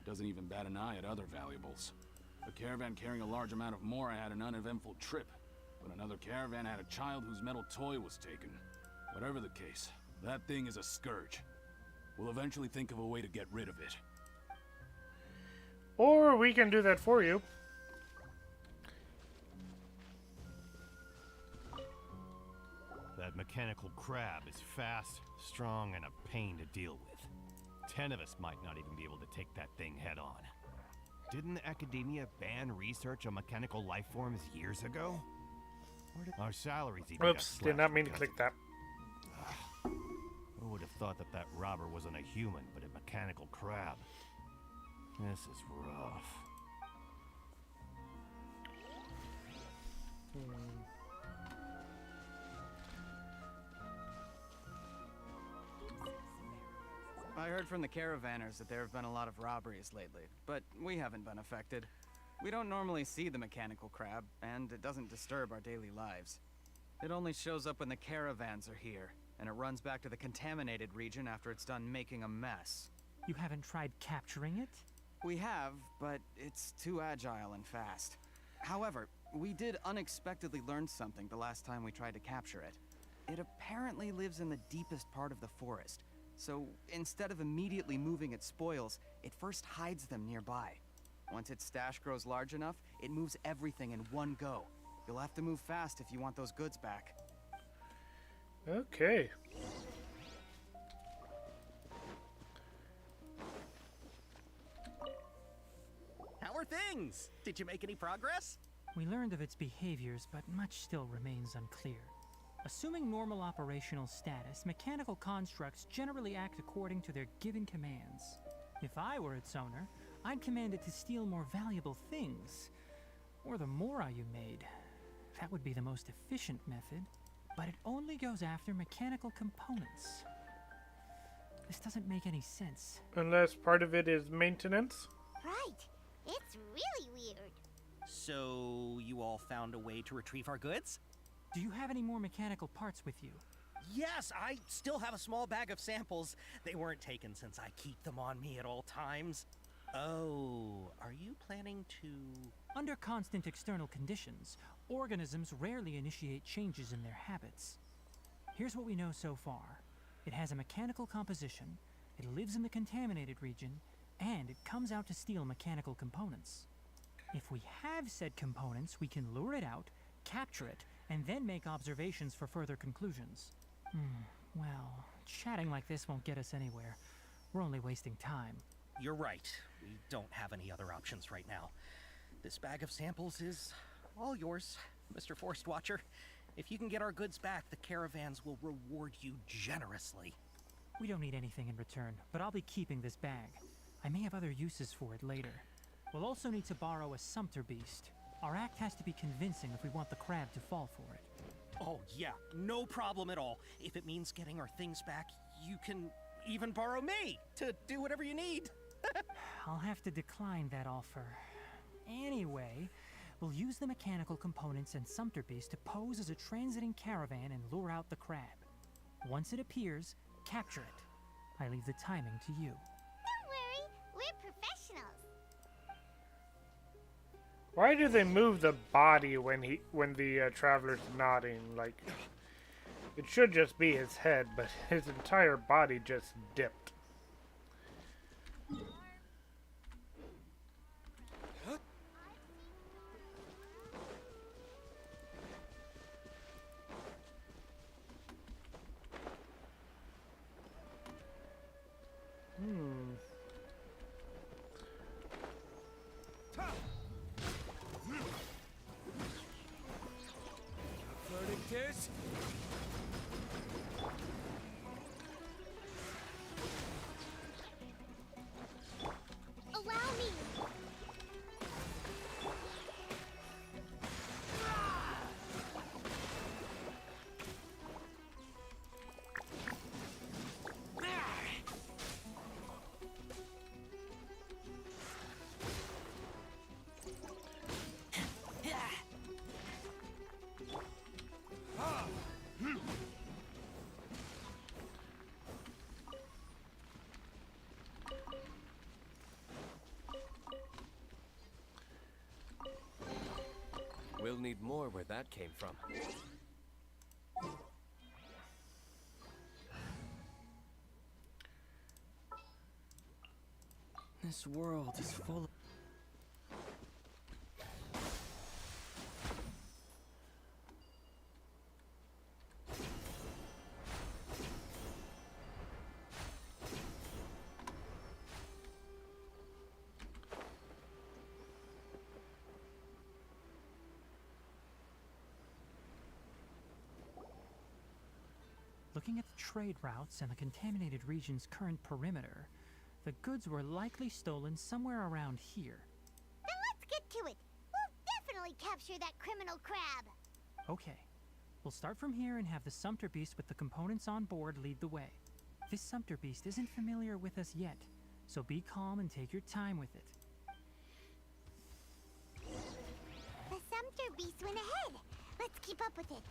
P: It doesn't even bat an eye at other valuables. A caravan carrying a large amount of mora had an uneventful trip, but another caravan had a child whose metal toy was taken. Whatever the case, that thing is a scourge. We'll eventually think of a way to get rid of it.
A: Or we can do that for you.
Q: That mechanical crab is fast, strong, and a pain to deal with. 10 of us might not even be able to take that thing head on. Didn't the academia ban research on mechanical life forms years ago? Our salaries even got
A: Oops, did not mean to click that.
Q: Who would have thought that that robber wasn't a human, but a mechanical crab? This is rough.
B: I heard from the caravanners that there have been a lot of robberies lately, but we haven't been affected. We don't normally see the mechanical crab, and it doesn't disturb our daily lives. It only shows up when the caravans are here, and it runs back to the contaminated region after it's done making a mess.
M: You haven't tried capturing it?
B: We have, but it's too agile and fast. However, we did unexpectedly learn something the last time we tried to capture it. It apparently lives in the deepest part of the forest, so instead of immediately moving its spoils, it first hides them nearby. Once its stash grows large enough, it moves everything in one go. You'll have to move fast if you want those goods back.
A: Okay.
O: How are things? Did you make any progress?
M: We learned of its behaviors, but much still remains unclear. Assuming normal operational status, mechanical constructs generally act according to their given commands. If I were its owner, I'd command it to steal more valuable things. Or the mora you made. That would be the most efficient method, but it only goes after mechanical components. This doesn't make any sense.
A: Unless part of it is maintenance?
C: Right. It's really weird.
O: So, you all found a way to retrieve our goods?
M: Do you have any more mechanical parts with you?
O: Yes, I still have a small bag of samples. They weren't taken since I keep them on me at all times. Oh, are you planning to...
M: Under constant external conditions, organisms rarely initiate changes in their habits. Here's what we know so far. It has a mechanical composition, it lives in the contaminated region, and it comes out to steal mechanical components. If we have said components, we can lure it out, capture it, and then make observations for further conclusions. Well, chatting like this won't get us anywhere. We're only wasting time.
O: You're right. We don't have any other options right now. This bag of samples is all yours Mr. Forest Watcher, if you can get our goods back, the caravans will reward you generously.
M: We don't need anything in return, but I'll be keeping this bag. I may have other uses for it later. We'll also need to borrow a sumpter beast. Our act has to be convincing if we want the crab to fall for it.
O: Oh yeah, no problem at all. If it means getting our things back, you can even borrow me to do whatever you need.
M: I'll have to decline that offer. Anyway, we'll use the mechanical components and sumpter beast to pose as a transiting caravan and lure out the crab. Once it appears, capture it. I leave the timing to you.
C: Don't worry, we're professionals.
A: Why do they move the body when the traveler's nodding? Like, it should just be his head, but his entire body just dipped.
C: Allow me.
K: We'll need more where that came from.
G: This world is full of...
M: Looking at the trade routes and the contaminated region's current perimeter, the goods were likely stolen somewhere around here.
C: Then let's get to it. We'll definitely capture that criminal crab.
M: Okay, we'll start from here and have the sumpter beast with the components on board lead the way. This sumpter beast isn't familiar with us yet, so be calm and take your time with it.
C: The sumpter beast went ahead. Let's keep up with it.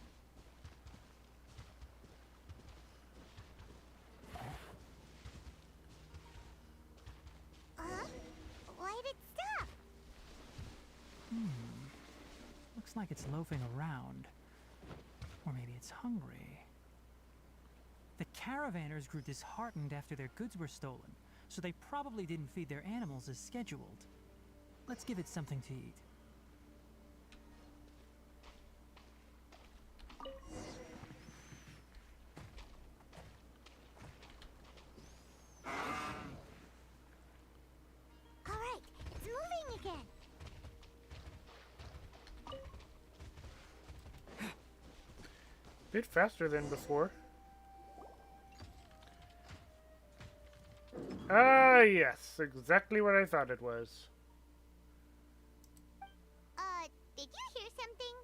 C: Why did it stop?
M: Looks like it's loafing around. Or maybe it's hungry. The caravanners grew disheartened after their goods were stolen, so they probably didn't feed their animals as scheduled. Let's give it something to eat.
C: All right, it's moving again.
A: Bit faster than before. Ah, yes, exactly what I thought it was.
C: Did you hear something?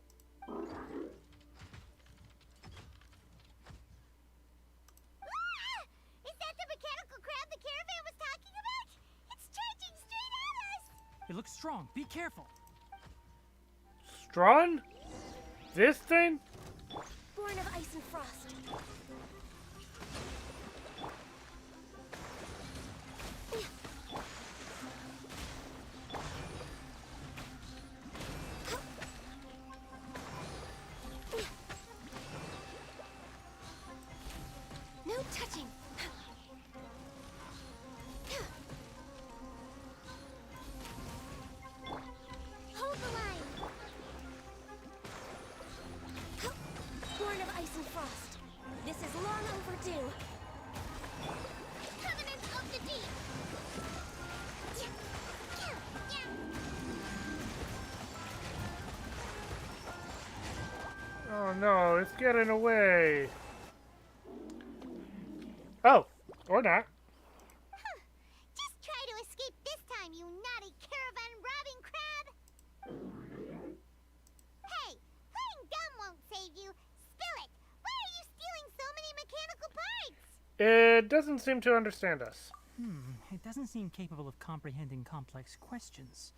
C: Ah! Is that the mechanical crab the caravan was talking about? It's charging straight at us!
M: It looks strong. Be careful.
A: Strawn? This thing?
J: Born of ice and frost.
C: No touching. Hold the line.
J: Born of ice and frost. This is long overdue.
C: Covenant of the deep.
A: Oh no, it's getting away. Oh, or not.
C: Huh. Just try to escape this time, you naughty caravan robbing crab! Hey, playing dumb won't save you. Spill it! Why are you stealing so many mechanical parts?
A: It doesn't seem to understand us.
M: It doesn't seem capable of comprehending complex questions.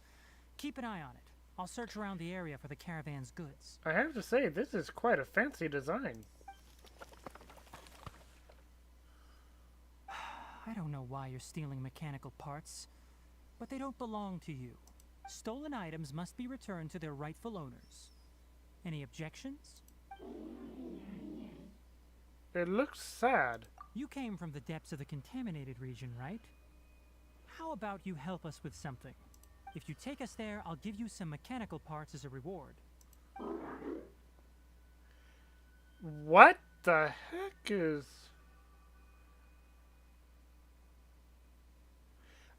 M: Keep an eye on it. I'll search around the area for the caravan's goods.
A: I have to say, this is quite a fancy design.
M: I don't know why you're stealing mechanical parts, but they don't belong to you. Stolen items must be returned to their rightful owners. Any objections?
A: It looks sad.
M: You came from the depths of the contaminated region, right? How about you help us with something? If you take us there, I'll give you some mechanical parts as a reward.
A: What the heck is...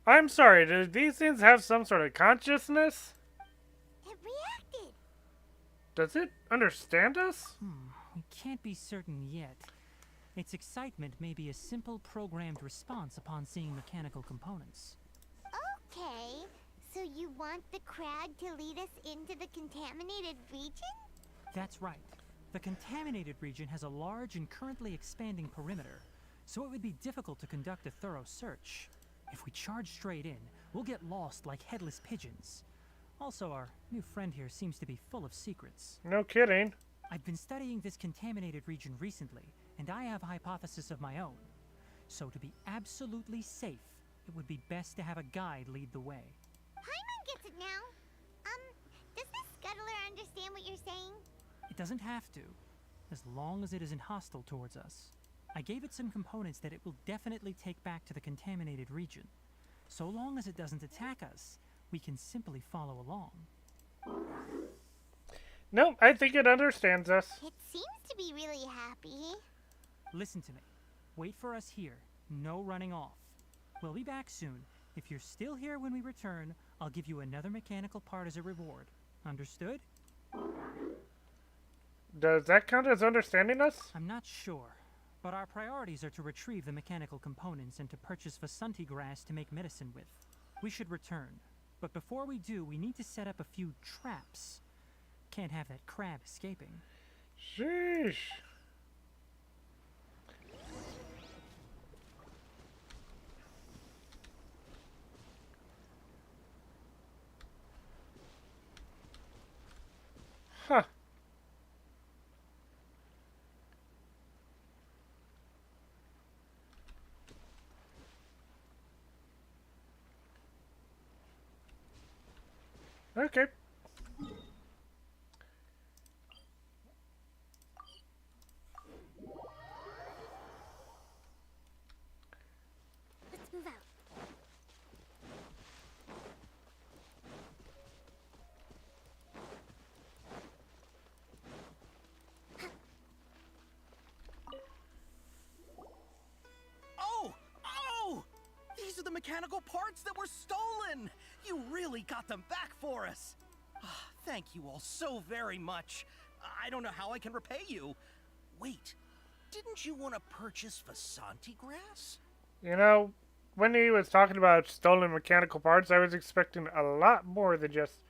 A: I'm sorry, do these things have some sort of consciousness?
C: It reacted.
A: Does it understand us?
M: We can't be certain yet. Its excitement may be a simple programmed response upon seeing mechanical components.
C: Okay, so you want the crab to lead us into the contaminated region?
M: That's right. The contaminated region has a large and currently expanding perimeter, so it would be difficult to conduct a thorough search. If we charge straight in, we'll get lost like headless pigeons. Also, our new friend here seems to be full of secrets.
A: No kidding.
M: I've been studying this contaminated region recently, and I have a hypothesis of my own. So to be absolutely safe, it would be best to have a guide lead the way.
C: Paimon gets it now. Does the scuttler understand what you're saying?
M: It doesn't have to, as long as it isn't hostile towards us. I gave it some components that it will definitely take back to the contaminated region. So long as it doesn't attack us, we can simply follow along.
A: No, I think it understands us.
C: It seems to be really happy.
M: Listen to me. Wait for us here. No running off. We'll be back soon. If you're still here when we return, I'll give you another mechanical part as a reward. Understood?
A: Does that count as understanding us?
M: I'm not sure, but our priorities are to retrieve the mechanical components and to purchase Vasanti grass to make medicine with. We should return, but before we do, we need to set up a few traps. Can't have that crab escaping.
A: Sheesh. Huh. Okay.
C: Let's move out.
O: Oh! Oh! These are the mechanical parts that were stolen! You really got them back for us! Ah, thank you all so very much. I don't know how I can repay you. Wait, didn't you want to purchase Vasanti grass?
A: You know, when he was talking about stolen mechanical parts, I was expecting a lot more than just...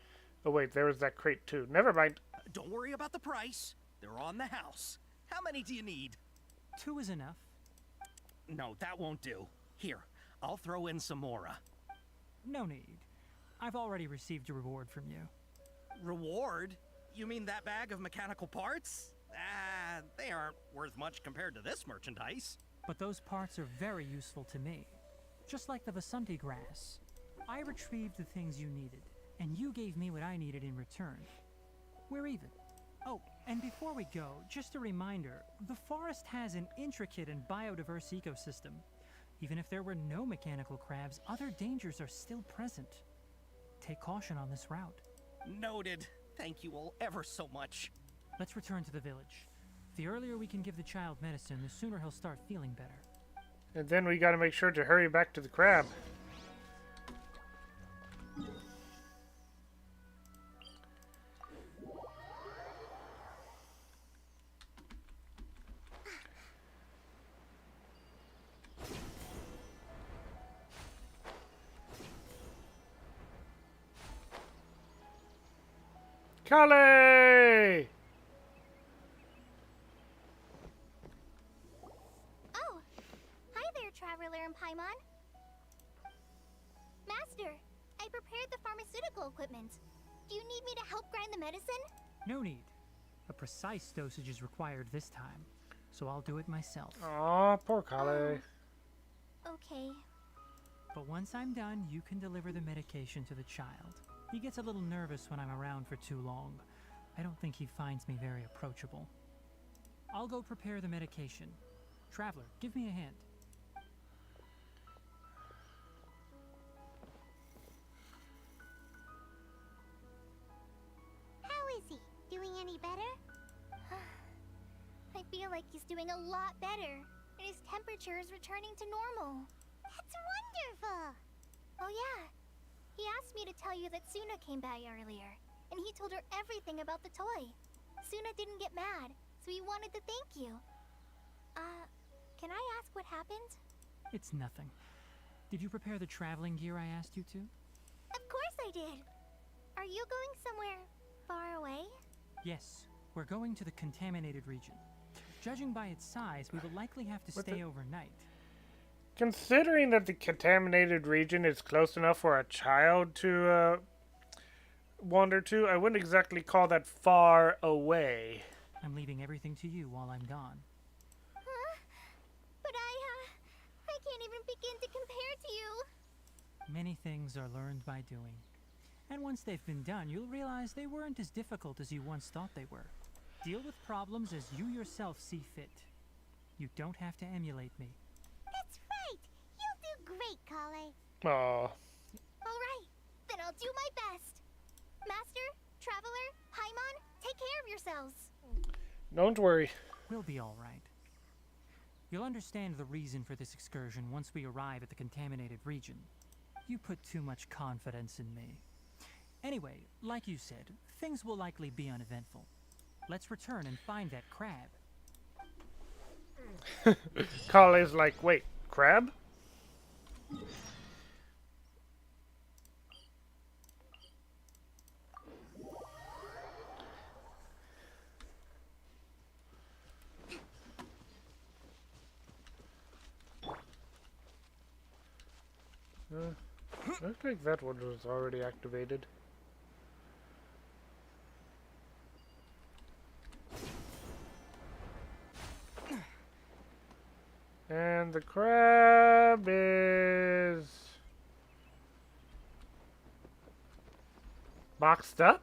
A: Oh wait, there was that crate too. Never mind.
O: Don't worry about the price. They're on the house. How many do you need?
M: 2 is enough.
O: No, that won't do. Here, I'll throw in some more.
M: No need. I've already received a reward from you.
O: Reward? You mean that bag of mechanical parts? They aren't worth much compared to this merchandise.
M: But those parts are very useful to me. Just like the Vasanti grass. I retrieved the things you needed, and you gave me what I needed in return. We're even. Oh, and before we go, just a reminder, the forest has an intricate and biodiverse ecosystem. Even if there were no mechanical crabs, other dangers are still present. Take caution on this route.
O: Noted. Thank you all ever so much.
M: Let's return to the village. The earlier we can give the child medicine, the sooner he'll start feeling better.
A: And then we gotta make sure to hurry back to the crab. Kale!
C: Oh, hi there, Traveler and Paimon. Master, I prepared the pharmaceutical equipment. Do you need me to help grind the medicine?
M: No need. A precise dosage is required this time, so I'll do it myself.
A: Aw, poor Kale.
C: Okay.
M: But once I'm done, you can deliver the medication to the child. He gets a little nervous when I'm around for too long. I don't think he finds me very approachable. I'll go prepare the medication. Traveler, give me a hand.
C: How is he? Doing any better? I feel like he's doing a lot better, and his temperature is returning to normal. That's wonderful! Oh yeah, he asked me to tell you that Suna came by earlier, and he told her everything about the toy. Suna didn't get mad, so he wanted to thank you. Can I ask what happened?
M: It's nothing. Did you prepare the traveling gear I asked you to?
C: Of course I did! Are you going somewhere far away?
M: Yes, we're going to the contaminated region. Judging by its size, we will likely have to stay overnight.
A: Considering that the contaminated region is close enough for a child to wander to, I wouldn't exactly call that far away.
M: I'm leaving everything to you while I'm gone.
C: Huh? But I can't even begin to compare to you.
M: Many things are learned by doing. And once they've been done, you'll realize they weren't as difficult as you once thought they were. Deal with problems as you yourself see fit. You don't have to emulate me.
C: That's right! You'll do great, Kale.
A: Aww.
C: Alright, then I'll do my best. Master, Traveler, Paimon, take care of yourselves.
A: Don't worry.
M: We'll be all right. You'll understand the reason for this excursion once we arrive at the contaminated region. You put too much confidence in me. Anyway, like you said, things will likely be uneventful. Let's return and find that crab.
A: Kale's like, wait, crab? Looks like that one was already activated. And the crab is boxed up?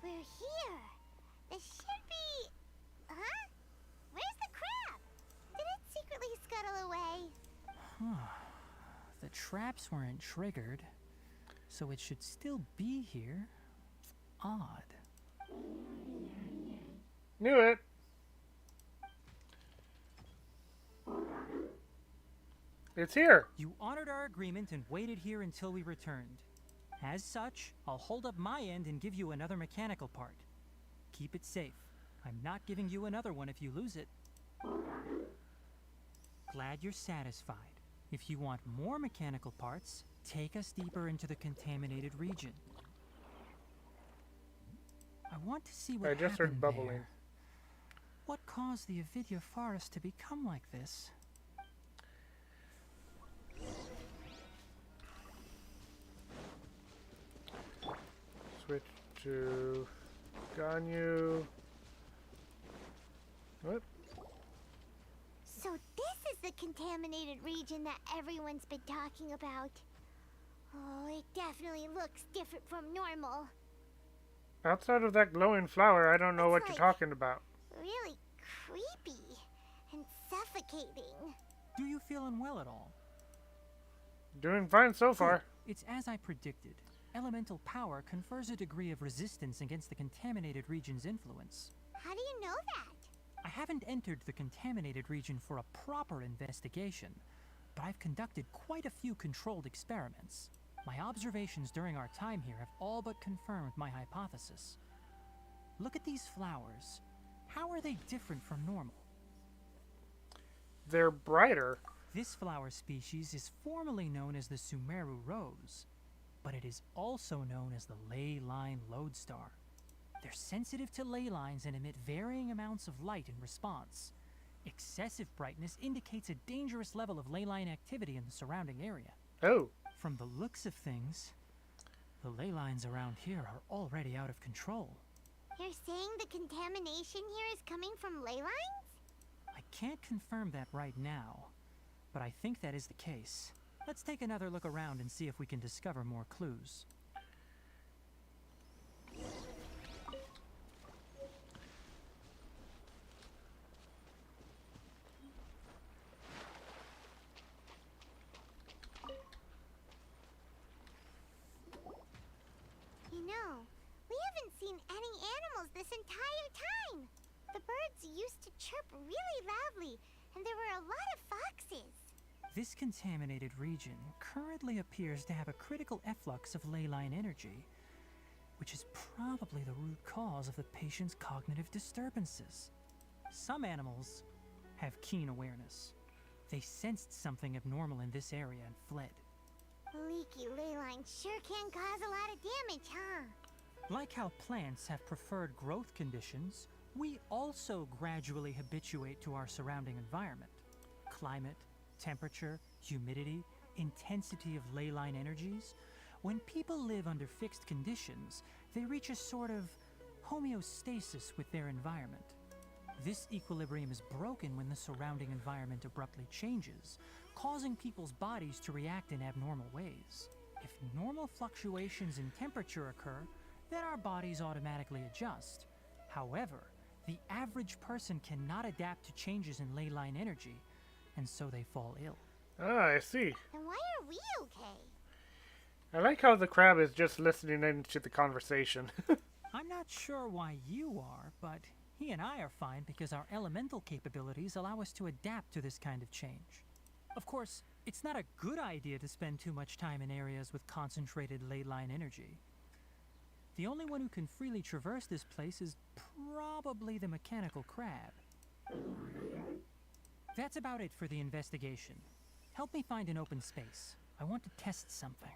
C: We're here. This should be... Huh? Where's the crab? Did it secretly scuttle away?
M: The traps weren't triggered, so it should still be here. Odd.
A: Knew it. It's here.
M: You honored our agreement and waited here until we returned. As such, I'll hold up my end and give you another mechanical part. Keep it safe. I'm not giving you another one if you lose it. Glad you're satisfied. If you want more mechanical parts, take us deeper into the contaminated region. I want to see what
A: I just heard
M: happened
A: bubbling.
M: there. What caused the Avidya forest to become like this?
A: Switch to Ganyu. What?
C: So this is the contaminated region that everyone's been talking about. Oh, it definitely looks different from normal.
A: Outside of that glowing flower, I don't know what
C: It's
A: you're
C: like-
A: talking about.
C: Really creepy and suffocating.
M: Do you feel unwell at all?
A: Doing fine so far.
M: It's as I predicted. Elemental power confers a degree of resistance against the contaminated region's influence.
C: How do you know that?
M: I haven't entered the contaminated region for a proper investigation, but I've conducted quite a few controlled experiments. My observations during our time here have all but confirmed my hypothesis. Look at these flowers. How are they different from normal?
A: They're brighter.
M: This flower species is formally known as the Sumeru rose. but it is also known as the ley line lodestar. They're sensitive to ley lines and emit varying amounts of light in response. Excessive brightness indicates a dangerous level of ley line activity in the surrounding area.
A: Oh.
M: From the looks of things, the ley lines around here are already out of control.
C: You're saying the contamination here is coming from ley lines?
M: I can't confirm that right now, but I think that is the case. Let's take another look around and see if we can discover more clues.
C: You know, we haven't seen any animals this entire time. The birds used to chirp really loudly, and there were a lot of foxes.
M: This contaminated region currently appears to have a critical efflux of ley line energy, which is probably the root cause of the patient's cognitive disturbances. Some animals have keen awareness. They sensed something abnormal in this area and fled.
C: Leaky ley lines sure can cause a lot of damage, huh?
M: Like how plants have preferred growth conditions, we also gradually habituate to our surrounding environment. Climate, temperature, humidity, intensity of ley line energies. When people live under fixed conditions, they reach a sort of homeostasis with their environment. This equilibrium is broken when the surrounding environment abruptly changes, causing people's bodies to react in abnormal ways. If normal fluctuations in temperature occur, then our bodies automatically adjust. However, the average person cannot adapt to changes in ley line energy, and so they fall ill.
A: Ah, I see.
C: Then why are we okay?
A: I like how the crab is just listening into the conversation.
M: I'm not sure why you are, but he and I are fine because our elemental capabilities allow us to adapt to this kind of change. Of course, it's not a good idea to spend too much time in areas with concentrated ley line energy. The only one who can freely traverse this place is probably the mechanical crab. That's about it for the investigation. Help me find an open space. I want to test something.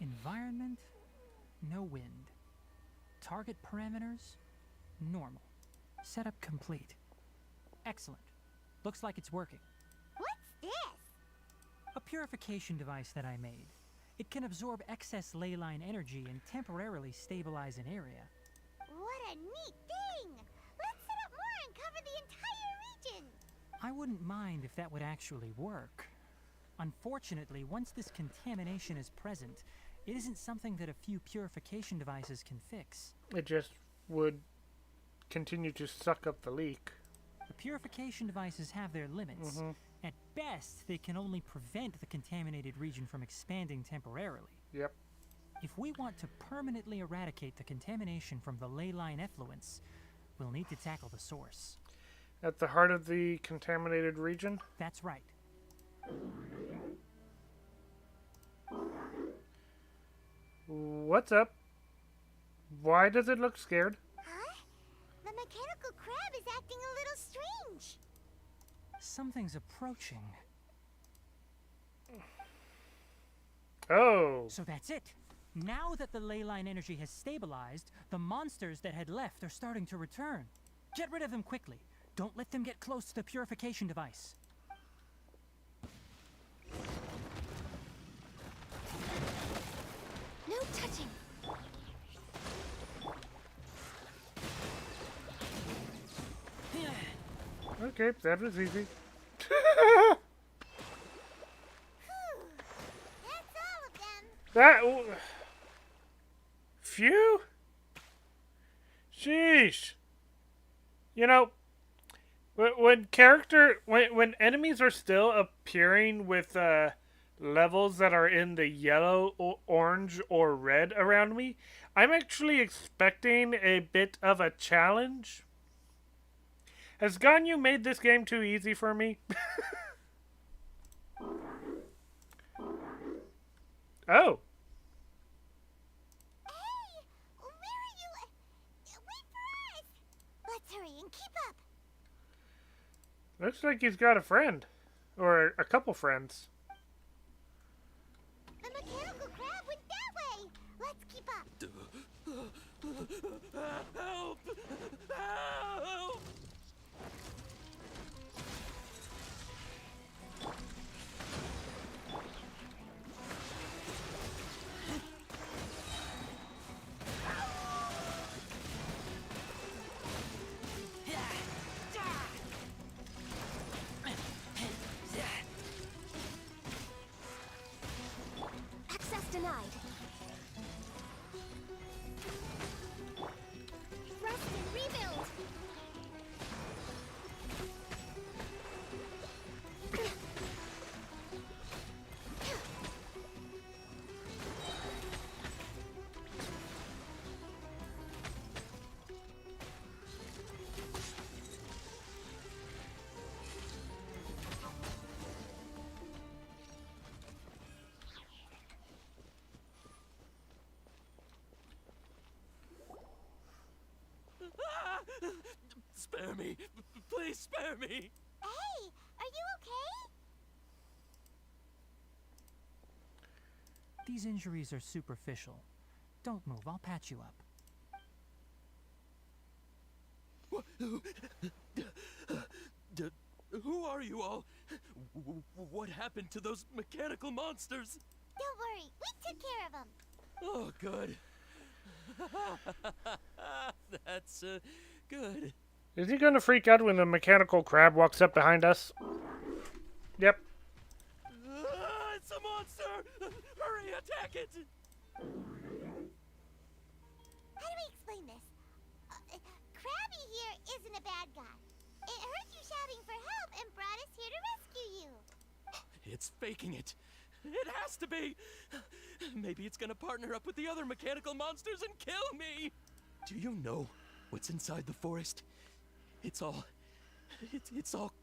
M: Environment, no wind. Target parameters, normal. Setup complete. Excellent. Looks like it's working.
C: What's this?
M: A purification device that I made. It can absorb excess ley line energy and temporarily stabilize an area.
C: What a neat thing! Let's set up more and cover the entire region!
M: I wouldn't mind if that would actually work. Unfortunately, once this contamination is present, it isn't something that a few purification devices can fix.
A: It just would continue to suck up the leak.
M: The purification devices have their limits. At best, they can only prevent the contaminated region from expanding temporarily.
A: Yep.
M: If we want to permanently eradicate the contamination from the ley line effluents, we'll need to tackle the source.
A: At the heart of the contaminated region?
M: That's right.
A: What's up? Why does it look scared?
C: Huh? The mechanical crab is acting a little strange.
M: Something's approaching.
A: Oh.
M: So that's it. Now that the ley line energy has stabilized, the monsters that had left are starting to return. Get rid of them quickly. Don't let them get close to the purification device.
C: No touching.
A: Okay, that was easy.
C: That's all of them.
A: That... Phew? Sheesh. You know, when enemies are still appearing with levels that are in the yellow, orange, or red around me, I'm actually expecting a bit of a challenge. Has Ganyu made this game too easy for me? Oh.
C: Hey! Where are you? Wait for us! Let's hurry and keep up!
A: Looks like he's got a friend. Or a couple friends.
C: The mechanical crab went that way! Let's keep up!
R: Help! Help!
J: Access denied. Rest and rebuild.
R: Spare me! Please spare me!
C: Hey! Are you okay?
M: These injuries are superficial. Don't move, I'll patch you up.
R: Who are you all? What happened to those mechanical monsters?
C: Don't worry, we took care of them.
R: Oh, good. That's, good.
A: Is he gonna freak out when the mechanical crab walks up behind us? Yep.
R: It's a monster! Hurry, attack it!
C: How do we explain this? Krabby here isn't a bad guy. It heard you shouting for help and brought us here to rescue you.
R: It's faking it. It has to be. Maybe it's gonna partner up with the other mechanical monsters and kill me. Do you know what's inside the forest? It's all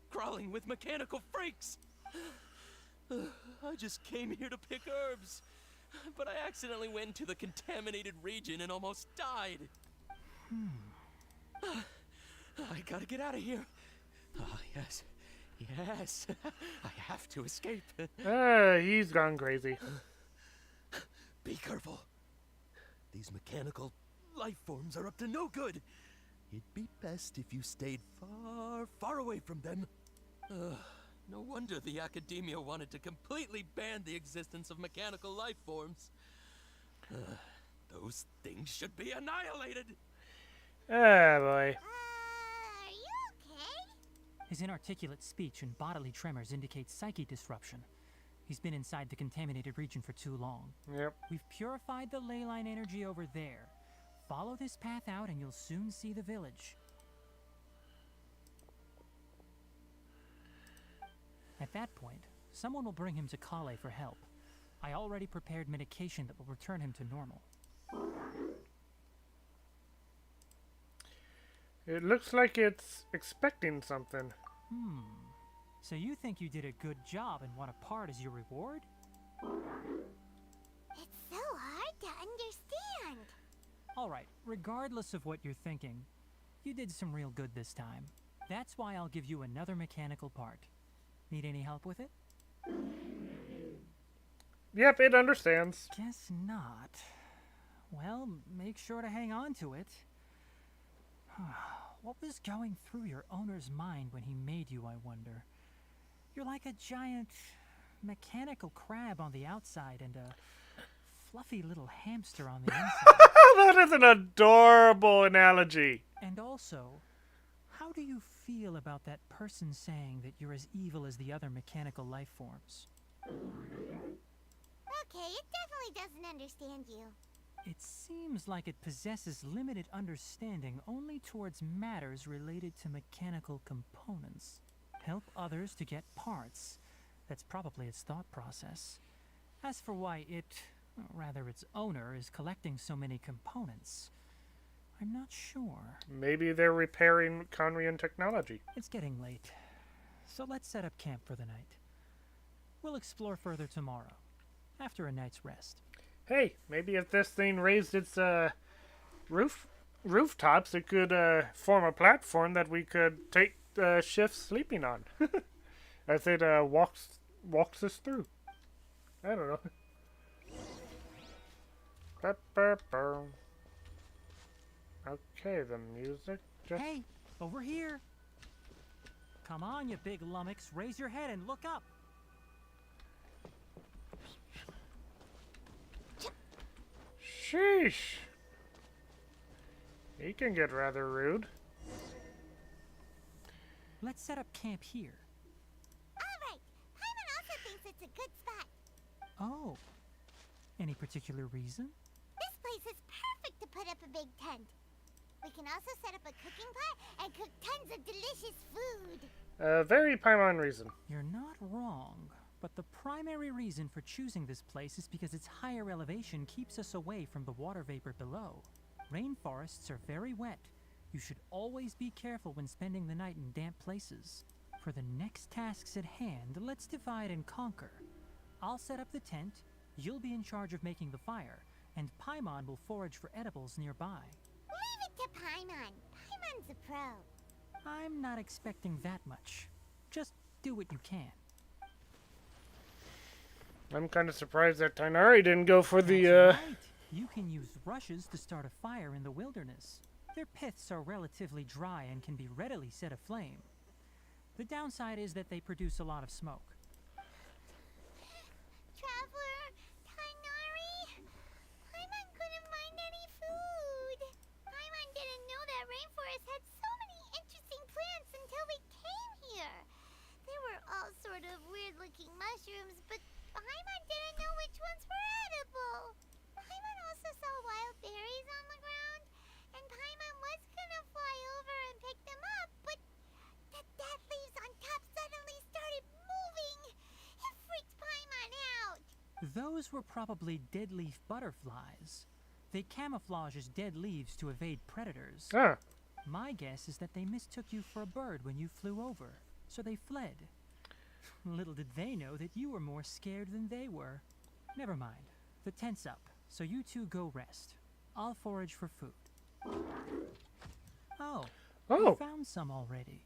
R: crawling with mechanical freaks. I just came here to pick herbs, but I accidentally went into the contaminated region and almost died. I gotta get out of here. Oh, yes. Yes. I have to escape.
A: He's gone crazy.
R: Be careful. These mechanical life forms are up to no good. It'd be best if you stayed far, far away from them. No wonder the academia wanted to completely ban the existence of mechanical life forms. Those things should be annihilated.
A: Ah, boy.
C: Are you okay?
M: His inarticulate speech and bodily tremors indicate psyche disruption. He's been inside the contaminated region for too long.
A: Yep.
M: We've purified the ley line energy over there. Follow this path out and you'll soon see the village. At that point, someone will bring him to Kale for help. I already prepared medication that will return him to normal.
A: It looks like it's expecting something.
M: So you think you did a good job and want a part as your reward?
C: It's so hard to understand.
M: Alright, regardless of what you're thinking, you did some real good this time. That's why I'll give you another mechanical part. Need any help with it?
A: Yep, it understands.
M: Guess not. Well, make sure to hang on to it. What was going through your owner's mind when he made you, I wonder? You're like a giant mechanical crab on the outside and a fluffy little hamster on the inside.
A: That is an adorable analogy.
M: And also, how do you feel about that person saying that you're as evil as the other mechanical life forms?
C: Okay, it definitely doesn't understand you.
M: It seems like it possesses limited understanding only towards matters related to mechanical components. Help others to get parts. That's probably its thought process. As for why it, or rather its owner, is collecting so many components, I'm not sure.
A: Maybe they're repairing Conrian technology.
M: It's getting late, so let's set up camp for the night. We'll explore further tomorrow. after a night's rest.
A: Hey, maybe if this thing raised its rooftops, it could form a platform that we could take shifts sleeping on, as it walks us through. I don't know. Okay, the music just...
M: Hey, over here! Come on, you big lummox, raise your head and look up!
A: Sheesh! He can get rather rude.
M: Let's set up camp here.
C: Alright, Paimon also thinks it's a good spot.
M: Oh. Any particular reason?
C: This place is perfect to put up a big tent. We can also set up a cooking pot and cook tons of delicious food.
A: Very Paimon reason.
M: You're not wrong, but the primary reason for choosing this place is because its higher elevation keeps us away from the water vapor below. Rainforests are very wet. You should always be careful when spending the night in damp places. For the next tasks at hand, let's divide and conquer. I'll set up the tent, you'll be in charge of making the fire, and Paimon will forage for edibles nearby.
C: Leave it to Paimon. Paimon's a pro.
M: I'm not expecting that much. Just do what you can.
A: I'm kind of surprised that Tainari didn't go for the,
M: That's right. You can use rushes to start a fire in the wilderness. Their piths are relatively dry and can be readily set aflame. The downside is that they produce a lot of smoke.
C: Traveler, Tainari, Paimon couldn't find any food. Paimon didn't know that rainforest had so many interesting plants until we came here. There were all sort of weird-looking mushrooms, but Paimon didn't know which ones were edible. Paimon also saw wild berries on the ground, and Paimon was gonna fly over and pick them up, but the dead leaves on top suddenly started moving. It freaked Paimon out.
M: Those were probably dead leaf butterflies. They camouflage as dead leaves to evade predators.
A: Ah.
M: My guess is that they mistook you for a bird when you flew over, so they fled. Little did they know that you were more scared than they were. Never mind. The tent's up, so you two go rest. I'll forage for food. Oh. You found some already.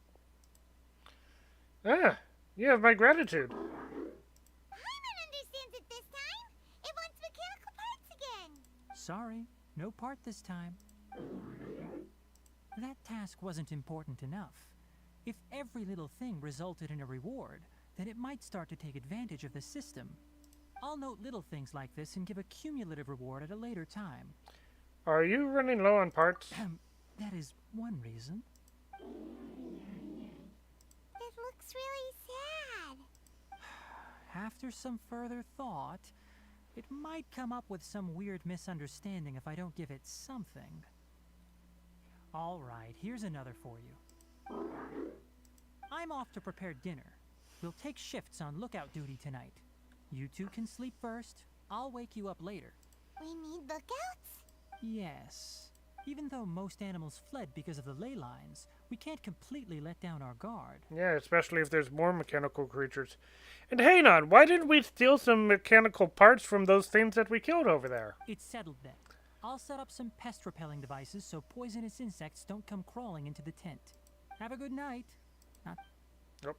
A: Ah, you have my gratitude.
C: Paimon understands it this time. It wants mechanical parts again.
M: Sorry, no part this time. That task wasn't important enough. If every little thing resulted in a reward, then it might start to take advantage of the system. I'll note little things like this and give a cumulative reward at a later time.
A: Are you running low on parts?
M: That is one reason.
C: It looks really sad.
M: After some further thought, it might come up with some weird misunderstanding if I don't give it something. All right, here's another for you. I'm off to prepare dinner. We'll take shifts on lookout duty tonight. You two can sleep first. I'll wake you up later.
C: We need lookouts?
M: Yes. Even though most animals fled because of the ley lines, we can't completely let down our guard.
A: Yeah, especially if there's more mechanical creatures. And hang on, why didn't we steal some mechanical parts from those things that we killed over there?
M: It's settled then. I'll set up some pest-repelling devices so poisonous insects don't come crawling into the tent. Have a good night.
A: Nope.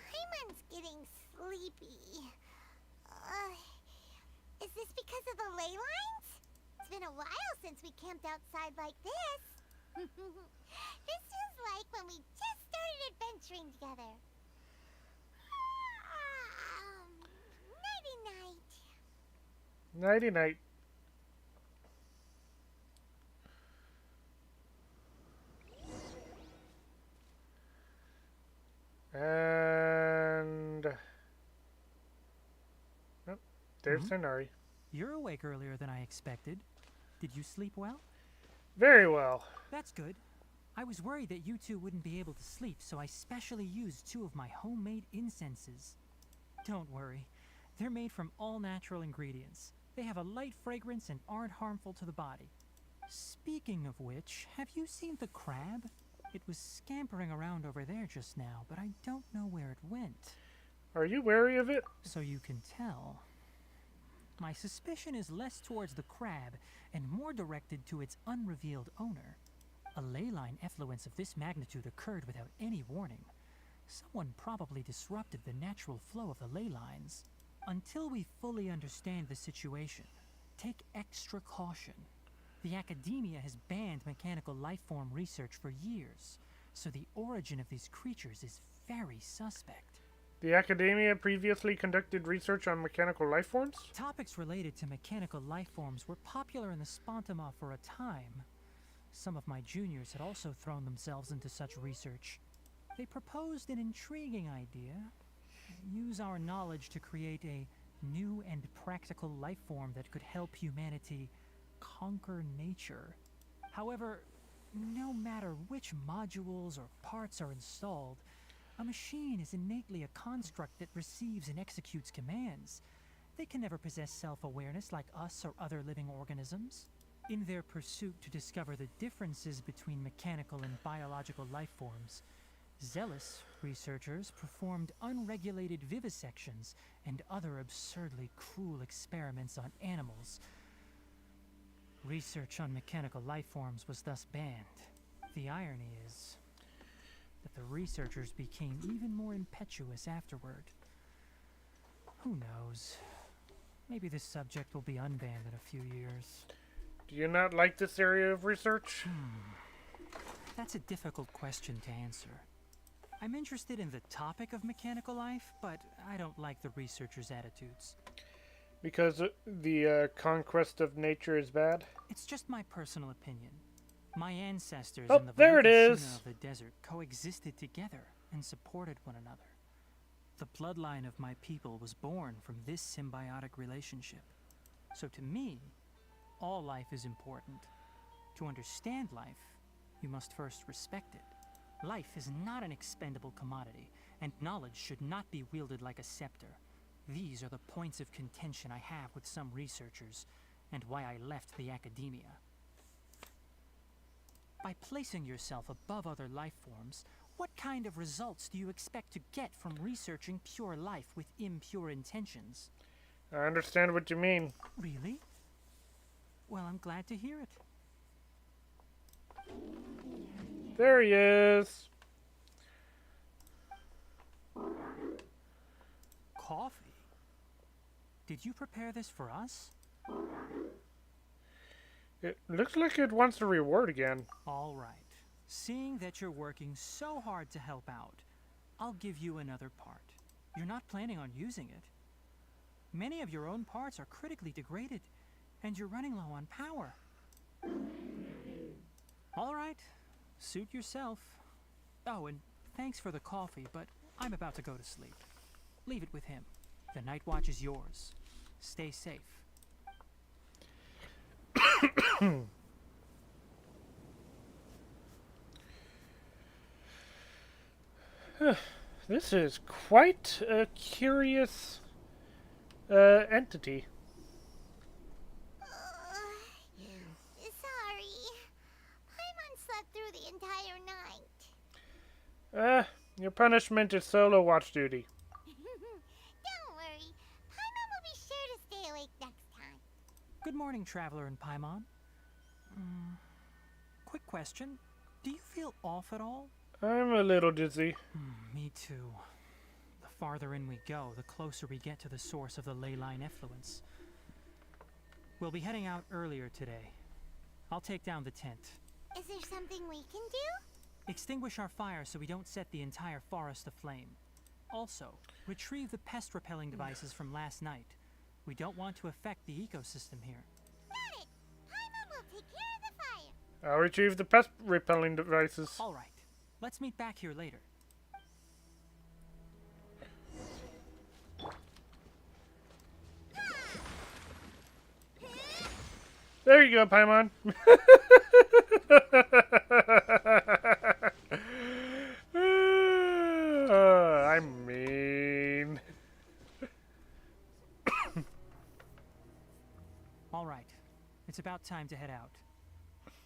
C: Paimon's getting sleepy. Is this because of the ley lines? It's been a while since we camped outside like this. This is like when we just started adventuring together. Nighty-night.
A: Nighty-night. And... oh, there's Tainari.
M: You're awake earlier than I expected. Did you sleep well?
A: Very well.
M: That's good. I was worried that you two wouldn't be able to sleep, so I specially used 2 of my homemade incenses. Don't worry. They're made from all natural ingredients. They have a light fragrance and aren't harmful to the body. Speaking of which, have you seen the crab? It was scampering around over there just now, but I don't know where it went.
A: Are you wary of it?
M: So you can tell. My suspicion is less towards the crab and more directed to its unrevealed owner. A ley line effluence of this magnitude occurred without any warning. Someone probably disrupted the natural flow of the ley lines. Until we fully understand the situation, take extra caution. The academia has banned mechanical lifeform research for years, so the origin of these creatures is very suspect.
A: The academia previously conducted research on mechanical lifeforms?
M: Topics related to mechanical lifeforms were popular in the Spontama for a time. Some of my juniors had also thrown themselves into such research. They proposed an intriguing idea. Use our knowledge to create a new and practical lifeform that could help humanity conquer nature. However, no matter which modules or parts are installed, a machine is innately a construct that receives and executes commands. They can never possess self-awareness like us or other living organisms. In their pursuit to discover the differences between mechanical and biological lifeforms, zealous researchers performed unregulated vivisections and other absurdly cruel experiments on animals. Research on mechanical lifeforms was thus banned. The irony is that the researchers became even more impetuous afterward. Who knows? Maybe this subject will be unbanned in a few years.
A: Do you not like this area of research?
M: That's a difficult question to answer. I'm interested in the topic of mechanical life, but I don't like the researchers' attitudes.
A: Because the conquest of nature is bad?
M: It's just my personal opinion. My ancestors
A: Oh,
M: and the
A: there it is.
M: Suna of the desert coexisted together and supported one another. The bloodline of my people was born from this symbiotic relationship. So to me, all life is important. To understand life, you must first respect it. Life is not an expendable commodity, and knowledge should not be wielded like a scepter. These are the points of contention I have with some researchers, and why I left the academia. By placing yourself above other life forms, what kind of results do you expect to get from researching pure life with impure intentions?
A: I understand what you mean.
M: Really? Well, I'm glad to hear it.
A: There he is.
M: Coffee? Did you prepare this for us?
A: It looks like it wants a reward again.
M: All right. Seeing that you're working so hard to help out, I'll give you another part. You're not planning on using it. Many of your own parts are critically degraded, and you're running low on power. All right. Suit yourself. Oh, and thanks for the coffee, but I'm about to go to sleep. Leave it with him. The night watch is yours. Stay safe.
A: This is quite a curious entity.
C: Sorry. Paimon slept through the entire night.
A: Your punishment is solo watch duty.
C: Don't worry. Paimon will be sure to stay awake next time.
M: Good morning, Traveler and Paimon. Quick question. Do you feel off at all?
A: I'm a little dizzy.
M: Me too. The farther in we go, the closer we get to the source of the ley line effluence. We'll be heading out earlier today. I'll take down the tent.
C: Is there something we can do?
M: Extinguish our fire so we don't set the entire forest aflame. Also, retrieve the pest-repelling devices from last night. We don't want to affect the ecosystem here.
C: Got it! Paimon will take care of the fire.
A: I'll retrieve the pest repelling devices.
M: All right. Let's meet back here later.
A: There you go, Paimon. I'm mean.
M: All right. It's about time to head out.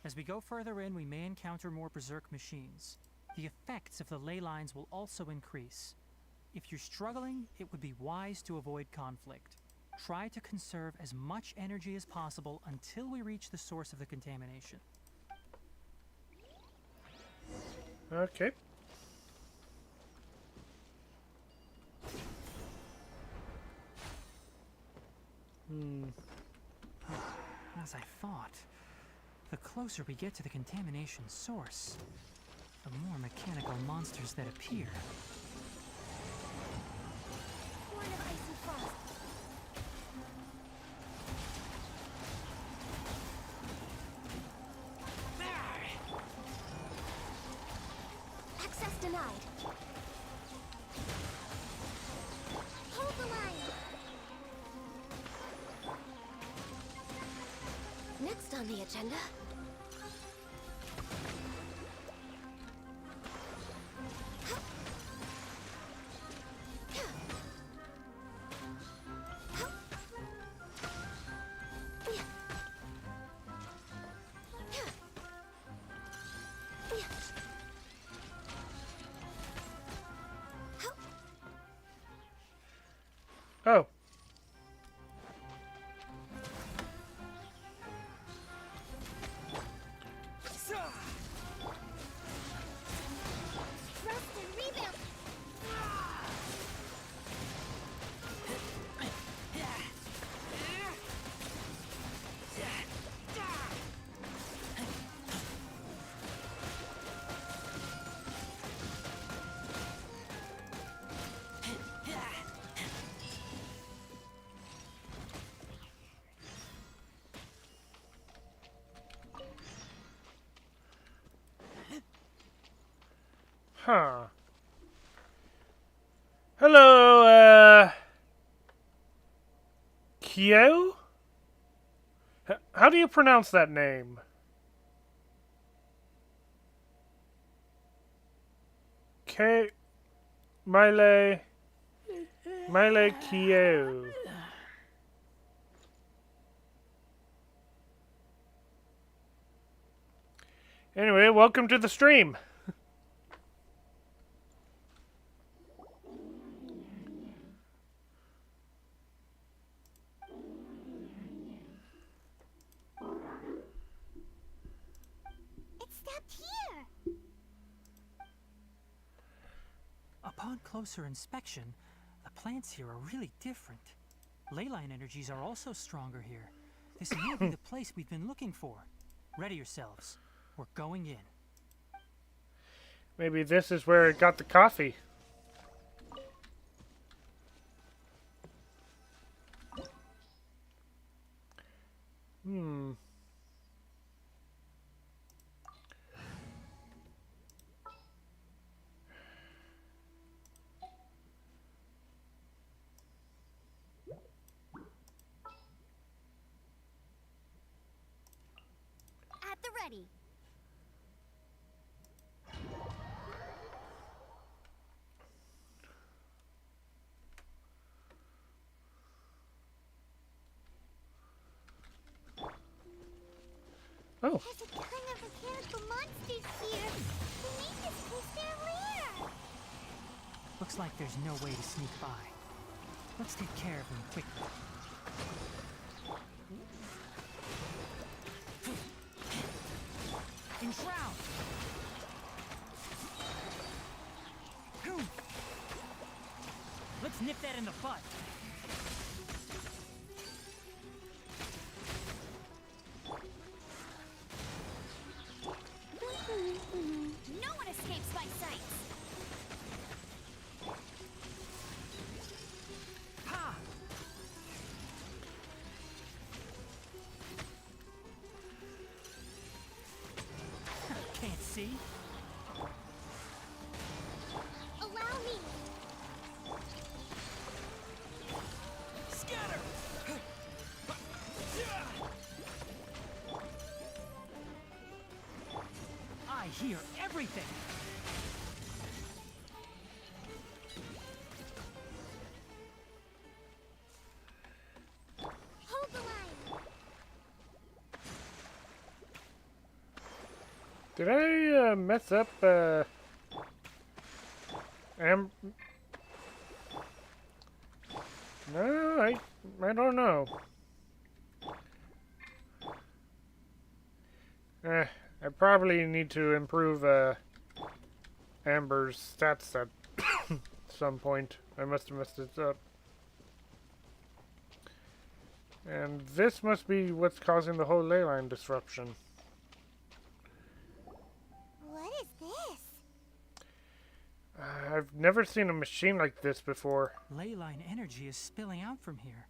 M: As we go further in, we may encounter more berserk machines. The effects of the ley lines will also increase. If you're struggling, it would be wise to avoid conflict. Try to conserve as much energy as possible until we reach the source of the contamination.
A: Okay.
M: As I thought, the closer we get to the contamination source, the more mechanical monsters that appear.
J: Horn of Ice and Frost. Access denied. Hold the line. Next on the agenda.
A: Oh.
J: Thrust and revamp.
A: Huh. Hello, Kyo? How do you pronounce that name? Miley Kyo. Anyway, welcome to the stream.
M: Upon closer inspection, the plants here are really different. Leyline energies are also stronger here. This may be the place we've been looking for. Ready yourselves. We're going in.
A: Maybe this is where it got the coffee.
C: At the ready.
A: Oh.
C: There's a ton of mechanical monsters here. We made this place their lair.
M: Looks like there's no way to sneak by. Let's take care of them quickly. Enshroud! Let's nip that in the bud.
C: No one escapes my sight.
M: Ha! Can't see?
C: Allow me.
M: Scatter! I hear everything!
C: Hold the line.
A: Did I mess up No, I don't know. I probably need to improve Amber's stats at some point. I must have messed it up. And this must be what's causing the whole ley line disruption.
C: What is this?
A: I've never seen a machine like this before.
M: Ley line energy is spilling out from here.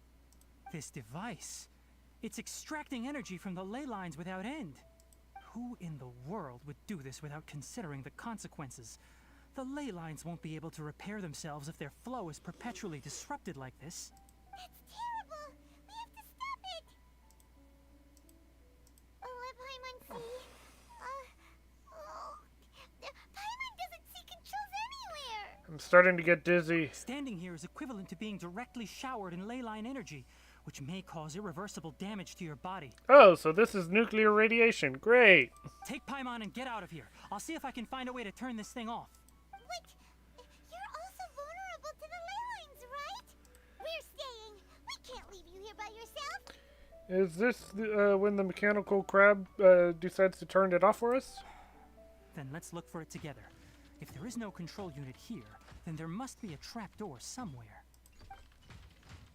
M: This device, it's extracting energy from the ley lines without end. Who in the world would do this without considering the consequences? The ley lines won't be able to repair themselves if their flow is perpetually disrupted like this.
C: That's terrible! We have to stop it! Let Paimon see. Paimon doesn't see controls anywhere!
A: I'm starting to get dizzy.
M: Standing here is equivalent to being directly showered in ley line energy, which may cause irreversible damage to your body.
A: Oh, so this is nuclear radiation. Great!
M: Take Paimon and get out of here. I'll see if I can find a way to turn this thing off.
C: Wait! You're also vulnerable to the ley lines, right? We're staying. We can't leave you here by yourself.
A: Is this when the mechanical crab decides to turn it off for us?
M: Then let's look for it together. If there is no control unit here, then there must be a trapdoor somewhere.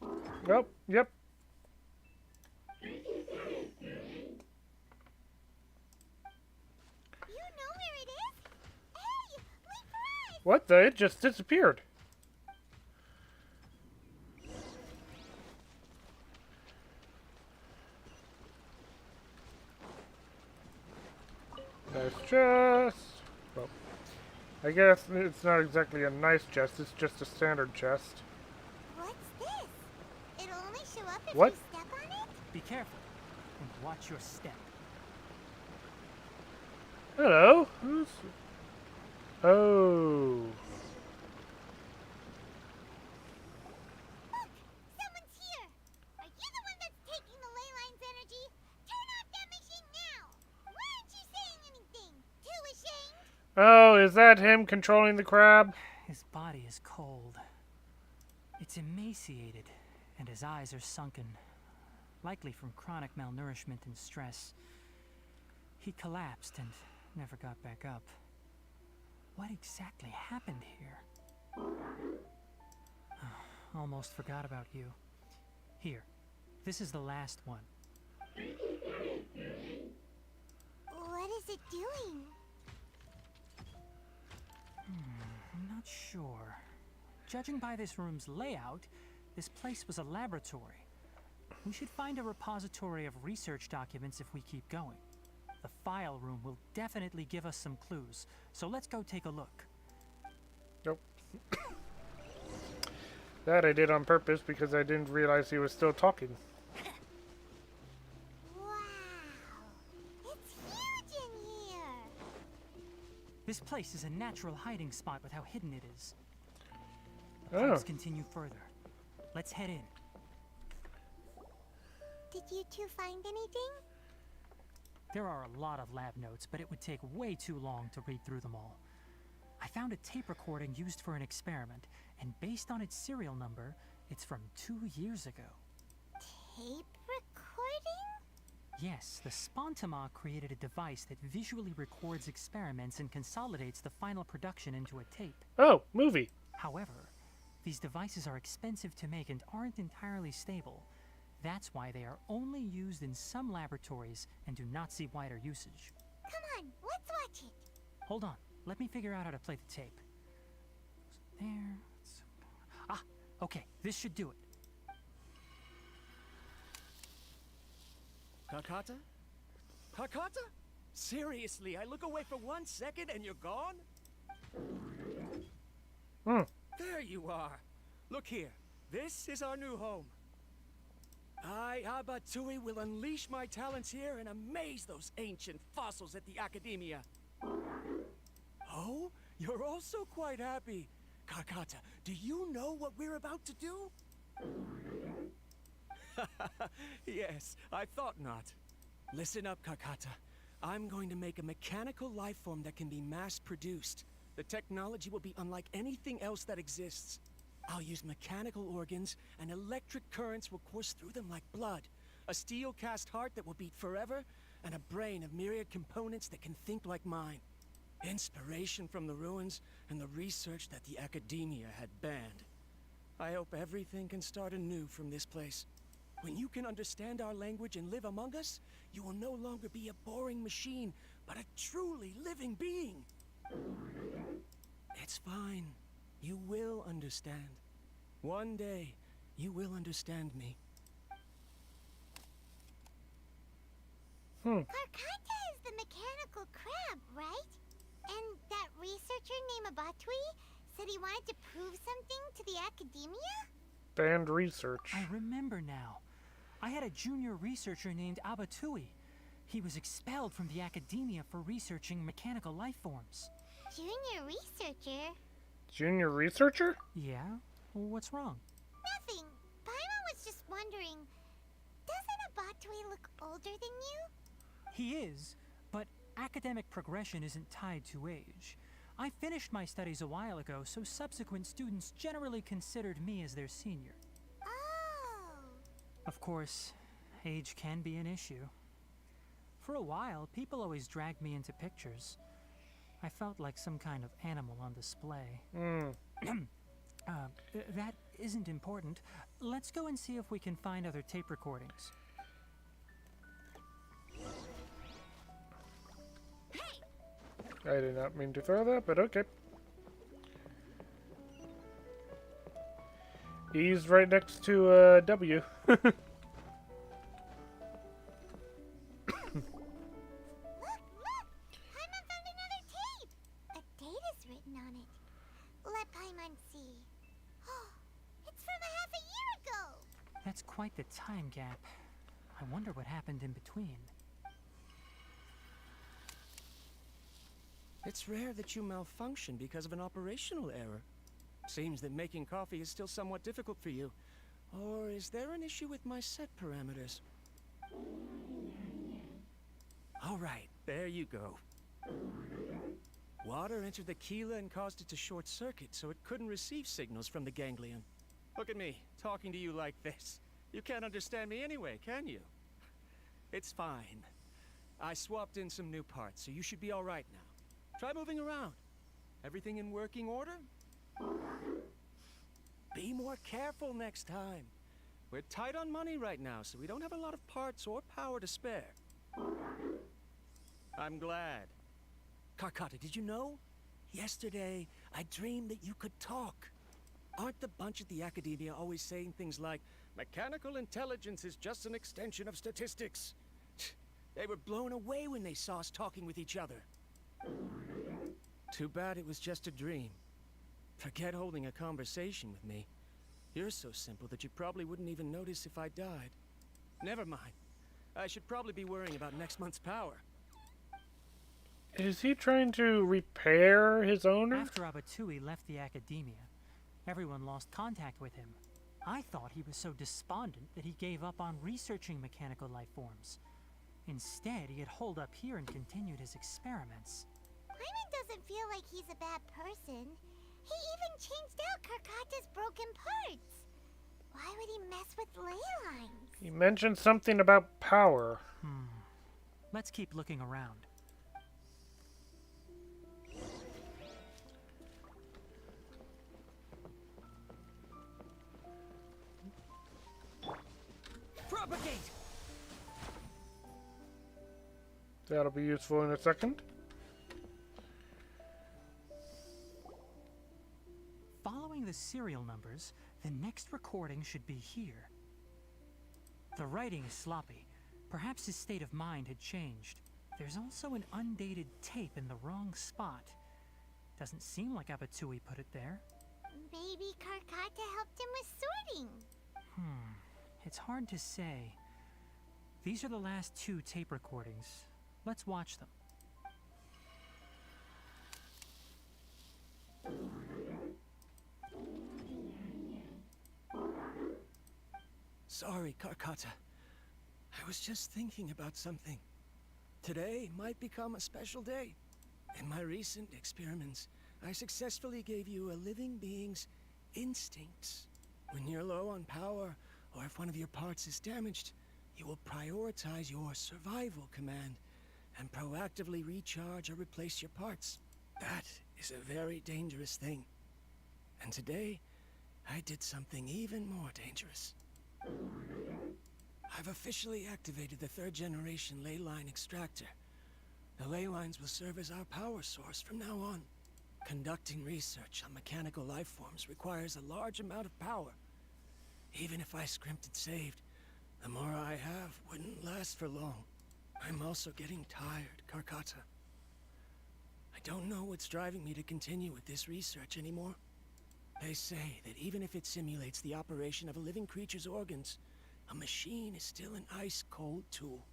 A: Oh, yep.
C: You know where it is? Hey, wait for us!
A: What the? It just disappeared. Nice chest. Well, I guess it's not exactly a nice chest, it's just a standard chest.
C: What's this? It'll only show up if
A: What?
C: you step on it?
M: Be careful and watch your step.
A: Hello? Who's... Oh.
C: Look! Someone's here! Are you the one that's taking the ley line's energy? Turn off that machine now! Why aren't you saying anything? Too ashamed?
A: Oh, is that him controlling the crab?
M: His body is cold. It's emaciated, and his eyes are sunken, likely from chronic malnourishment and stress. He collapsed and never got back up. What exactly happened here? Almost forgot about you. Here, this is the last one.
C: What is it doing?
M: I'm not sure. Judging by this room's layout, this place was a laboratory. We should find a repository of research documents if we keep going. The file room will definitely give us some clues, so let's go take a look.
A: Nope. That I did on purpose because I didn't realize he was still talking.
C: Wow! It's huge in here!
M: This place is a natural hiding spot with how hidden it is. The
A: Oh.
M: pipes continue further. Let's head in.
C: Did you two find anything?
M: There are a lot of lab notes, but it would take way too long to read through them all. I found a tape recording used for an experiment, and based on its serial number, it's from 2 years ago.
C: Tape recording?
M: Yes, the Spontima created a device that visually records experiments and consolidates the final production into a tape.
A: Oh, movie.
M: However, these devices are expensive to make and aren't entirely stable. That's why they are only used in some laboratories and do not see wider usage.
C: Come on, let's watch it.
M: Hold on, let me figure out how to play the tape. There. Ah, okay, this should do it.
S: Kakata? Kakata? Seriously, I look away for 1 second and you're gone? There you are. Look here. This is our new home. I, Abatsui, will unleash my talents here and amaze those ancient fossils at the Academia. Oh, you're also quite happy. Kakata, do you know what we're about to do? Yes, I thought not. Listen up, Kakata. I'm going to make a mechanical life form that can be mass-produced. The technology will be unlike anything else that exists. I'll use mechanical organs, and electric currents will course through them like blood. A steel-cast heart that will beat forever, and a brain of myriad components that can think like mine. Inspiration from the ruins and the research that the academia had banned. I hope everything can start anew from this place. When you can understand our language and live among us, you will no longer be a boring machine, but a truly living being. It's fine. You will understand. One day, you will understand me.
C: Karkata is the mechanical crab, right? And that researcher named Abatui said he wanted to prove something to the academia?
A: Banned research.
M: I remember now. I had a junior researcher named Abatui. He was expelled from the academia for researching mechanical life forms.
C: Junior researcher?
A: Junior researcher?
M: Yeah? What's wrong?
C: Nothing. Paimon was just wondering, doesn't Abatui look older than you?
M: He is, but academic progression isn't tied to age. I finished my studies a while ago, so subsequent students generally considered me as their senior.
C: Oh.
M: Of course, age can be an issue. For a while, people always dragged me into pictures. I felt like some kind of animal on display. That isn't important. Let's go and see if we can find other tape recordings.
A: I did not mean to throw that, but okay. E's right next to W.
C: Look! Paimon found another tape! A date is written on it. Let Paimon see. It's from a half a year ago!
M: That's quite the time gap. I wonder what happened in between.
S: It's rare that you malfunction because of an operational error. Seems that making coffee is still somewhat difficult for you. Or is there an issue with my set parameters? All right, there you go. Water entered the Keela and caused it to short circuit, so it couldn't receive signals from the ganglion. Look at me, talking to you like this. You can't understand me anyway, can you? It's fine. I swapped in some new parts, so you should be all right now. Try moving around. Everything in working order? Be more careful next time. We're tight on money right now, so we don't have a lot of parts or power to spare. I'm glad. Karkata, did you know? Yesterday, I dreamed that you could talk. Aren't the bunch at the academia always saying things like, mechanical intelligence is just an extension of statistics? They were blown away when they saw us talking with each other. Too bad it was just a dream. Forget holding a conversation with me. You're so simple that you probably wouldn't even notice if I died. Never mind. I should probably be worrying about next month's power.
A: Is he trying to repair his owner?
M: After Abatui left the academia, everyone lost contact with him. I thought he was so despondent that he gave up on researching mechanical life forms. Instead, he had holed up here and continued his experiments.
C: Paimon doesn't feel like he's a bad person. He even changed out Karkata's broken parts. Why would he mess with ley lines?
A: He mentioned something about power.
M: Let's keep looking around. Propagate!
A: That'll be useful in a second.
M: Following the serial numbers, the next recording should be here. The writing is sloppy. Perhaps his state of mind had changed. There's also an undated tape in the wrong spot. Doesn't seem like Abatui put it there.
C: Maybe Karkata helped him with sorting.
M: It's hard to say. These are the last two tape recordings. Let's watch them.
S: Sorry, Karkata. I was just thinking about something. Today might become a special day. In my recent experiments, I successfully gave you a living being's instincts. When you're low on power, or if one of your parts is damaged, you will prioritize your survival command and proactively recharge or replace your parts. That is a very dangerous thing. And today, I did something even more dangerous. I've officially activated the 3rd generation ley line extractor. The ley lines will serve as our power source from now on. Conducting research on mechanical life forms requires a large amount of power. Even if I scrimped and saved, the more I have wouldn't last for long. I'm also getting tired, Karkata. I don't know what's driving me to continue with this research anymore. They say that even if it simulates the operation of a living creature's organs, a machine is still an ice-cold tool.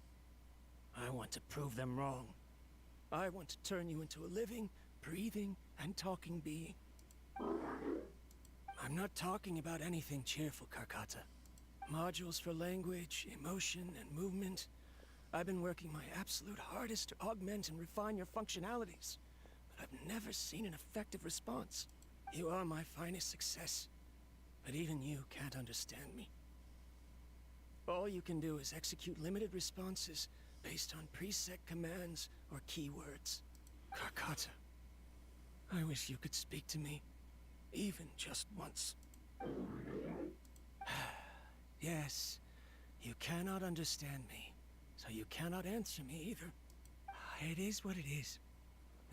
S: I want to prove them wrong. I want to turn you into a living, breathing, and talking being. I'm not talking about anything cheerful, Karkata. Modules for language, emotion, and movement. I've been working my absolute hardest to augment and refine your functionalities, but I've never seen an effective response. You are my finest success, but even you can't understand me. All you can do is execute limited responses based on preset commands or keywords. Karkata, I wish you could speak to me, even just once. Yes, you cannot understand me, so you cannot answer me either. It is what it is.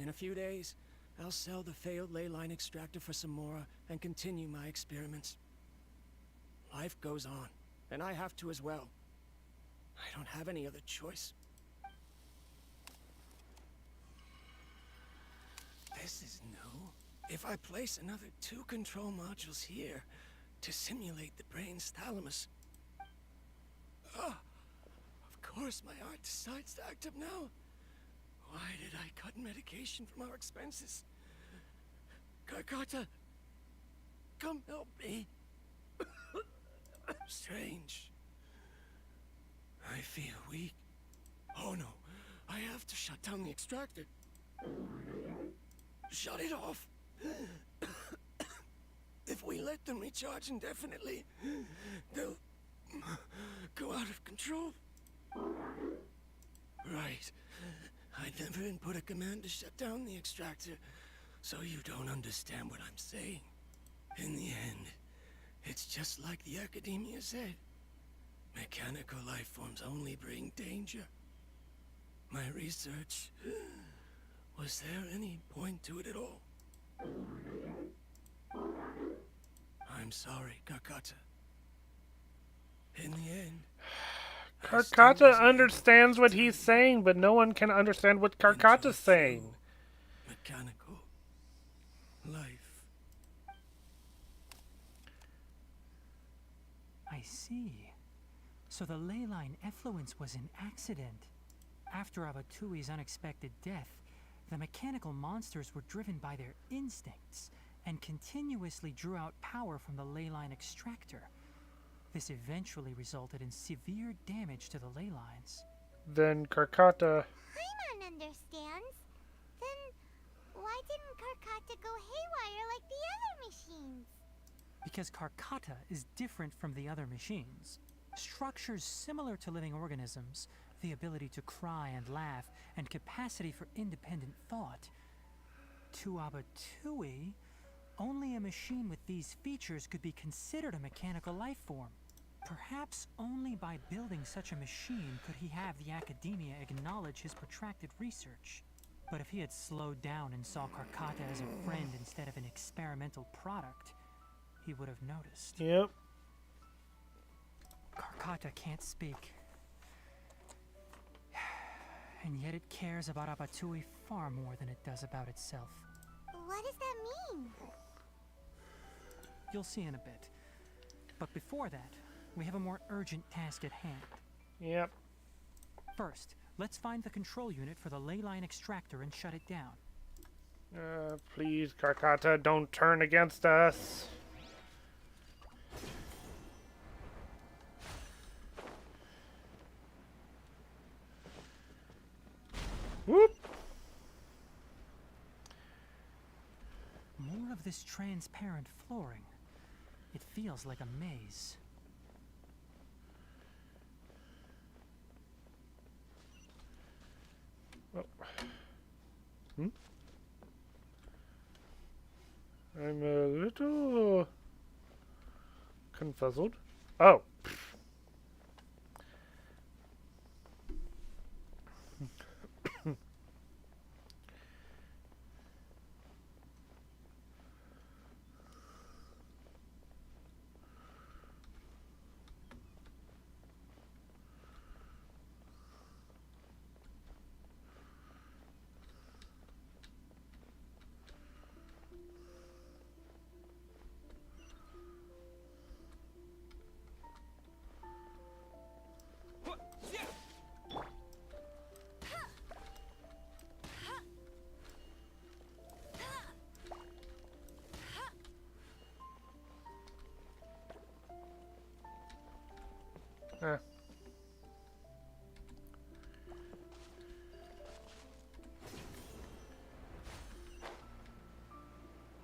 S: In a few days, I'll sell the failed ley line extractor for some more and continue my experiments. Life goes on, and I have to as well. I don't have any other choice. This is new. If I place another 2 control modules here to simulate the brain's thalamus... of course my heart decides to act up now. Why did I cut medication from our expenses? Karkata, come help me. Strange. I feel weak. Oh no, I have to shut down the extractor. Shut it off. If we let them recharge indefinitely, they'll go out of control. Right. I never input a command to shut down the extractor, so you don't understand what I'm saying. In the end, it's just like the Academia said. Mechanical life forms only bring danger. My research... Was there any point to it at all? I'm sorry, Karkata. In the end...
A: Karkata understands what he's saying, but no one can understand what Karkata's saying.
S: Mechanical life.
M: I see. So the ley line effluence was an accident. After Abatui's unexpected death, the mechanical monsters were driven by their instincts and continuously drew out power from the ley line extractor. This eventually resulted in severe damage to the ley lines.
A: Then Karkata...
C: Paimon understands. Then why didn't Karkata go haywire like the other machines?
M: Because Karkata is different from the other machines. Structures similar to living organisms, the ability to cry and laugh, and capacity for independent thought. To Abatui, only a machine with these features could be considered a mechanical life form. Perhaps only by building such a machine could he have the Academia acknowledge his protracted research. But if he had slowed down and saw Karkata as a friend instead of an experimental product, he would have noticed.
A: Yep.
M: Karkata can't speak. And yet it cares about Abatui far more than it does about itself.
C: What does that mean?
M: You'll see in a bit. But before that, we have a more urgent task at hand.
A: Yep.
M: First, let's find the control unit for the ley line extractor and shut it down.
A: Please, Karkata, don't turn against us.
M: of this transparent flooring? It feels like a maze.
A: Oh. I'm a little confuzzled. Oh.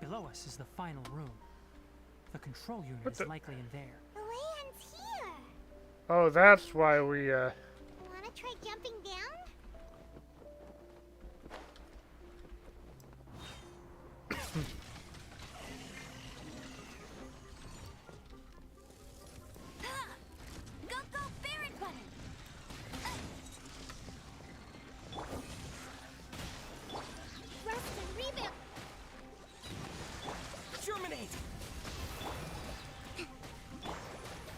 M: Below us is the final room. The control unit is likely in there.
C: The way ends here.
A: Oh, that's why we,
C: Wanna try jumping down?
L: Go, Baron button!
C: Rust and rebuild.
S: Germinate!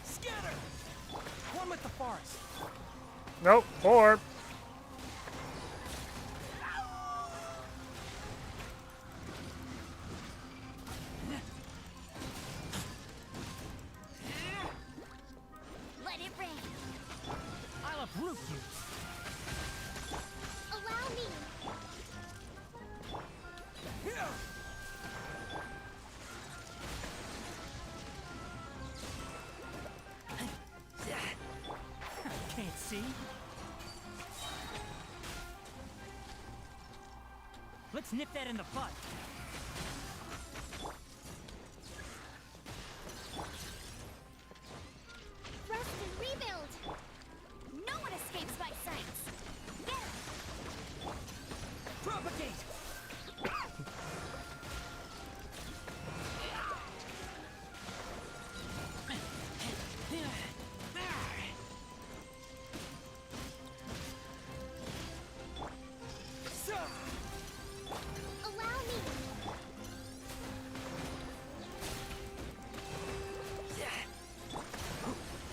S: Scatter!
M: One with the forest.
A: Nope, orb.
L: Let it rain.
M: I'll uproot you.
C: Allow me.
M: Can't see. Let's nip that in the bud.
C: Rust and rebuild.
L: No one escapes my sights.
S: Propagate!
C: Allow me.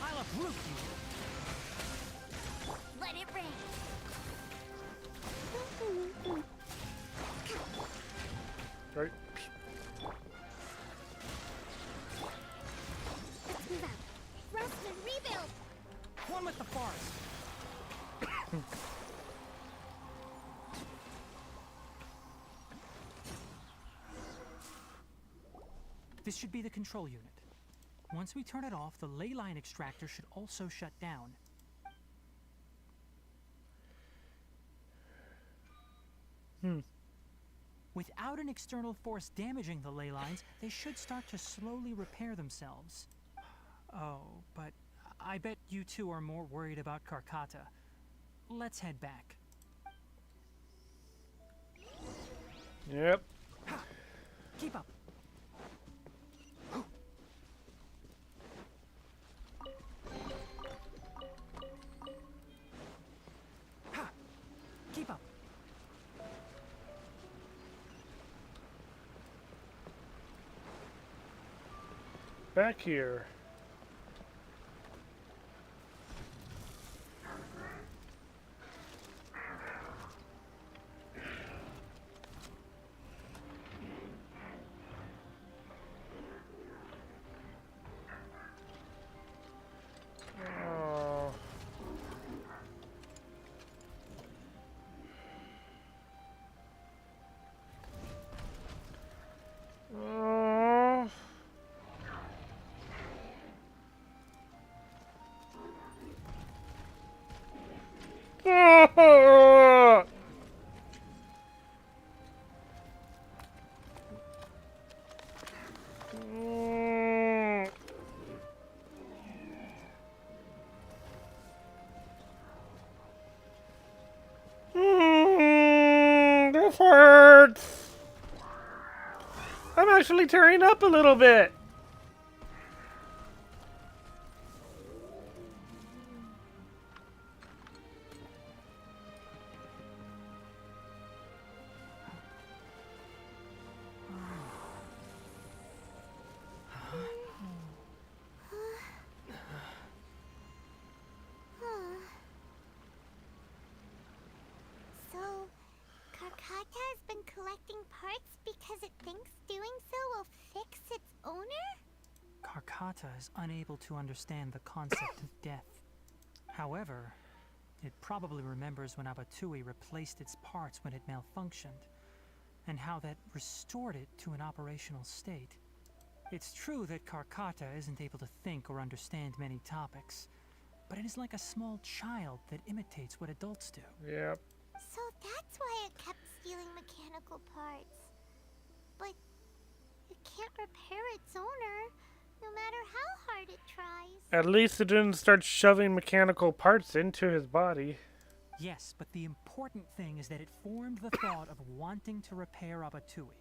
M: I'll uproot you.
L: Let it rain.
A: Right.
C: Let's move out. Rust and rebuild.
M: One with the forest. This should be the control unit. Once we turn it off, the ley line extractor should also shut down. Without an external force damaging the ley lines, they should start to slowly repair themselves. Oh, but I bet you two are more worried about Karkata. Let's head back.
A: Yep.
M: Keep up. Keep up.
A: Back here. Oh. Oh. Stuff hurts! I'm actually tearing up a little bit.
C: So, Karkata has been collecting parts because it thinks doing so will fix its owner?
M: Karkata is unable to understand the concept of death. However, it probably remembers when Abatui replaced its parts when it malfunctioned, and how that restored it to an operational state. It's true that Karkata isn't able to think or understand many topics, but it is like a small child that imitates what adults do.
A: Yep.
C: So that's why it kept stealing mechanical parts. But it can't repair its owner, no matter how hard it tries.
A: At least it didn't start shoving mechanical parts into his body.
M: Yes, but the important thing is that it formed the thought of wanting to repair Abatui.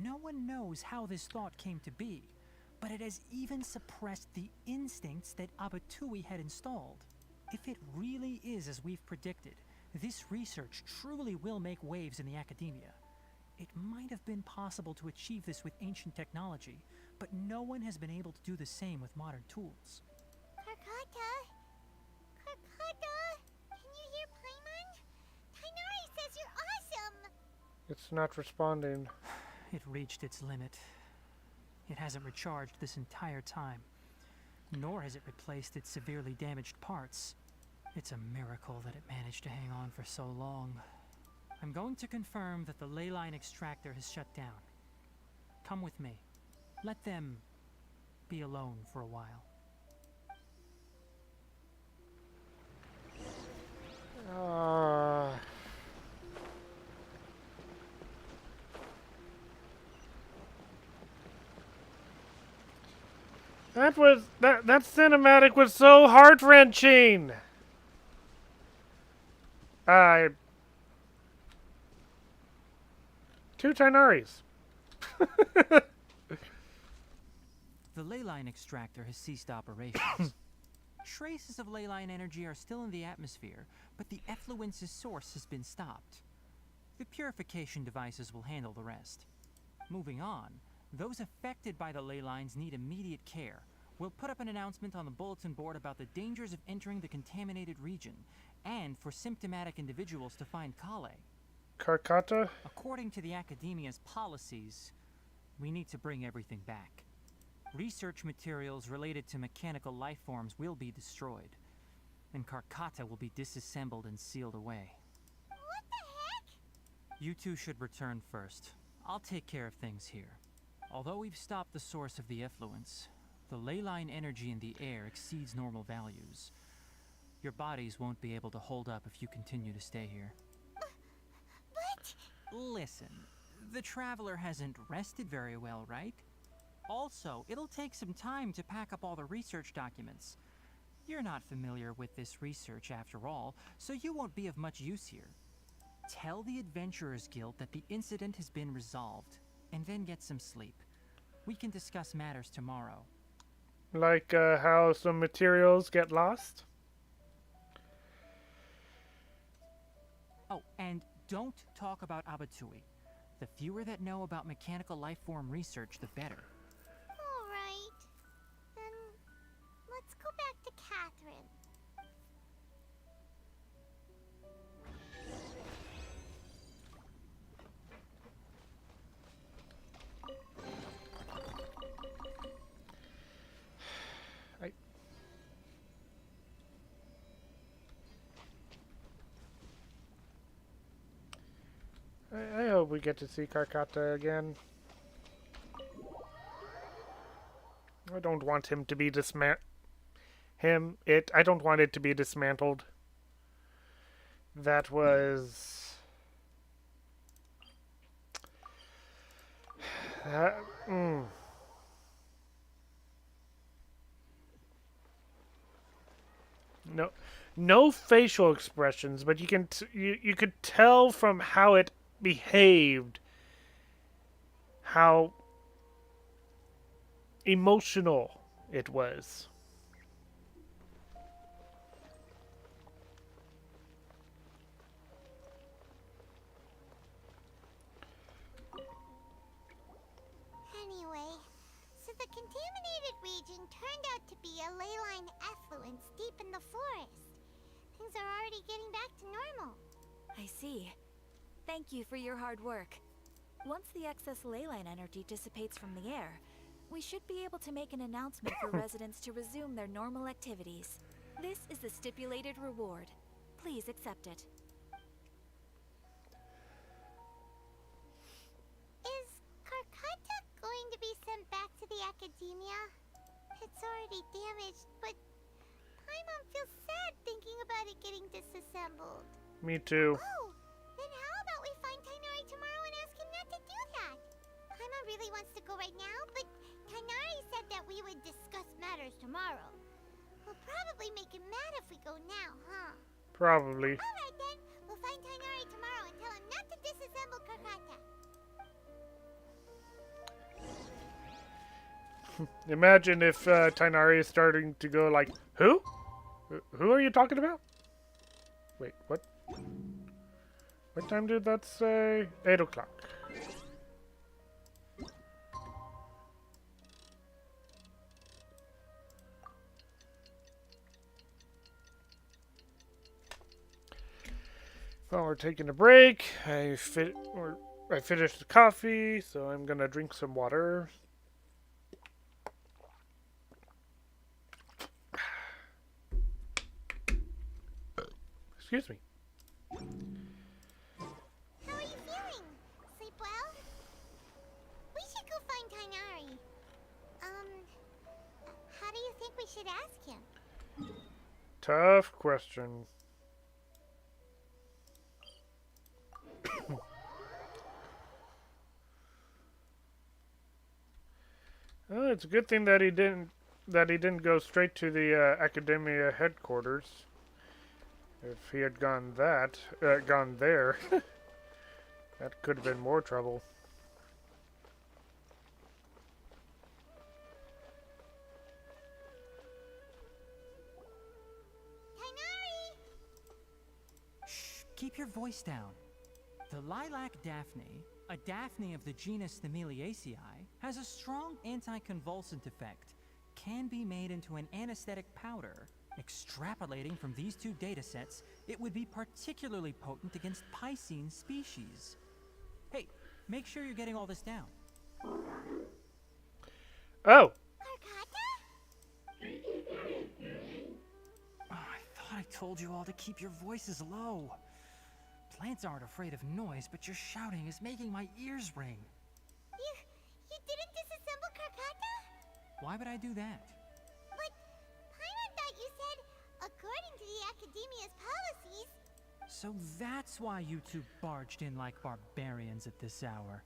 M: No one knows how this thought came to be, but it has even suppressed the instincts that Abatui had installed. If it really is as we've predicted, this research truly will make waves in the academia. It might have been possible to achieve this with ancient technology, but no one has been able to do the same with modern tools.
C: Karkata? Karkata? Can you hear Paimon? Tainari says you're awesome!
A: It's not responding.
M: It reached its limit. It hasn't recharged this entire time, nor has it replaced its severely damaged parts. It's a miracle that it managed to hang on for so long. I'm going to confirm that the ley line extractor has shut down. Come with me. Let them be alone for a while.
A: That cinematic was so heart-wrenching. Two Tainaris.
M: The ley line extractor has ceased operations. Traces of ley line energy are still in the atmosphere, but the effluence's source has been stopped. The purification devices will handle the rest. Moving on, those affected by the ley lines need immediate care. We'll put up an announcement on the bulletin board about the dangers of entering the contaminated region, and for symptomatic individuals to find Kale.
A: Karkata?
M: According to the Academia's policies, we need to bring everything back. Research materials related to mechanical life forms will be destroyed, and Karkata will be disassembled and sealed away.
C: What the heck?
M: You two should return first. I'll take care of things here. Although we've stopped the source of the effluence, the ley line energy in the air exceeds normal values. Your bodies won't be able to hold up if you continue to stay here.
C: But...
M: Listen, the Traveler hasn't rested very well, right? Also, it'll take some time to pack up all the research documents. You're not familiar with this research after all, so you won't be of much use here. Tell the Adventurers Guild that the incident has been resolved, and then get some sleep. We can discuss matters tomorrow.
A: Like how some materials get lost?
M: Oh, and don't talk about Abatui. The fewer that know about mechanical lifeform research, the better.
C: Alright. Then let's go back to Catherine.
A: I hope we get to see Karkata again. I don't want him to be I don't want it to be dismantled. That was... No facial expressions, but you could tell from how it behaved, how emotional it was.
C: Anyway, so the contaminated region turned out to be a ley line effluence deep in the forest. Things are already getting back to normal.
L: I see. Thank you for your hard work. Once the excess ley line energy dissipates from the air, we should be able to make an announcement for residents to resume their normal activities. This is the stipulated reward. Please accept it.
C: Is Karkata going to be sent back to the Academia? It's already damaged, but Paimon feels sad thinking about it getting disassembled.
A: Me too.
C: Oh, then how about we find Tainari tomorrow and ask him not to do that? Paimon really wants to go right now, but Tainari said that we would discuss matters tomorrow. We'll probably make him mad if we go now, huh?
A: Probably.
C: Alright then, we'll find Tainari tomorrow and tell him not to disassemble Karkata.
A: Imagine if Tainari is starting to go like, who? Who are you talking about? Wait, what? What time did that say? 8 o'clock. Well, we're taking a break. I finished the coffee, so I'm gonna drink some water. Excuse me.
C: How are you feeling? Sleep well? We should go find Tainari. How do you think we should ask him?
A: Tough question. Well, it's a good thing that he didn't go straight to the Academia headquarters. If he had gone there, that could have been more trouble.
C: Tainari!
M: Shh, keep your voice down. The lilac daphne, a daphne of the genus Thameliaceae, has a strong anticonvulsant effect, can be made into an anesthetic powder. Extrapolating from these two datasets, it would be particularly potent against Piscine species. Hey, make sure you're getting all this down.
A: Oh!
M: I thought I told you all to keep your voices low. Plants aren't afraid of noise, but your shouting is making my ears ring.
C: You didn't disassemble Karkata?
M: Why would I do that?
C: But Paimon thought you said, according to the Academia's policies...
M: So that's why you two barged in like barbarians at this hour.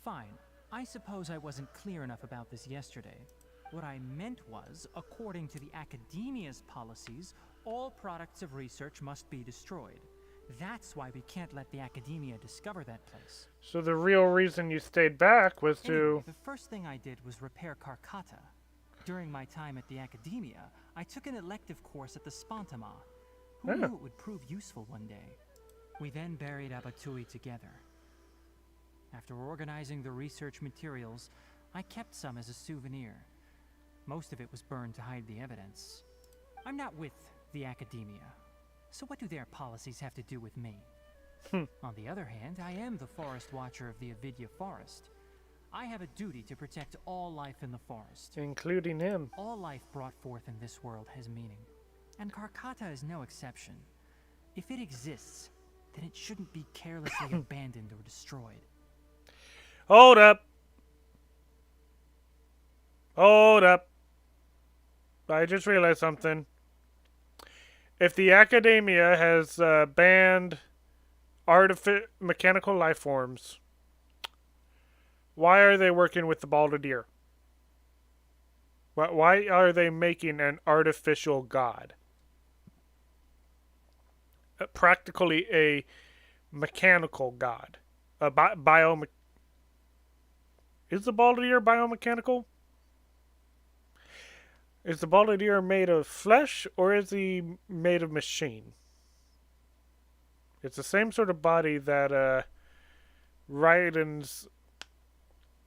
M: Fine. I suppose I wasn't clear enough about this yesterday. What I meant was, according to the Academia's policies, all products of research must be destroyed. That's why we can't let the Academia discover that place.
A: So the real reason you stayed back was
M: Anyway,
A: to...
M: the first thing I did was repair Karkata. During my time at the Academia, I took an elective course at the Spantama. Who knew it would prove useful one day? We then buried Abatui together. After organizing the research materials, I kept some as a souvenir. Most of it was burned to hide the evidence. I'm not with the Academia, so what do their policies have to do with me? On the other hand, I am the Forest Watcher of the Avidya Forest. I have a duty to protect all life in the forest.
A: Including him.
M: All life brought forth in this world has meaning, and Karkata is no exception. If it exists, then it shouldn't be carelessly abandoned or destroyed.
A: Hold up. Hold up. I just realized something. If the Academia has banned mechanical life forms, why are they working with the Baldadir? Why are they making an artificial god? Practically a mechanical god. Is the Baldier biomechanical? Is the Baldier made of flesh, or is he made of machine? It's the same sort of body that Raiden's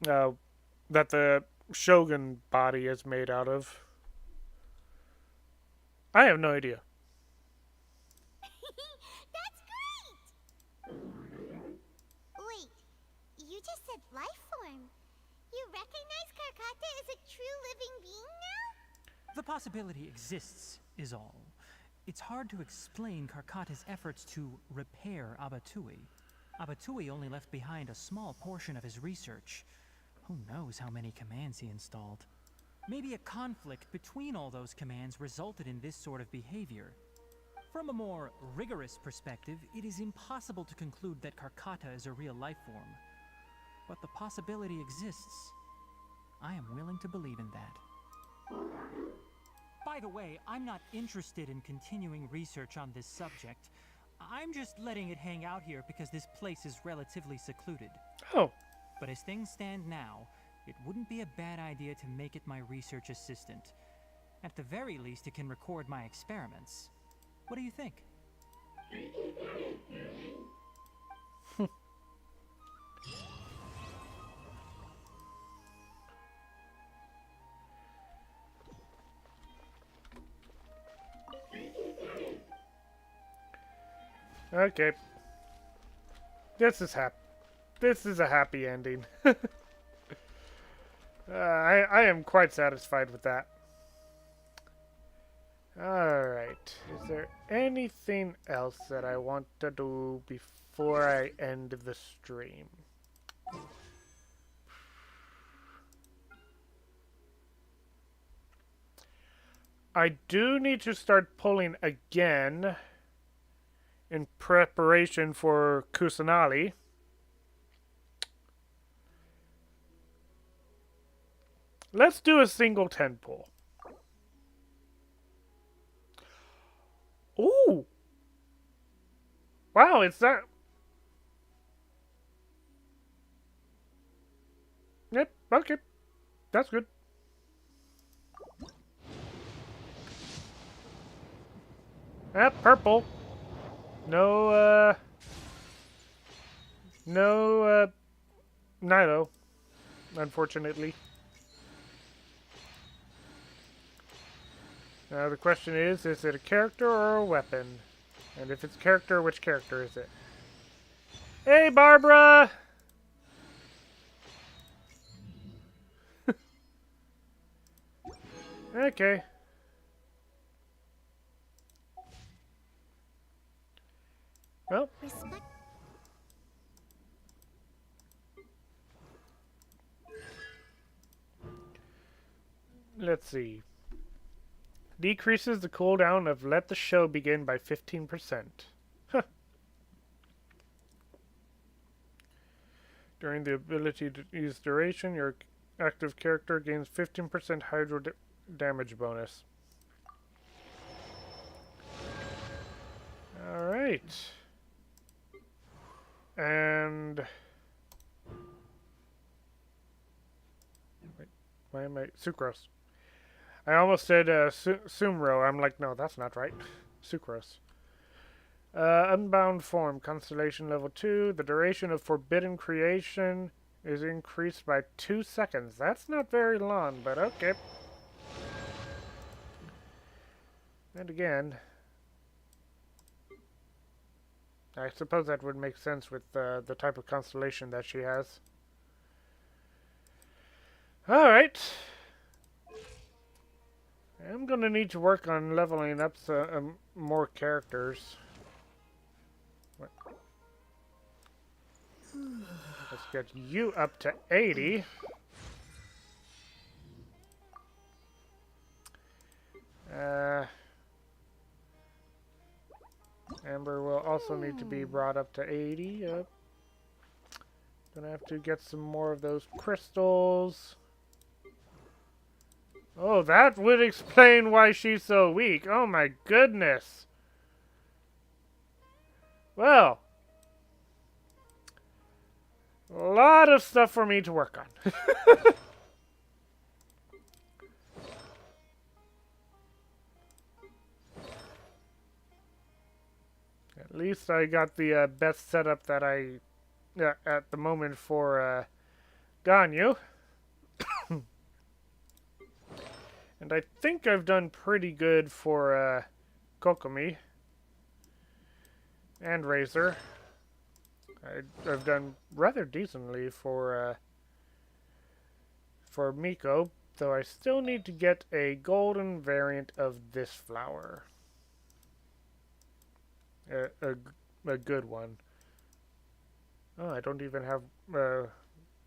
A: that the Shogun body is made out of. I have no idea.
C: That's great! Wait, you just said life form. You recognize Karkata as a true living being now?
M: The possibility exists, is all. It's hard to explain Karkata's efforts to repair Abatui. Abatui only left behind a small portion of his research. Who knows how many commands he installed? Maybe a conflict between all those commands resulted in this sort of behavior. From a more rigorous perspective, it is impossible to conclude that Karkata is a real life form. But the possibility exists. I am willing to believe in that. By the way, I'm not interested in continuing research on this subject. I'm just letting it hang out here because this place is relatively secluded.
A: Oh.
M: But as things stand now, it wouldn't be a bad idea to make it my research assistant. At the very least, it can record my experiments. What do you think?
A: Okay. This is a happy ending. I am quite satisfied with that. Alright. Is there anything else that I want to do before I end the stream? I do need to start pulling again in preparation for Kusanali. Let's do a single 10 pull. Ooh! Wow, it's that... Yep, okay. That's good. Purple. No, Nilo, unfortunately. Now the question is it a character or a weapon? And if it's character, which character is it? Hey, Barbara! Okay. Well. Let's see. Decreases the cooldown of Let the Show Begin by 15%. Huh. During the ability to use duration, your active character gains 15% hydro damage bonus. Alright. And... wait, why am I... Sucrose. I almost said Sumro. I'm like, no, that's not right. Sucrose. Unbound form, constellation level 2. The duration of forbidden creation is increased by 2 seconds. That's not very long, but okay. And again, I suppose that would make sense with the type of constellation that she has. Alright. I'm gonna need to work on leveling up some more characters. What? Let's get you up to 80. Amber will also need to be brought up to 80. Gonna have to get some more of those crystals. Oh, that would explain why she's so weak. Oh my goodness. Well. A lot of stuff for me to work on. At least I got the best setup that I at the moment for Ganyu. And I think I've done pretty good for Kokomi and Razor. I've done rather decently for Miko, though I still need to get a golden variant of this flower. A good one. Oh, I don't even have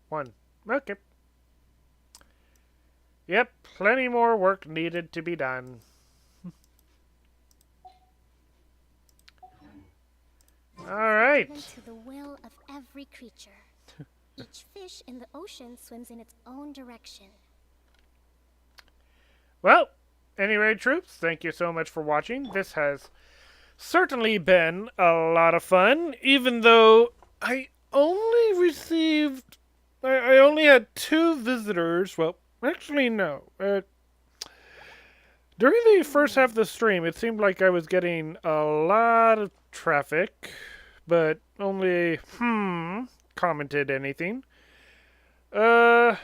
A: one. Okay. Yep, plenty more work needed to be done. Alright.
J: To the will of every creature. Each fish in the ocean swims in its own direction.
A: Well, anyway, troops, thank you so much for watching. This has certainly been a lot of fun, even though I only received... I only had 2 visitors. Well, actually, no. During the first half of the stream, it seemed like I was getting a lot of traffic, but only, commented anything. And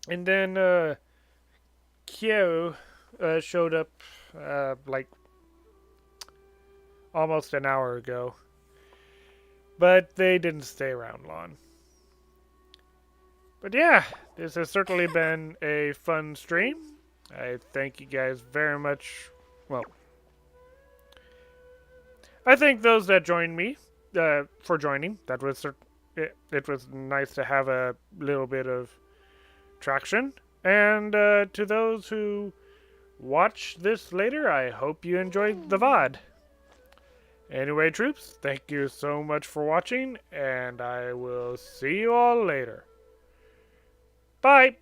A: then, Kyo, showed up, like, almost an hour ago. But they didn't stay around long. But yeah, this has certainly been a fun stream. I thank you guys very much. Well, I thank those that joined me for joining. That was it was nice to have a little bit of traction. And to those who watch this later, I hope you enjoyed the VOD. Anyway, troops, thank you so much for watching, and I will see you all later. Bye!